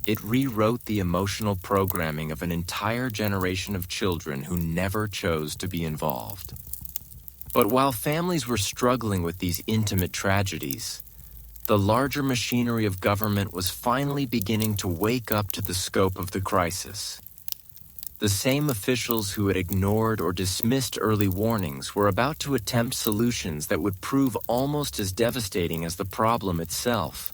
It rewrote the emotional programming of an entire generation of children who never chose to be involved. But while families were struggling with these intimate tragedies, the larger machinery of government was finally beginning to wake up to the scope of the crisis. The same officials who had ignored or dismissed early warnings were about to attempt solutions that would prove almost as devastating as the problem itself.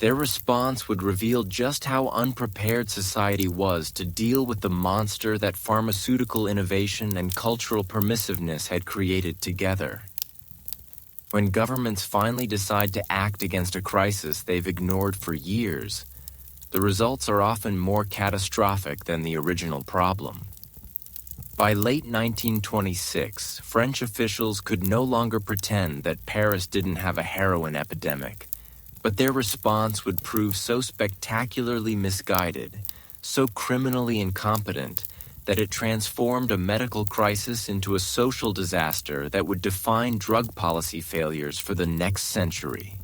Their response would reveal just how unprepared society was to deal with the monster that pharmaceutical innovation and cultural permissiveness had created together. When governments finally decide to act against a crisis they've ignored for years, the results are often more catastrophic than the original problem. By late 1926, French officials could no longer pretend that Paris didn't have a heroin epidemic, but their response would prove so spectacularly misguided, so criminally incompetent, that it transformed a medical crisis into a social disaster that would define drug policy failures for the next century.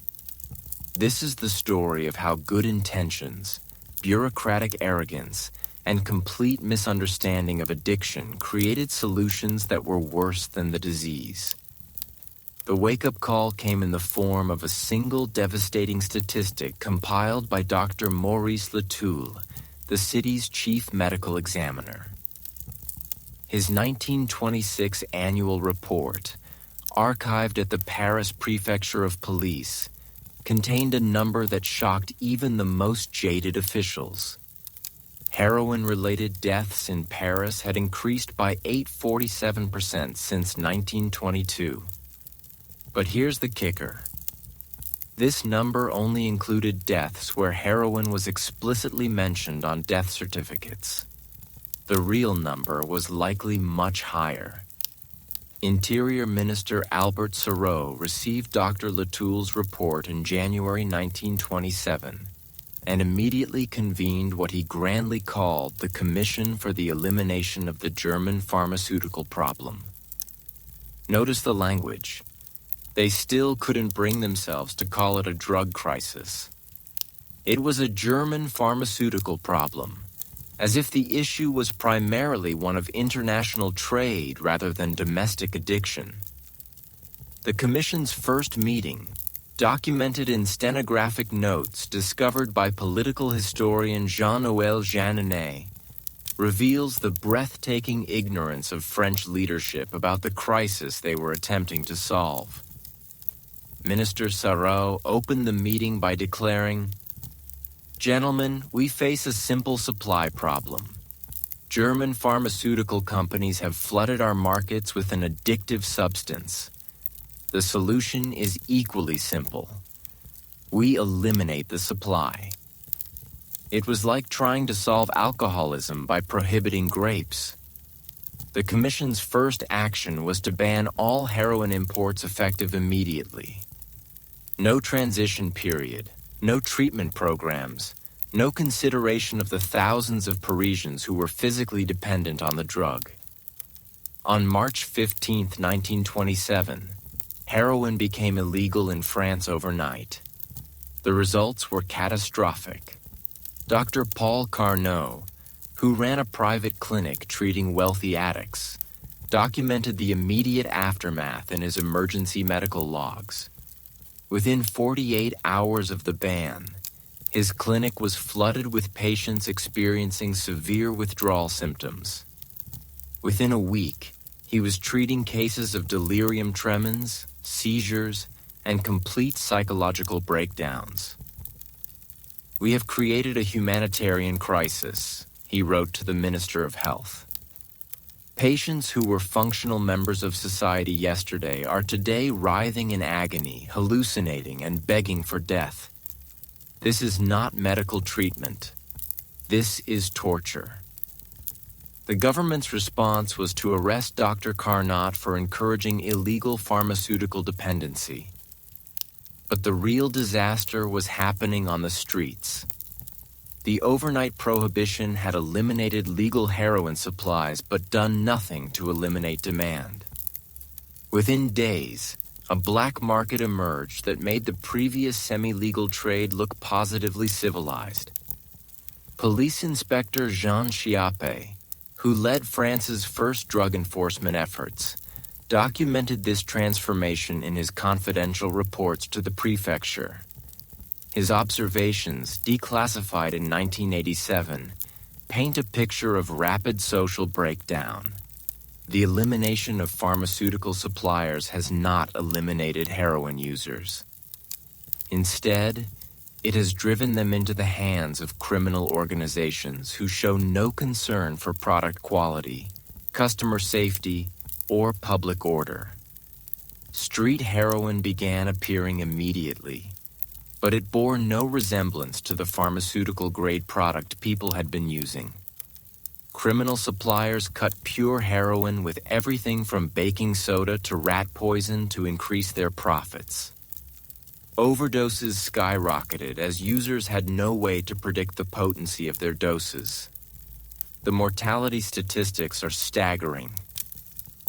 This is the story of how good intentions, bureaucratic arrogance, and complete misunderstanding of addiction created solutions that were worse than the disease. The wake-up call came in the form of a single devastating statistic compiled by Dr. Maurice Latoul, the city's chief medical examiner. His 1926 annual report, archived at the Paris Prefecture of Police, contained a number that shocked even the most jaded officials. Heroin-related deaths in Paris had increased by 847% since 1922. But here's the kicker. This number only included deaths where heroin was explicitly mentioned on death certificates. The real number was likely much higher. Interior Minister Albert Sarraut received Dr. Latoule's report in January 1927 and immediately convened what he grandly called the Commission for the Elimination of the German Pharmaceutical Problem. Notice the language. They still couldn't bring themselves to call it a drug crisis. It was a German pharmaceutical problem, as if the issue was primarily one of international trade rather than domestic addiction. The Commission's first meeting, documented in stenographic notes discovered by political historian Jean-Noël Jeanninet, reveals the breathtaking ignorance of French leadership about the crisis they were attempting to solve. Minister Sarraut opened the meeting by declaring, "Gentlemen, we face a simple supply problem. German pharmaceutical companies have flooded our markets with an addictive substance. The solution is equally simple. We eliminate the supply." It was like trying to solve alcoholism by prohibiting grapes. The Commission's first action was to ban all heroin imports effective immediately. No transition period, no treatment programs, no consideration of the thousands of Parisians who were physically dependent on the drug. On March 15, 1927, heroin became illegal in France overnight. The results were catastrophic. Dr. Paul Carnot, who ran a private clinic treating wealthy addicts, documented the immediate aftermath in his emergency medical logs. Within 48 hours of the ban, his clinic was flooded with patients experiencing severe withdrawal symptoms. Within a week, he was treating cases of delirium tremens, seizures, and complete psychological breakdowns. "We have created a humanitarian crisis," he wrote to the Minister of Health. "Patients who were functional members of society yesterday are today writhing in agony, hallucinating, and begging for death. This is not medical treatment. This is torture." The government's response was to arrest Dr. Carnot for encouraging illegal pharmaceutical dependency. But the real disaster was happening on the streets. The overnight prohibition had eliminated legal heroin supplies but done nothing to eliminate demand. Within days, a black market emerged that made the previous semi-legal trade look positively civilized. Police Inspector Jean Chiappe, who led France's first drug enforcement efforts, documented this transformation in his confidential reports to the prefecture. His observations, declassified in 1987, paint a picture of rapid social breakdown. The elimination of pharmaceutical suppliers has not eliminated heroin users. Instead, it has driven them into the hands of criminal organizations who show no concern for product quality, customer safety, or public order. Street heroin began appearing immediately, but it bore no resemblance to the pharmaceutical-grade product people had been using. Criminal suppliers cut pure heroin with everything from baking soda to rat poison to increase their profits. Overdoses skyrocketed as users had no way to predict the potency of their doses. The mortality statistics are staggering.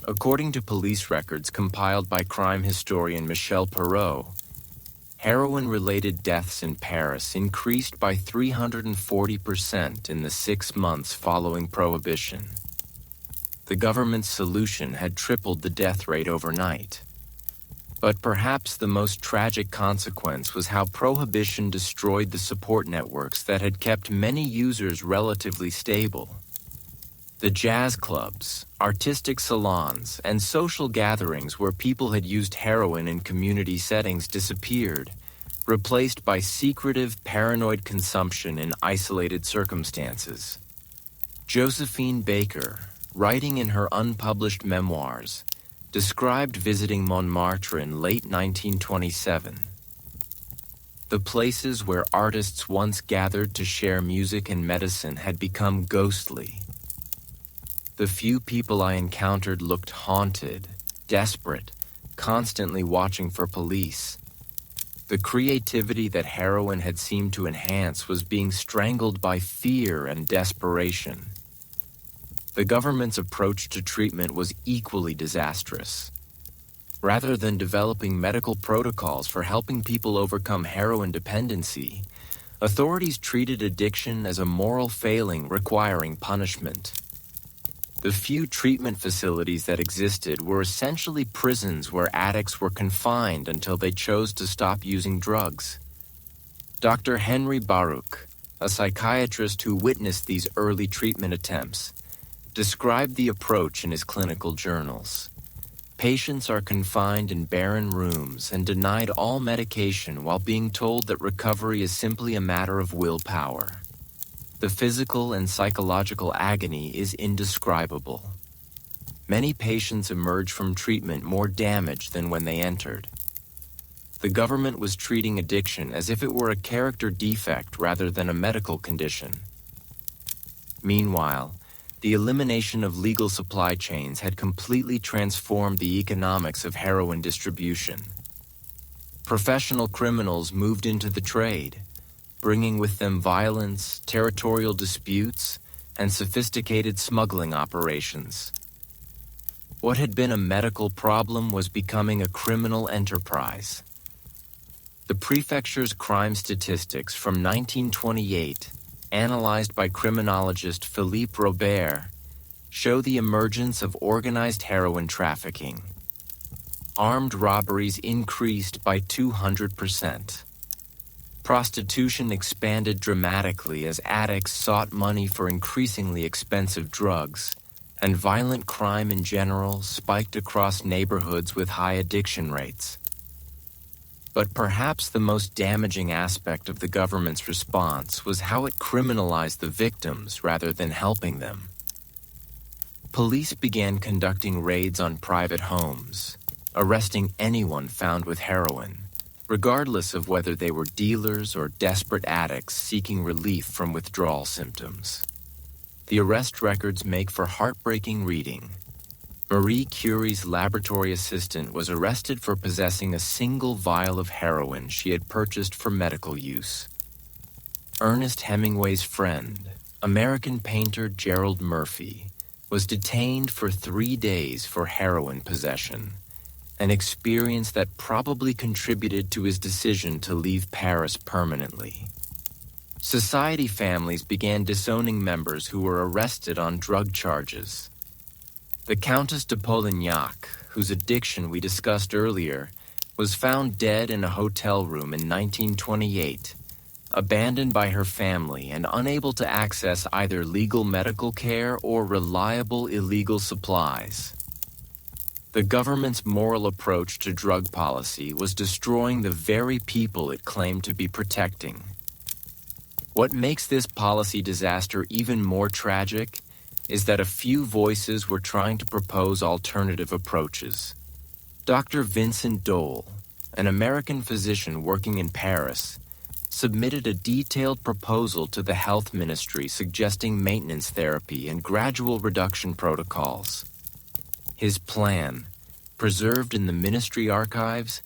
According to police records compiled by crime historian Michel Perrault, heroin-related deaths in Paris increased by 340% in the 6 months following Prohibition. The government's solution had tripled the death rate overnight. But perhaps the most tragic consequence was how Prohibition destroyed the support networks that had kept many users relatively stable. The jazz clubs, artistic salons, and social gatherings where people had used heroin in community settings disappeared, replaced by secretive, paranoid consumption in isolated circumstances. Josephine Baker, writing in her unpublished memoirs, described visiting Montmartre in late 1927. The places where artists once gathered to share music and medicine had become ghostly. The few people I encountered looked haunted, desperate, constantly watching for police. The creativity that heroin had seemed to enhance was being strangled by fear and desperation. The government's approach to treatment was equally disastrous. Rather than developing medical protocols for helping people overcome heroin dependency, authorities treated addiction as a moral failing requiring punishment. The few treatment facilities that existed were essentially prisons where addicts were confined until they chose to stop using drugs. Dr. Henry Baruch, a psychiatrist who witnessed these early treatment attempts, described the approach in his clinical journals. Patients are confined in barren rooms and denied all medication while being told that recovery is simply a matter of willpower. The physical and psychological agony is indescribable. Many patients emerge from treatment more damaged than when they entered. The government was treating addiction as if it were a character defect rather than a medical condition. Meanwhile, the elimination of legal supply chains had completely transformed the economics of heroin distribution. Professional criminals moved into the trade, bringing with them violence, territorial disputes, and sophisticated smuggling operations. What had been a medical problem was becoming a criminal enterprise. The prefecture's crime statistics from 1928, analyzed by criminologist Philippe Robert, show the emergence of organized heroin trafficking. Armed robberies increased by 200%. Prostitution expanded dramatically as addicts sought money for increasingly expensive drugs, and violent crime in general spiked across neighborhoods with high addiction rates. But perhaps the most damaging aspect of the government's response was how it criminalized the victims rather than helping them. Police began conducting raids on private homes, arresting anyone found with heroin, regardless of whether they were dealers or desperate addicts seeking relief from withdrawal symptoms. The arrest records make for heartbreaking reading. Marie Curie's laboratory assistant was arrested for possessing a single vial of heroin she had purchased for medical use. Ernest Hemingway's friend, American painter Gerald Murphy, was detained for 3 days for heroin possession, an experience that probably contributed to his decision to leave Paris permanently. Society families began disowning members who were arrested on drug charges. The Countess de Polignac, whose addiction we discussed earlier, was found dead in a hotel room in 1928, abandoned by her family and unable to access either legal medical care or reliable illegal supplies. The government's moral approach to drug policy was destroying the very people it claimed to be protecting. What makes this policy disaster even more tragic is that a few voices were trying to propose alternative approaches. Dr. Vincent Dole, an American physician working in Paris, submitted a detailed proposal to the health ministry suggesting maintenance therapy and gradual reduction protocols. His plan, preserved in the ministry archives,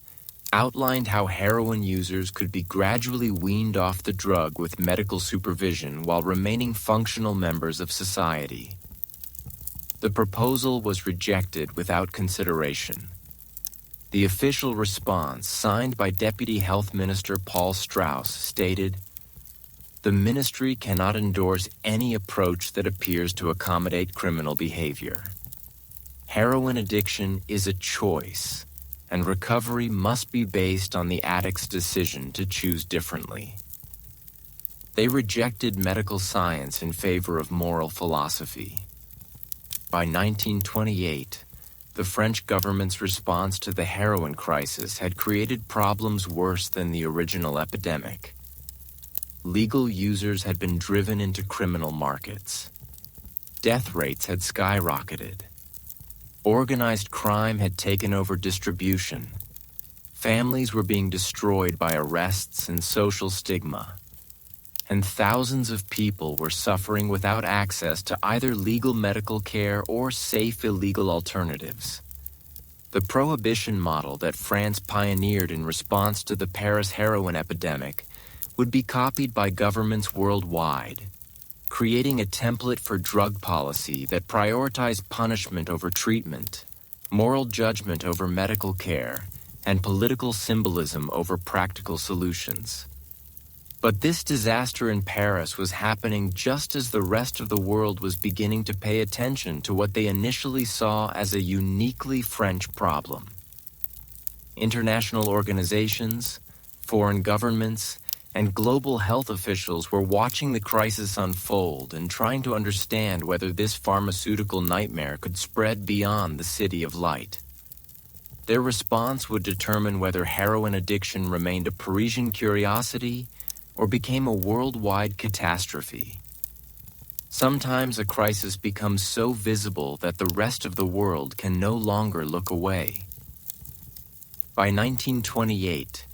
outlined how heroin users could be gradually weaned off the drug with medical supervision while remaining functional members of society. The proposal was rejected without consideration. The official response, signed by Deputy Health Minister Paul Strauss, stated, "The ministry cannot endorse any approach that appears to accommodate criminal behavior. Heroin addiction is a choice, and recovery must be based on the addict's decision to choose differently." They rejected medical science in favor of moral philosophy. By 1928, the French government's response to the heroin crisis had created problems worse than the original epidemic. Legal users had been driven into criminal markets. Death rates had skyrocketed. Organized crime had taken over distribution. Families were being destroyed by arrests and social stigma. And thousands of people were suffering without access to either legal medical care or safe illegal alternatives. The prohibition model that France pioneered in response to the Paris heroin epidemic would be copied by governments worldwide, creating a template for drug policy that prioritized punishment over treatment, moral judgment over medical care, and political symbolism over practical solutions. But this disaster in Paris was happening just as the rest of the world was beginning to pay attention to what they initially saw as a uniquely French problem. International organizations, foreign governments, and global health officials were watching the crisis unfold and trying to understand whether this pharmaceutical nightmare could spread beyond the City of Light. Their response would determine whether heroin addiction remained a Parisian curiosity or became a worldwide catastrophe. Sometimes a crisis becomes so visible that the rest of the world can no longer look away. By 1928,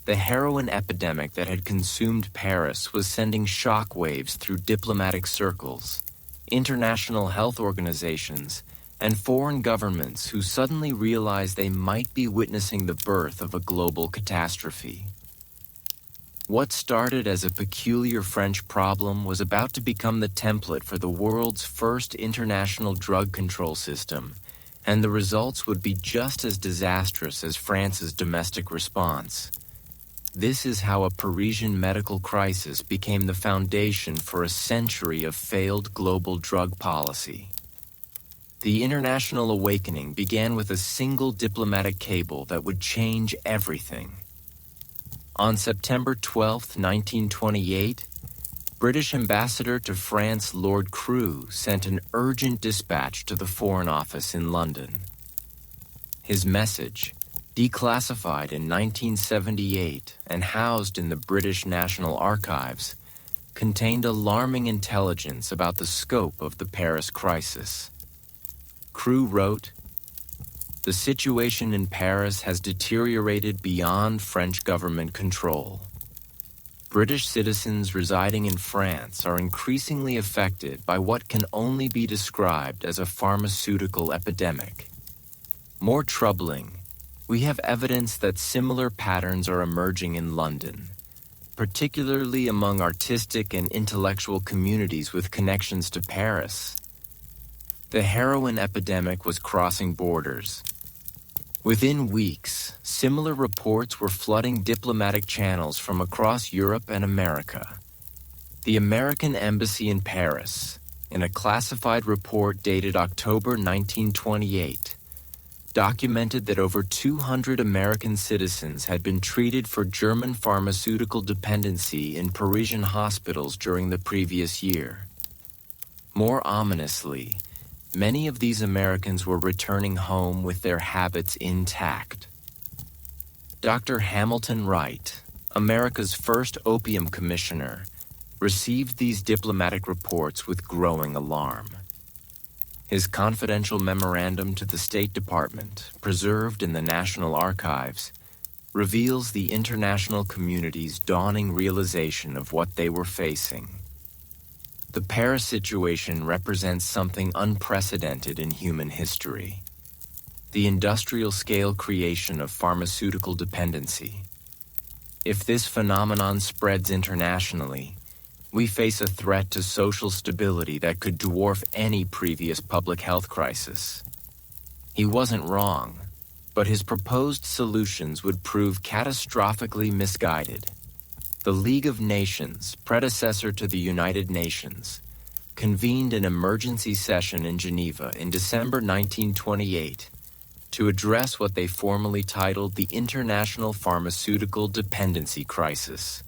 the heroin epidemic that had consumed Paris was sending shockwaves through diplomatic circles, international health organizations, and foreign governments who suddenly realized they might be witnessing the birth of a global catastrophe. What started as a peculiar French problem was about to become the template for the world's first international drug control system, and the results would be just as disastrous as France's domestic response. This is how a Parisian medical crisis became the foundation for a century of failed global drug policy. The international awakening began with a single diplomatic cable that would change everything. On September 12, 1928, British Ambassador to France Lord Crewe sent an urgent dispatch to the Foreign Office in London. His message, declassified in 1978 and housed in the British National Archives, contained alarming intelligence about the scope of the Paris crisis. Crewe wrote, "The situation in Paris has deteriorated beyond French government control. British citizens residing in France are increasingly affected by what can only be described as a pharmaceutical epidemic. More troubling, we have evidence that similar patterns are emerging in London, particularly among artistic and intellectual communities with connections to Paris. The heroin epidemic was crossing borders. Within weeks, similar reports were flooding diplomatic channels from across Europe and America. The American Embassy in Paris, in a classified report dated October 1928, documented that over 200 American citizens had been treated for German pharmaceutical dependency in Parisian hospitals during the previous year. More ominously, many of these Americans were returning home with their habits intact. Dr. Hamilton Wright, America's first opium commissioner, received these diplomatic reports with growing alarm. His confidential memorandum to the State Department, preserved in the National Archives, reveals the international community's dawning realization of what they were facing. The Paris situation represents something unprecedented in human history: the industrial-scale creation of pharmaceutical dependency. If this phenomenon spreads internationally, we face a threat to social stability that could dwarf any previous public health crisis. He wasn't wrong, but his proposed solutions would prove catastrophically misguided. The League of Nations, predecessor to the United Nations, convened an emergency session in Geneva in December 1928 to address what they formally titled the International Pharmaceutical Dependency Crisis.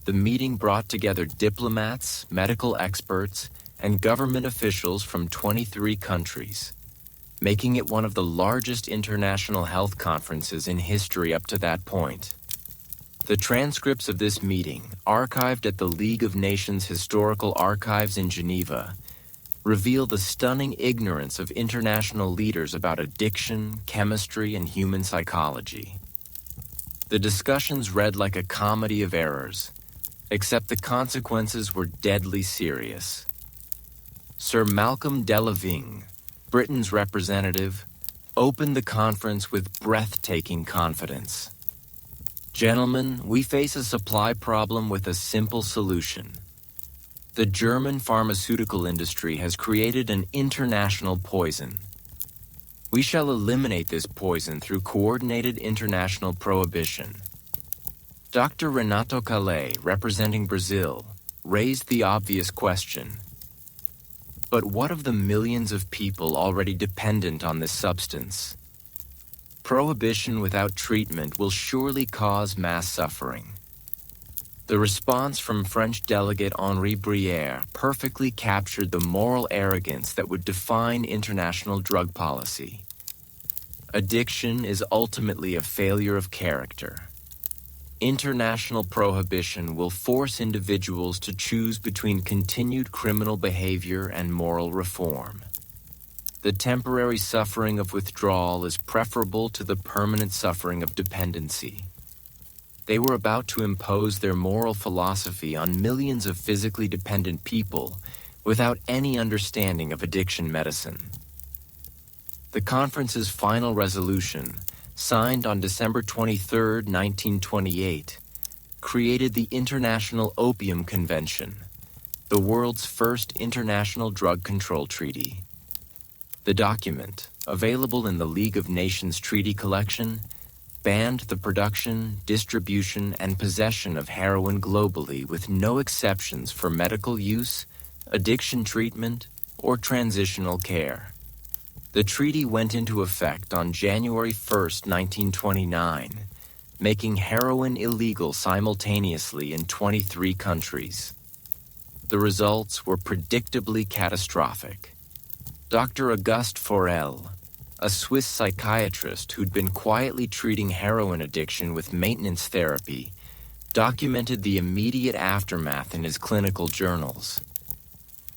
The meeting brought together diplomats, medical experts, and government officials from 23 countries, making it one of the largest international health conferences in history up to that point. The transcripts of this meeting, archived at the League of Nations Historical Archives in Geneva, reveal the stunning ignorance of international leaders about addiction, chemistry, and human psychology. The discussions read like a comedy of errors, except the consequences were deadly serious. Sir Malcolm Delavigne, Britain's representative, opened the conference with breathtaking confidence. Gentlemen, we face a supply problem with a simple solution. The German pharmaceutical industry has created an international poison. We shall eliminate this poison through coordinated international prohibition. Dr. Renato Calais, representing Brazil, raised the obvious question. But what of the millions of people already dependent on this substance? Prohibition without treatment will surely cause mass suffering. The response from French delegate Henri Brière perfectly captured the moral arrogance that would define international drug policy. Addiction is ultimately a failure of character. International prohibition will force individuals to choose between continued criminal behavior and moral reform. The temporary suffering of withdrawal is preferable to the permanent suffering of dependency. They were about to impose their moral philosophy on millions of physically dependent people without any understanding of addiction medicine. The conference's final resolution, signed on December 23, 1928, created the International Opium Convention, the world's first international drug control treaty. The document, available in the League of Nations Treaty Collection, banned the production, distribution, and possession of heroin globally with no exceptions for medical use, addiction treatment, or transitional care. The treaty went into effect on January 1, 1929, making heroin illegal simultaneously in 23 countries. The results were predictably catastrophic. Dr. Auguste Forel, a Swiss psychiatrist who'd been quietly treating heroin addiction with maintenance therapy, documented the immediate aftermath in his clinical journals.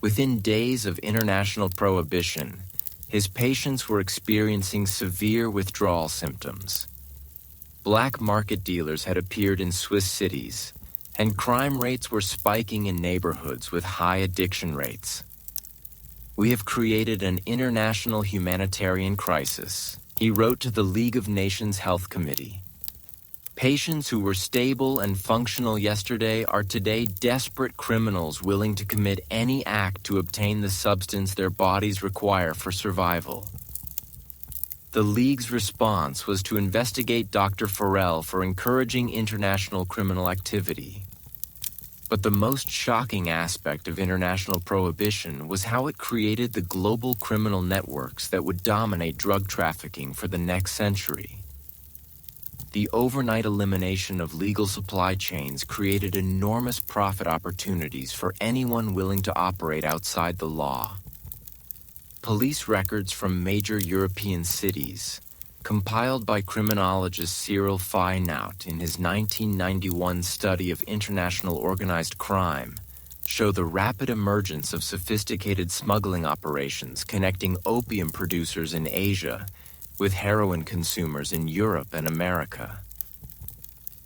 Within days of international prohibition, his patients were experiencing severe withdrawal symptoms. Black market dealers had appeared in Swiss cities, and crime rates were spiking in neighborhoods with high addiction rates. We have created an international humanitarian crisis, he wrote to the League of Nations Health Committee. Patients who were stable and functional yesterday are today desperate criminals willing to commit any act to obtain the substance their bodies require for survival. The League's response was to investigate Dr. Forel for encouraging international criminal activity. But the most shocking aspect of international prohibition was how it created the global criminal networks that would dominate drug trafficking for the next century. The overnight elimination of legal supply chains created enormous profit opportunities for anyone willing to operate outside the law. Police records from major European cities, compiled by criminologist Cyril Feyenout in his 1991 study of international organized crime, show the rapid emergence of sophisticated smuggling operations connecting opium producers in Asia with heroin consumers in Europe and America.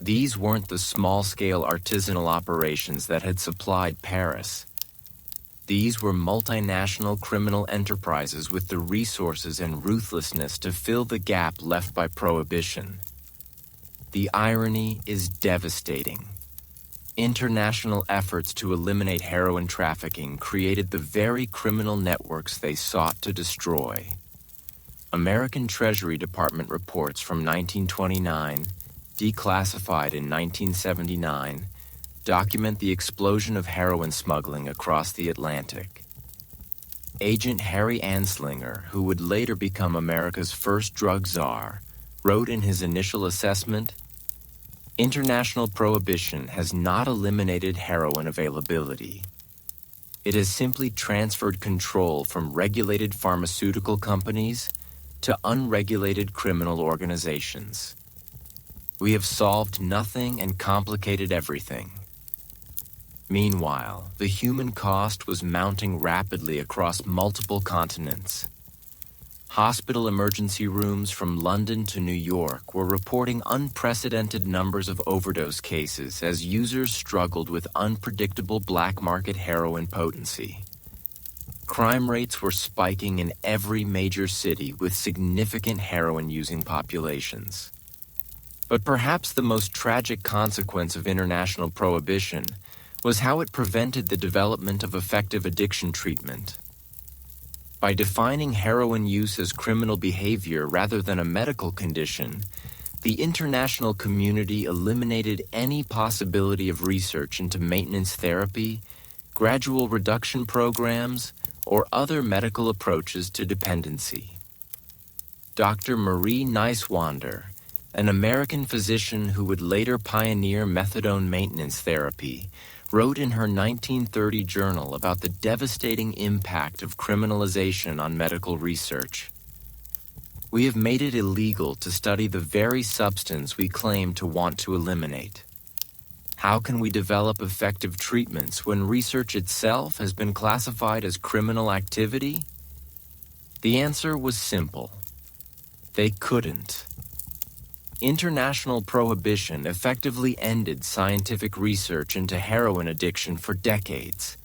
These weren't the small-scale artisanal operations that had supplied Paris. These were multinational criminal enterprises with the resources and ruthlessness to fill the gap left by prohibition. The irony is devastating. International efforts to eliminate heroin trafficking created the very criminal networks they sought to destroy. American Treasury Department reports from 1929, declassified in 1979, document the explosion of heroin smuggling across the Atlantic. Agent Harry Anslinger, who would later become America's first drug czar, wrote in his initial assessment, "International prohibition has not eliminated heroin availability. It has simply transferred control from regulated pharmaceutical companies to unregulated criminal organizations. We have solved nothing and complicated everything. Meanwhile, the human cost was mounting rapidly across multiple continents. Hospital emergency rooms from London to New York were reporting unprecedented numbers of overdose cases as users struggled with unpredictable black market heroin potency. Crime rates were spiking in every major city with significant heroin-using populations. But perhaps the most tragic consequence of international prohibition was how it prevented the development of effective addiction treatment. By defining heroin use as criminal behavior rather than a medical condition, the international community eliminated any possibility of research into maintenance therapy, gradual reduction programs, or other medical approaches to dependency. Dr. Marie Neiswander, an American physician who would later pioneer methadone maintenance therapy, wrote in her 1930 journal about the devastating impact of criminalization on medical research. We have made it illegal to study the very substance we claim to want to eliminate. How can we develop effective treatments when research itself has been classified as criminal activity? The answer was simple. They couldn't. International prohibition effectively ended scientific research into heroin addiction for decades,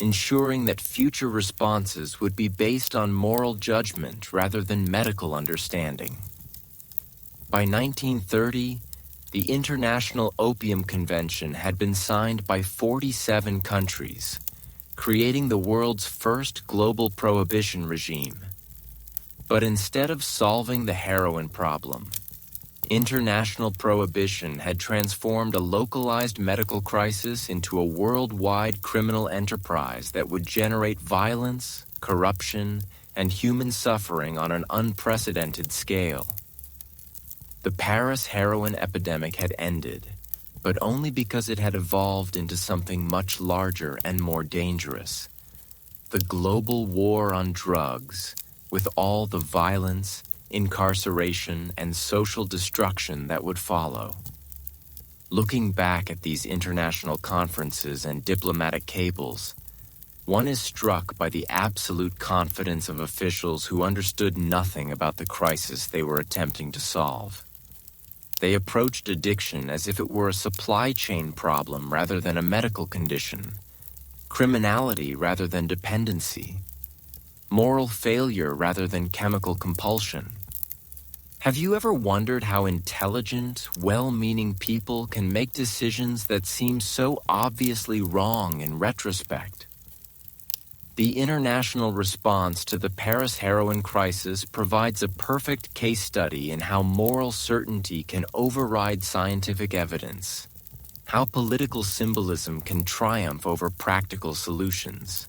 ensuring that future responses would be based on moral judgment rather than medical understanding. By 1930, the International Opium Convention had been signed by 47 countries, creating the world's first global prohibition regime. But instead of solving the heroin problem, international prohibition had transformed a localized medical crisis into a worldwide criminal enterprise that would generate violence, corruption, and human suffering on an unprecedented scale. The Paris heroin epidemic had ended, but only because it had evolved into something much larger and more dangerous. The global war on drugs, with all the violence, incarceration, and social destruction that would follow. Looking back at these international conferences and diplomatic cables, one is struck by the absolute confidence of officials who understood nothing about the crisis they were attempting to solve. They approached addiction as if it were a supply chain problem rather than a medical condition, criminality rather than dependency, moral failure rather than chemical compulsion. Have you ever wondered how intelligent, well-meaning people can make decisions that seem so obviously wrong in retrospect? The international response to the Paris heroin crisis provides a perfect case study in how moral certainty can override scientific evidence, how political symbolism can triumph over practical solutions.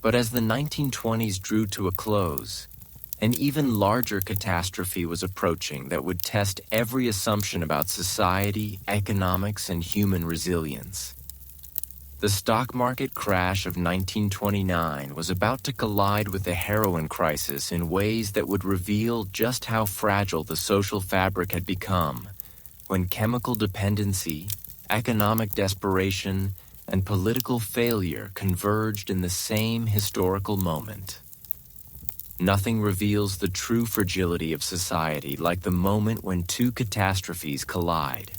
But as the 1920s drew to a close, an even larger catastrophe was approaching that would test every assumption about society, economics, and human resilience. The stock market crash of 1929 was about to collide with the heroin crisis in ways that would reveal just how fragile the social fabric had become when chemical dependency, economic desperation, and political failure converged in the same historical moment. Nothing reveals the true fragility of society like the moment when two catastrophes collide.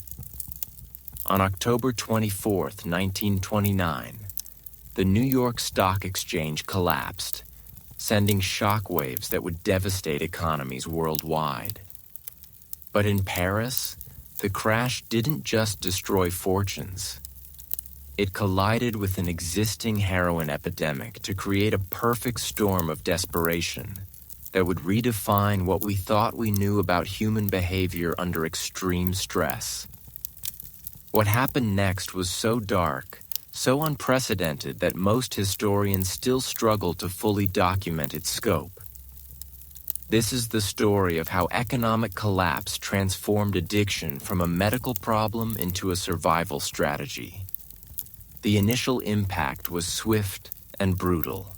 On October 24, 1929, the New York Stock Exchange collapsed, sending shockwaves that would devastate economies worldwide. But in Paris, the crash didn't just destroy fortunes. It collided with an existing heroin epidemic to create a perfect storm of desperation that would redefine what we thought we knew about human behavior under extreme stress. What happened next was so dark, so unprecedented that most historians still struggle to fully document its scope. This is the story of how economic collapse transformed addiction from a medical problem into a survival strategy. The initial impact was swift and brutal.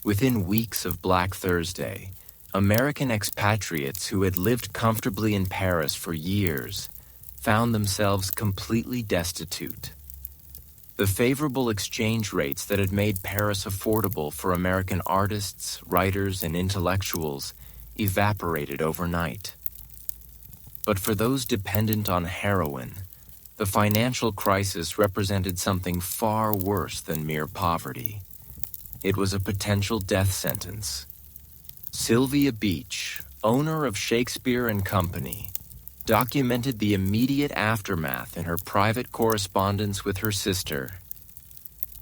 Within weeks of Black Thursday, American expatriates who had lived comfortably in Paris for years found themselves completely destitute. The favorable exchange rates that had made Paris affordable for American artists, writers, and intellectuals evaporated overnight. But for those dependent on heroin, the financial crisis represented something far worse than mere poverty. It was a potential death sentence. Sylvia Beach, owner of Shakespeare and Company, documented the immediate aftermath in her private correspondence with her sister.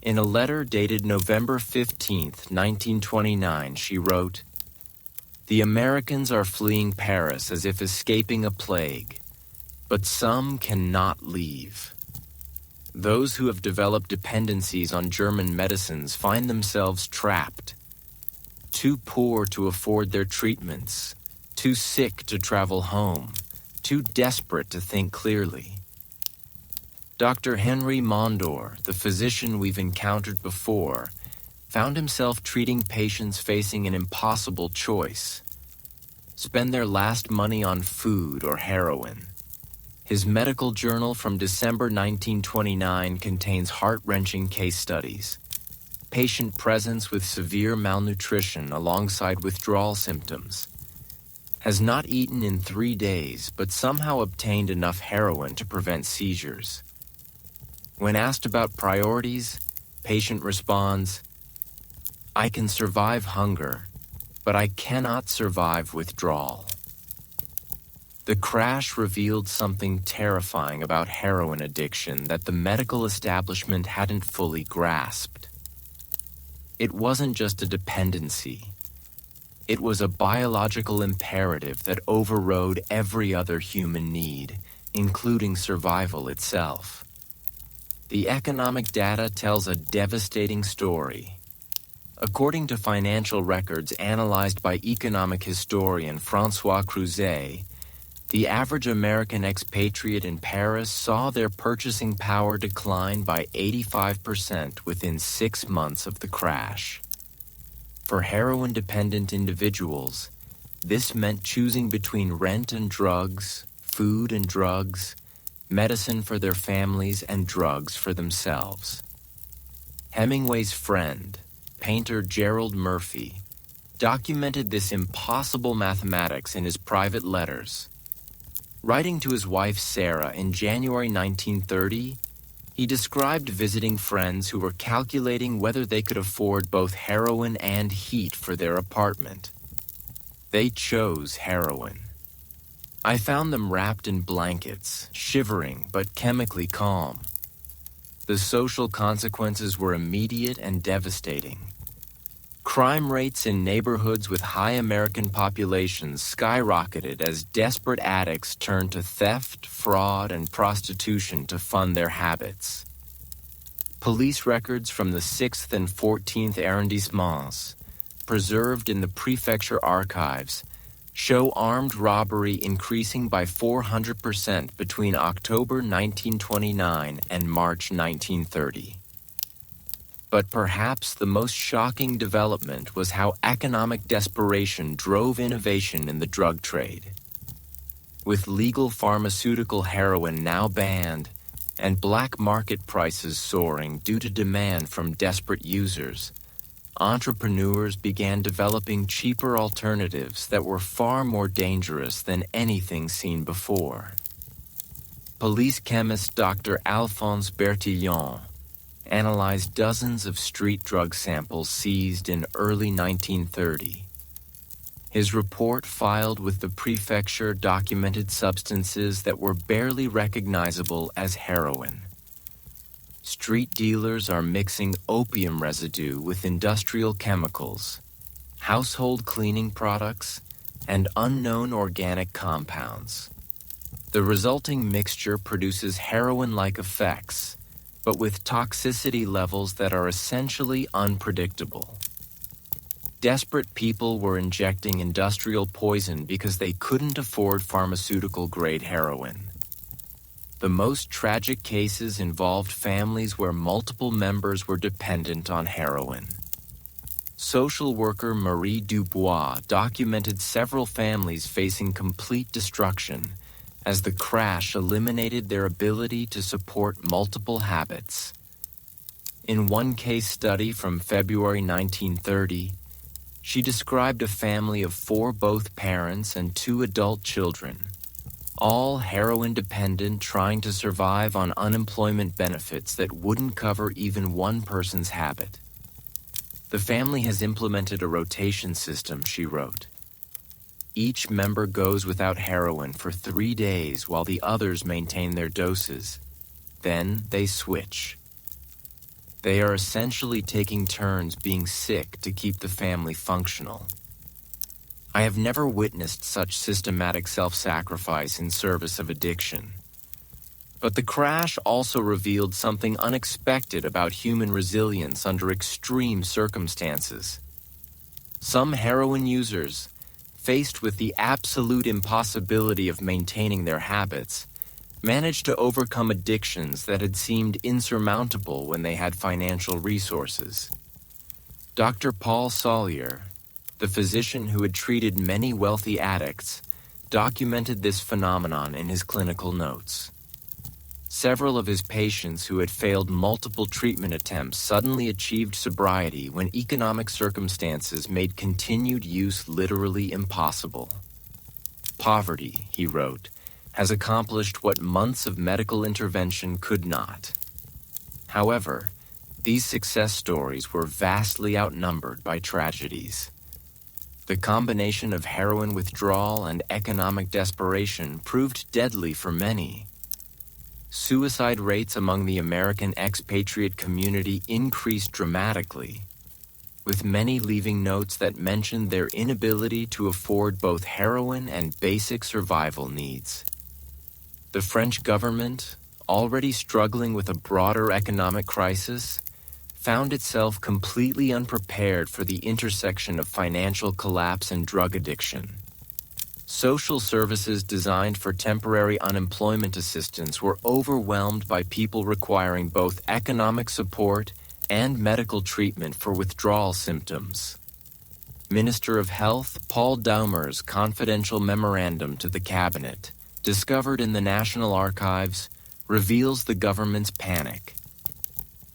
In a letter dated November 15, 1929, she wrote, "The Americans are fleeing Paris as if escaping a plague, but some cannot leave. Those who have developed dependencies on German medicines find themselves trapped, too poor to afford their treatments, too sick to travel home, too desperate to think clearly." Dr. Henry Mondor, the physician we've encountered before, found himself treating patients facing an impossible choice: spend their last money on food or heroin. His medical journal from December 1929 contains heart-wrenching case studies. Patient presents with severe malnutrition alongside withdrawal symptoms. Has not eaten in 3 days, but somehow obtained enough heroin to prevent seizures. When asked about priorities, patient responds, "I can survive hunger, but I cannot survive withdrawal." The crash revealed something terrifying about heroin addiction that the medical establishment hadn't fully grasped. It wasn't just a dependency. It was a biological imperative that overrode every other human need, including survival itself. The economic data tells a devastating story. According to financial records analyzed by economic historian François Crouzet, the average American expatriate in Paris saw their purchasing power decline by 85% within 6 months of the crash. For heroin-dependent individuals, this meant choosing between rent and drugs, food and drugs, medicine for their families, and drugs for themselves. Hemingway's friend, painter Gerald Murphy, documented this impossible mathematics in his private letters. Writing to his wife Sarah in January 1930, he described visiting friends who were calculating whether they could afford both heroin and heat for their apartment. They chose heroin. "I found them wrapped in blankets, shivering but chemically calm. The social consequences were immediate and devastating. Crime rates in neighborhoods with high American populations skyrocketed as desperate addicts turned to theft, fraud, and prostitution to fund their habits. Police records from the 6th and 14th arrondissements, preserved in the prefecture archives, show armed robbery increasing by 400% between October 1929 and March 1930. But perhaps the most shocking development was how economic desperation drove innovation in the drug trade. With legal pharmaceutical heroin now banned and black market prices soaring due to demand from desperate users, entrepreneurs began developing cheaper alternatives that were far more dangerous than anything seen before. Police chemist Dr. Alphonse Bertillon analyzed dozens of street drug samples seized in early 1930. His report filed with the prefecture documented substances that were barely recognizable as heroin. Street dealers are mixing opium residue with industrial chemicals, household cleaning products, and unknown organic compounds. The resulting mixture produces heroin-like effects, but with toxicity levels that are essentially unpredictable. Desperate people were injecting industrial poison because they couldn't afford pharmaceutical-grade heroin. The most tragic cases involved families where multiple members were dependent on heroin. Social worker Marie Dubois documented several families facing complete destruction as the crash eliminated their ability to support multiple habits. In one case study from February 1930, she described a family of 4 both parents and 2 adult children, all heroin dependent, trying to survive on unemployment benefits that wouldn't cover even one person's habit. The family has implemented a rotation system, she wrote. Each member goes without heroin for 3 days while the others maintain their doses. Then they switch. They are essentially taking turns being sick to keep the family functional. I have never witnessed such systematic self-sacrifice in service of addiction. But the crash also revealed something unexpected about human resilience under extreme circumstances. Some heroin users, faced with the absolute impossibility of maintaining their habits, managed to overcome addictions that had seemed insurmountable when they had financial resources. Dr. Paul Salyer, the physician who had treated many wealthy addicts, documented this phenomenon in his clinical notes. Several of his patients who had failed multiple treatment attempts suddenly achieved sobriety when economic circumstances made continued use literally impossible. Poverty, he wrote, has accomplished what months of medical intervention could not. However, these success stories were vastly outnumbered by tragedies. The combination of heroin withdrawal and economic desperation proved deadly for many. Suicide rates among the American expatriate community increased dramatically, with many leaving notes that mentioned their inability to afford both heroin and basic survival needs. The French government, already struggling with a broader economic crisis, found itself completely unprepared for the intersection of financial collapse and drug addiction. Social services designed for temporary unemployment assistance were overwhelmed by people requiring both economic support and medical treatment for withdrawal symptoms. Minister of Health Paul Daumer's confidential memorandum to the cabinet, discovered in the National Archives, reveals the government's panic.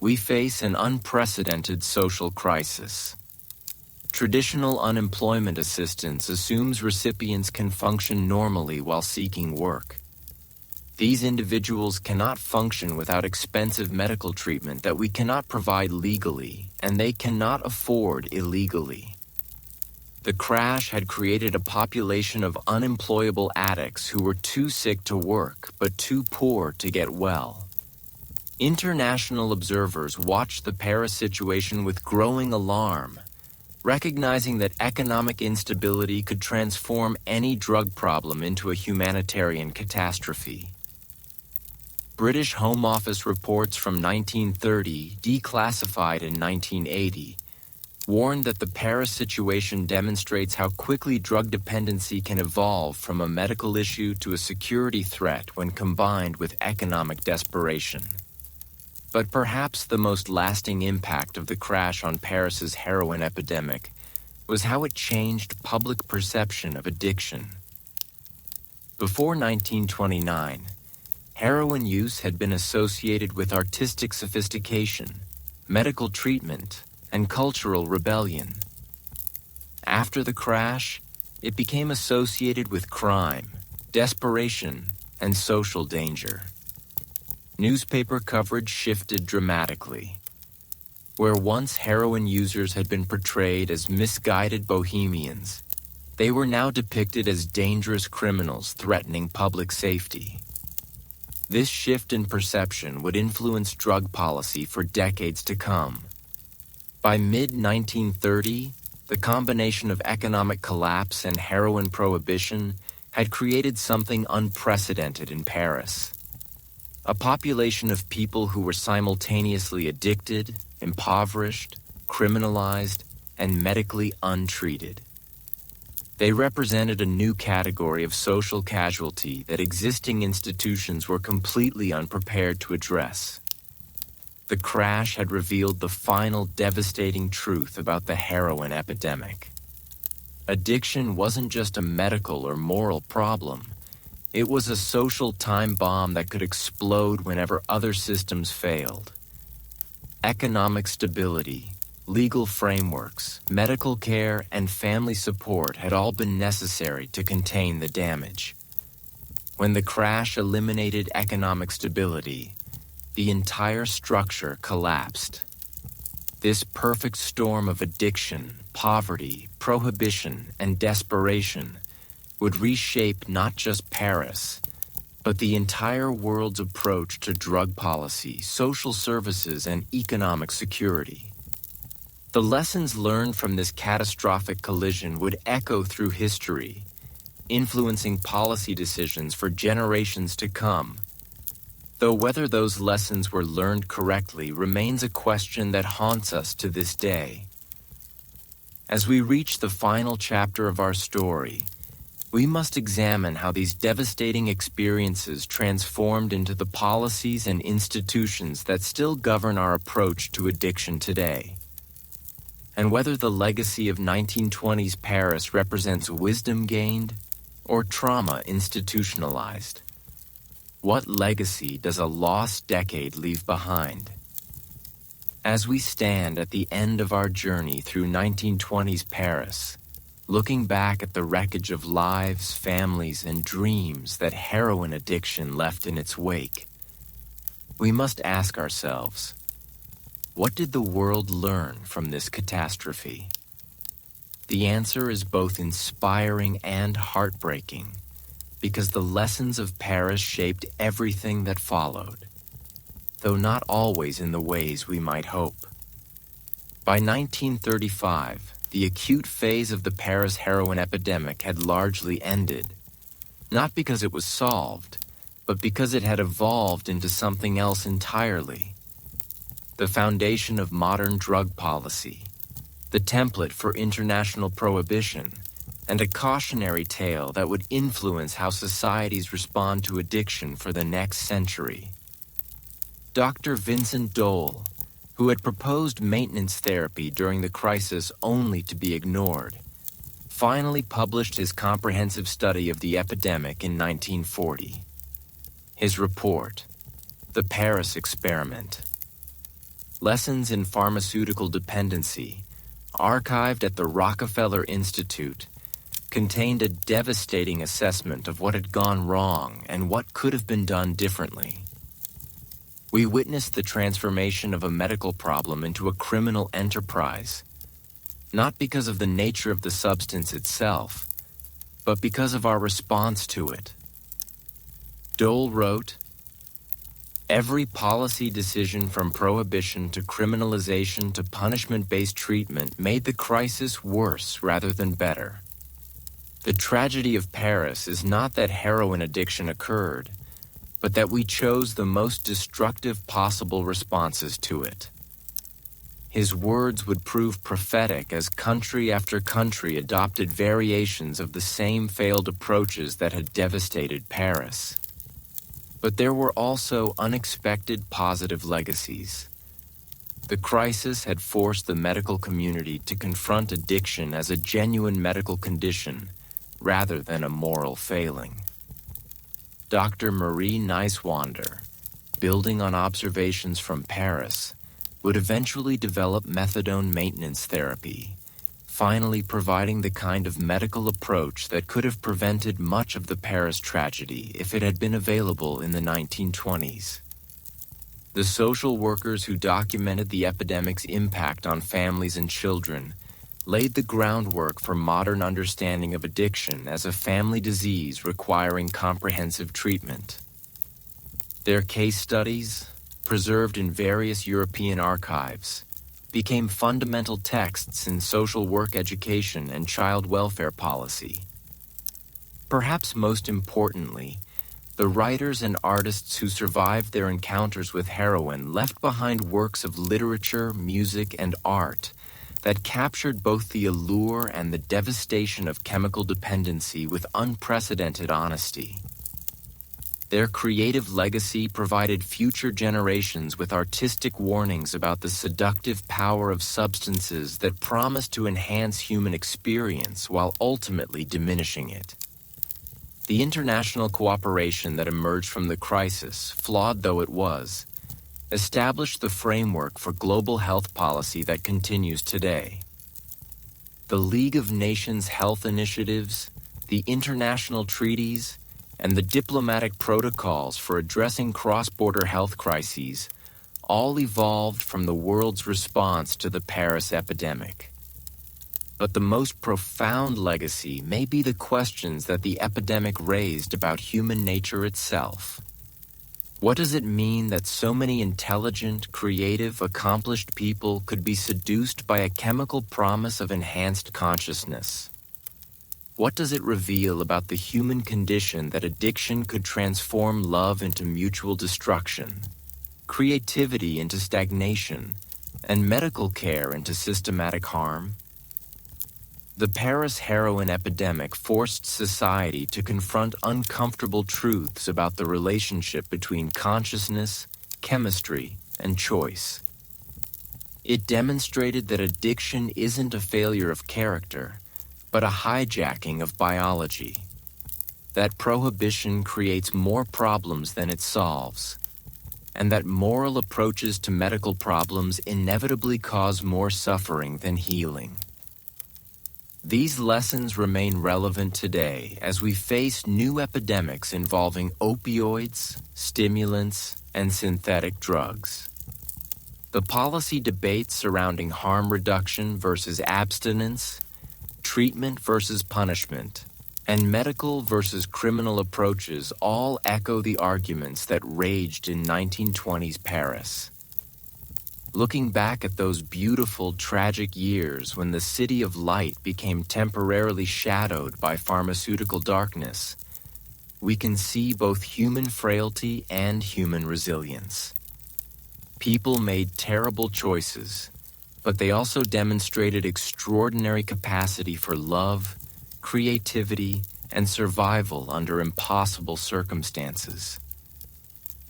We face an unprecedented social crisis. Traditional unemployment assistance assumes recipients can function normally while seeking work. These individuals cannot function without expensive medical treatment that we cannot provide legally, and they cannot afford illegally. The crash had created a population of unemployable addicts who were too sick to work but too poor to get well. International observers watched the Paris situation with growing alarm, recognizing that economic instability could transform any drug problem into a humanitarian catastrophe. British Home Office reports from 1930, declassified in 1980, warned that the Paris situation demonstrates how quickly drug dependency can evolve from a medical issue to a security threat when combined with economic desperation. But perhaps the most lasting impact of the crash on Paris's heroin epidemic was how it changed public perception of addiction. Before 1929, heroin use had been associated with artistic sophistication, medical treatment, and cultural rebellion. After the crash, it became associated with crime, desperation, and social danger. Newspaper coverage shifted dramatically. Where once heroin users had been portrayed as misguided bohemians, they were now depicted as dangerous criminals threatening public safety. This shift in perception would influence drug policy for decades to come. By mid-1930, the combination of economic collapse and heroin prohibition had created something unprecedented in Paris. A population of people who were simultaneously addicted, impoverished, criminalized, and medically untreated. They represented a new category of social casualty that existing institutions were completely unprepared to address. The crash had revealed the final devastating truth about the heroin epidemic. Addiction wasn't just a medical or moral problem. It was a social time bomb that could explode whenever other systems failed. Economic stability, legal frameworks, medical care, and family support had all been necessary to contain the damage. When the crash eliminated economic stability, the entire structure collapsed. This perfect storm of addiction, poverty, prohibition, and desperation would reshape not just Paris, but the entire world's approach to drug policy, social services, and economic security. The lessons learned from this catastrophic collision would echo through history, influencing policy decisions for generations to come. Though whether those lessons were learned correctly remains a question that haunts us to this day. As we reach the final chapter of our story, we must examine how these devastating experiences transformed into the policies and institutions that still govern our approach to addiction today, and whether the legacy of 1920s Paris represents wisdom gained or trauma institutionalized. What legacy does a lost decade leave behind? As we stand at the end of our journey through 1920s Paris, looking back at the wreckage of lives, families, and dreams that heroin addiction left in its wake, we must ask ourselves, what did the world learn from this catastrophe? The answer is both inspiring and heartbreaking, because the lessons of Paris shaped everything that followed, though not always in the ways we might hope. By 1935, the acute phase of the Paris heroin epidemic had largely ended, not because it was solved, but because it had evolved into something else entirely. The foundation of modern drug policy, the template for international prohibition, and a cautionary tale that would influence how societies respond to addiction for the next century. Dr. Vincent Dole, who had proposed maintenance therapy during the crisis only to be ignored, finally published his comprehensive study of the epidemic in 1940. His report, The Paris Experiment. Lessons in Pharmaceutical Dependency, archived at the Rockefeller Institute, contained a devastating assessment of what had gone wrong and what could have been done differently. We witnessed the transformation of a medical problem into a criminal enterprise, not because of the nature of the substance itself, but because of our response to it. Dole wrote, "Every policy decision from prohibition to criminalization to punishment-based treatment made the crisis worse rather than better. The tragedy of Paris is not that heroin addiction occurred, but that we chose the most destructive possible responses to it." His words would prove prophetic as country after country adopted variations of the same failed approaches that had devastated Paris. But there were also unexpected positive legacies. The crisis had forced the medical community to confront addiction as a genuine medical condition rather than a moral failing. Dr. Marie Neiswander, building on observations from Paris, would eventually develop methadone maintenance therapy, finally providing the kind of medical approach that could have prevented much of the Paris tragedy if it had been available in the 1920s. The social workers who documented the epidemic's impact on families and children laid the groundwork for modern understanding of addiction as a family disease requiring comprehensive treatment. Their case studies, preserved in various European archives, became fundamental texts in social work education and child welfare policy. Perhaps most importantly, the writers and artists who survived their encounters with heroin left behind works of literature, music, and art that captured both the allure and the devastation of chemical dependency with unprecedented honesty. Their creative legacy provided future generations with artistic warnings about the seductive power of substances that promise to enhance human experience while ultimately diminishing it. The international cooperation that emerged from the crisis, flawed though it was, established the framework for global health policy that continues today. The League of Nations health initiatives, the international treaties, and the diplomatic protocols for addressing cross-border health crises all evolved from the world's response to the Paris epidemic. But the most profound legacy may be the questions that the epidemic raised about human nature itself. What does it mean that so many intelligent, creative, accomplished people could be seduced by a chemical promise of enhanced consciousness? What does it reveal about the human condition that addiction could transform love into mutual destruction, creativity into stagnation, and medical care into systematic harm? The Paris heroin epidemic forced society to confront uncomfortable truths about the relationship between consciousness, chemistry, and choice. It demonstrated that addiction isn't a failure of character, but a hijacking of biology. That prohibition creates more problems than it solves, and that moral approaches to medical problems inevitably cause more suffering than healing. These lessons remain relevant today as we face new epidemics involving opioids, stimulants, and synthetic drugs. The policy debates surrounding harm reduction versus abstinence, treatment versus punishment, and medical versus criminal approaches all echo the arguments that raged in 1920s Paris. Looking back at those beautiful, tragic years when the city of light became temporarily shadowed by pharmaceutical darkness, we can see both human frailty and human resilience. People made terrible choices, but they also demonstrated extraordinary capacity for love, creativity, and survival under impossible circumstances.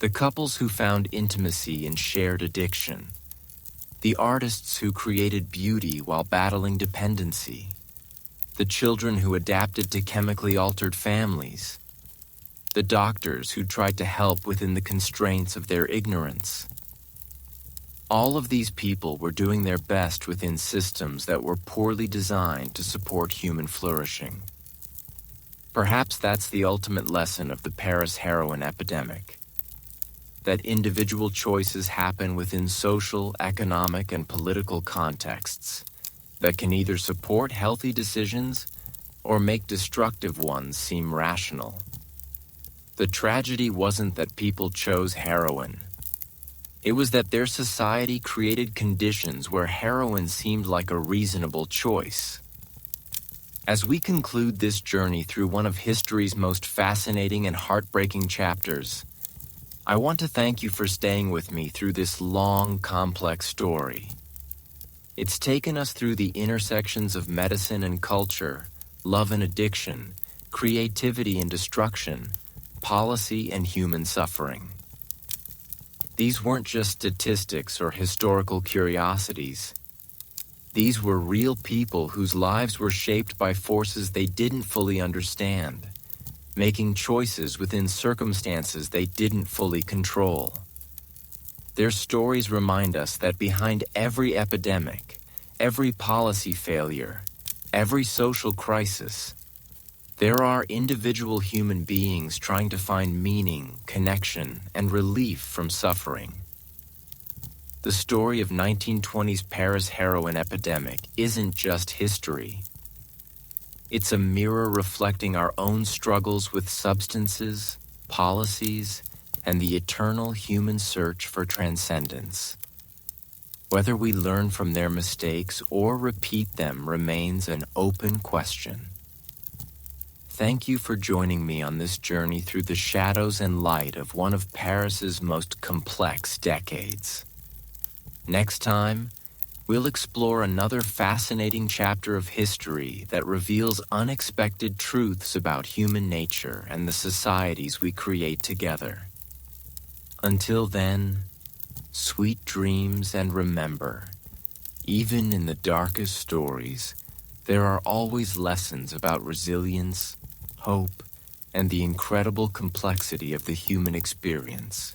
The couples who found intimacy in shared addiction, the artists who created beauty while battling dependency, the children who adapted to chemically altered families, the doctors who tried to help within the constraints of their ignorance. All of these people were doing their best within systems that were poorly designed to support human flourishing. Perhaps that's the ultimate lesson of the Paris heroin epidemic, that individual choices happen within social, economic, and political contexts that can either support healthy decisions or make destructive ones seem rational. The tragedy wasn't that people chose heroin. It was that their society created conditions where heroin seemed like a reasonable choice. As we conclude this journey through one of history's most fascinating and heartbreaking chapters, I want to thank you for staying with me through this long, complex story. It's taken us through the intersections of medicine and culture, love and addiction, creativity and destruction, policy and human suffering. These weren't just statistics or historical curiosities. These were real people whose lives were shaped by forces they didn't fully understand, making choices within circumstances they didn't fully control. Their stories remind us that behind every epidemic, every policy failure, every social crisis, there are individual human beings trying to find meaning, connection, and relief from suffering. The story of 1920s Paris heroin epidemic isn't just history. It's a mirror reflecting our own struggles with substances, policies, and the eternal human search for transcendence. Whether we learn from their mistakes or repeat them remains an open question. Thank you for joining me on this journey through the shadows and light of one of Paris's most complex decades. Next time, we'll explore another fascinating chapter of history that reveals unexpected truths about human nature and the societies we create together. Until then, sweet dreams, and remember, even in the darkest stories, there are always lessons about resilience, hope, and the incredible complexity of the human experience.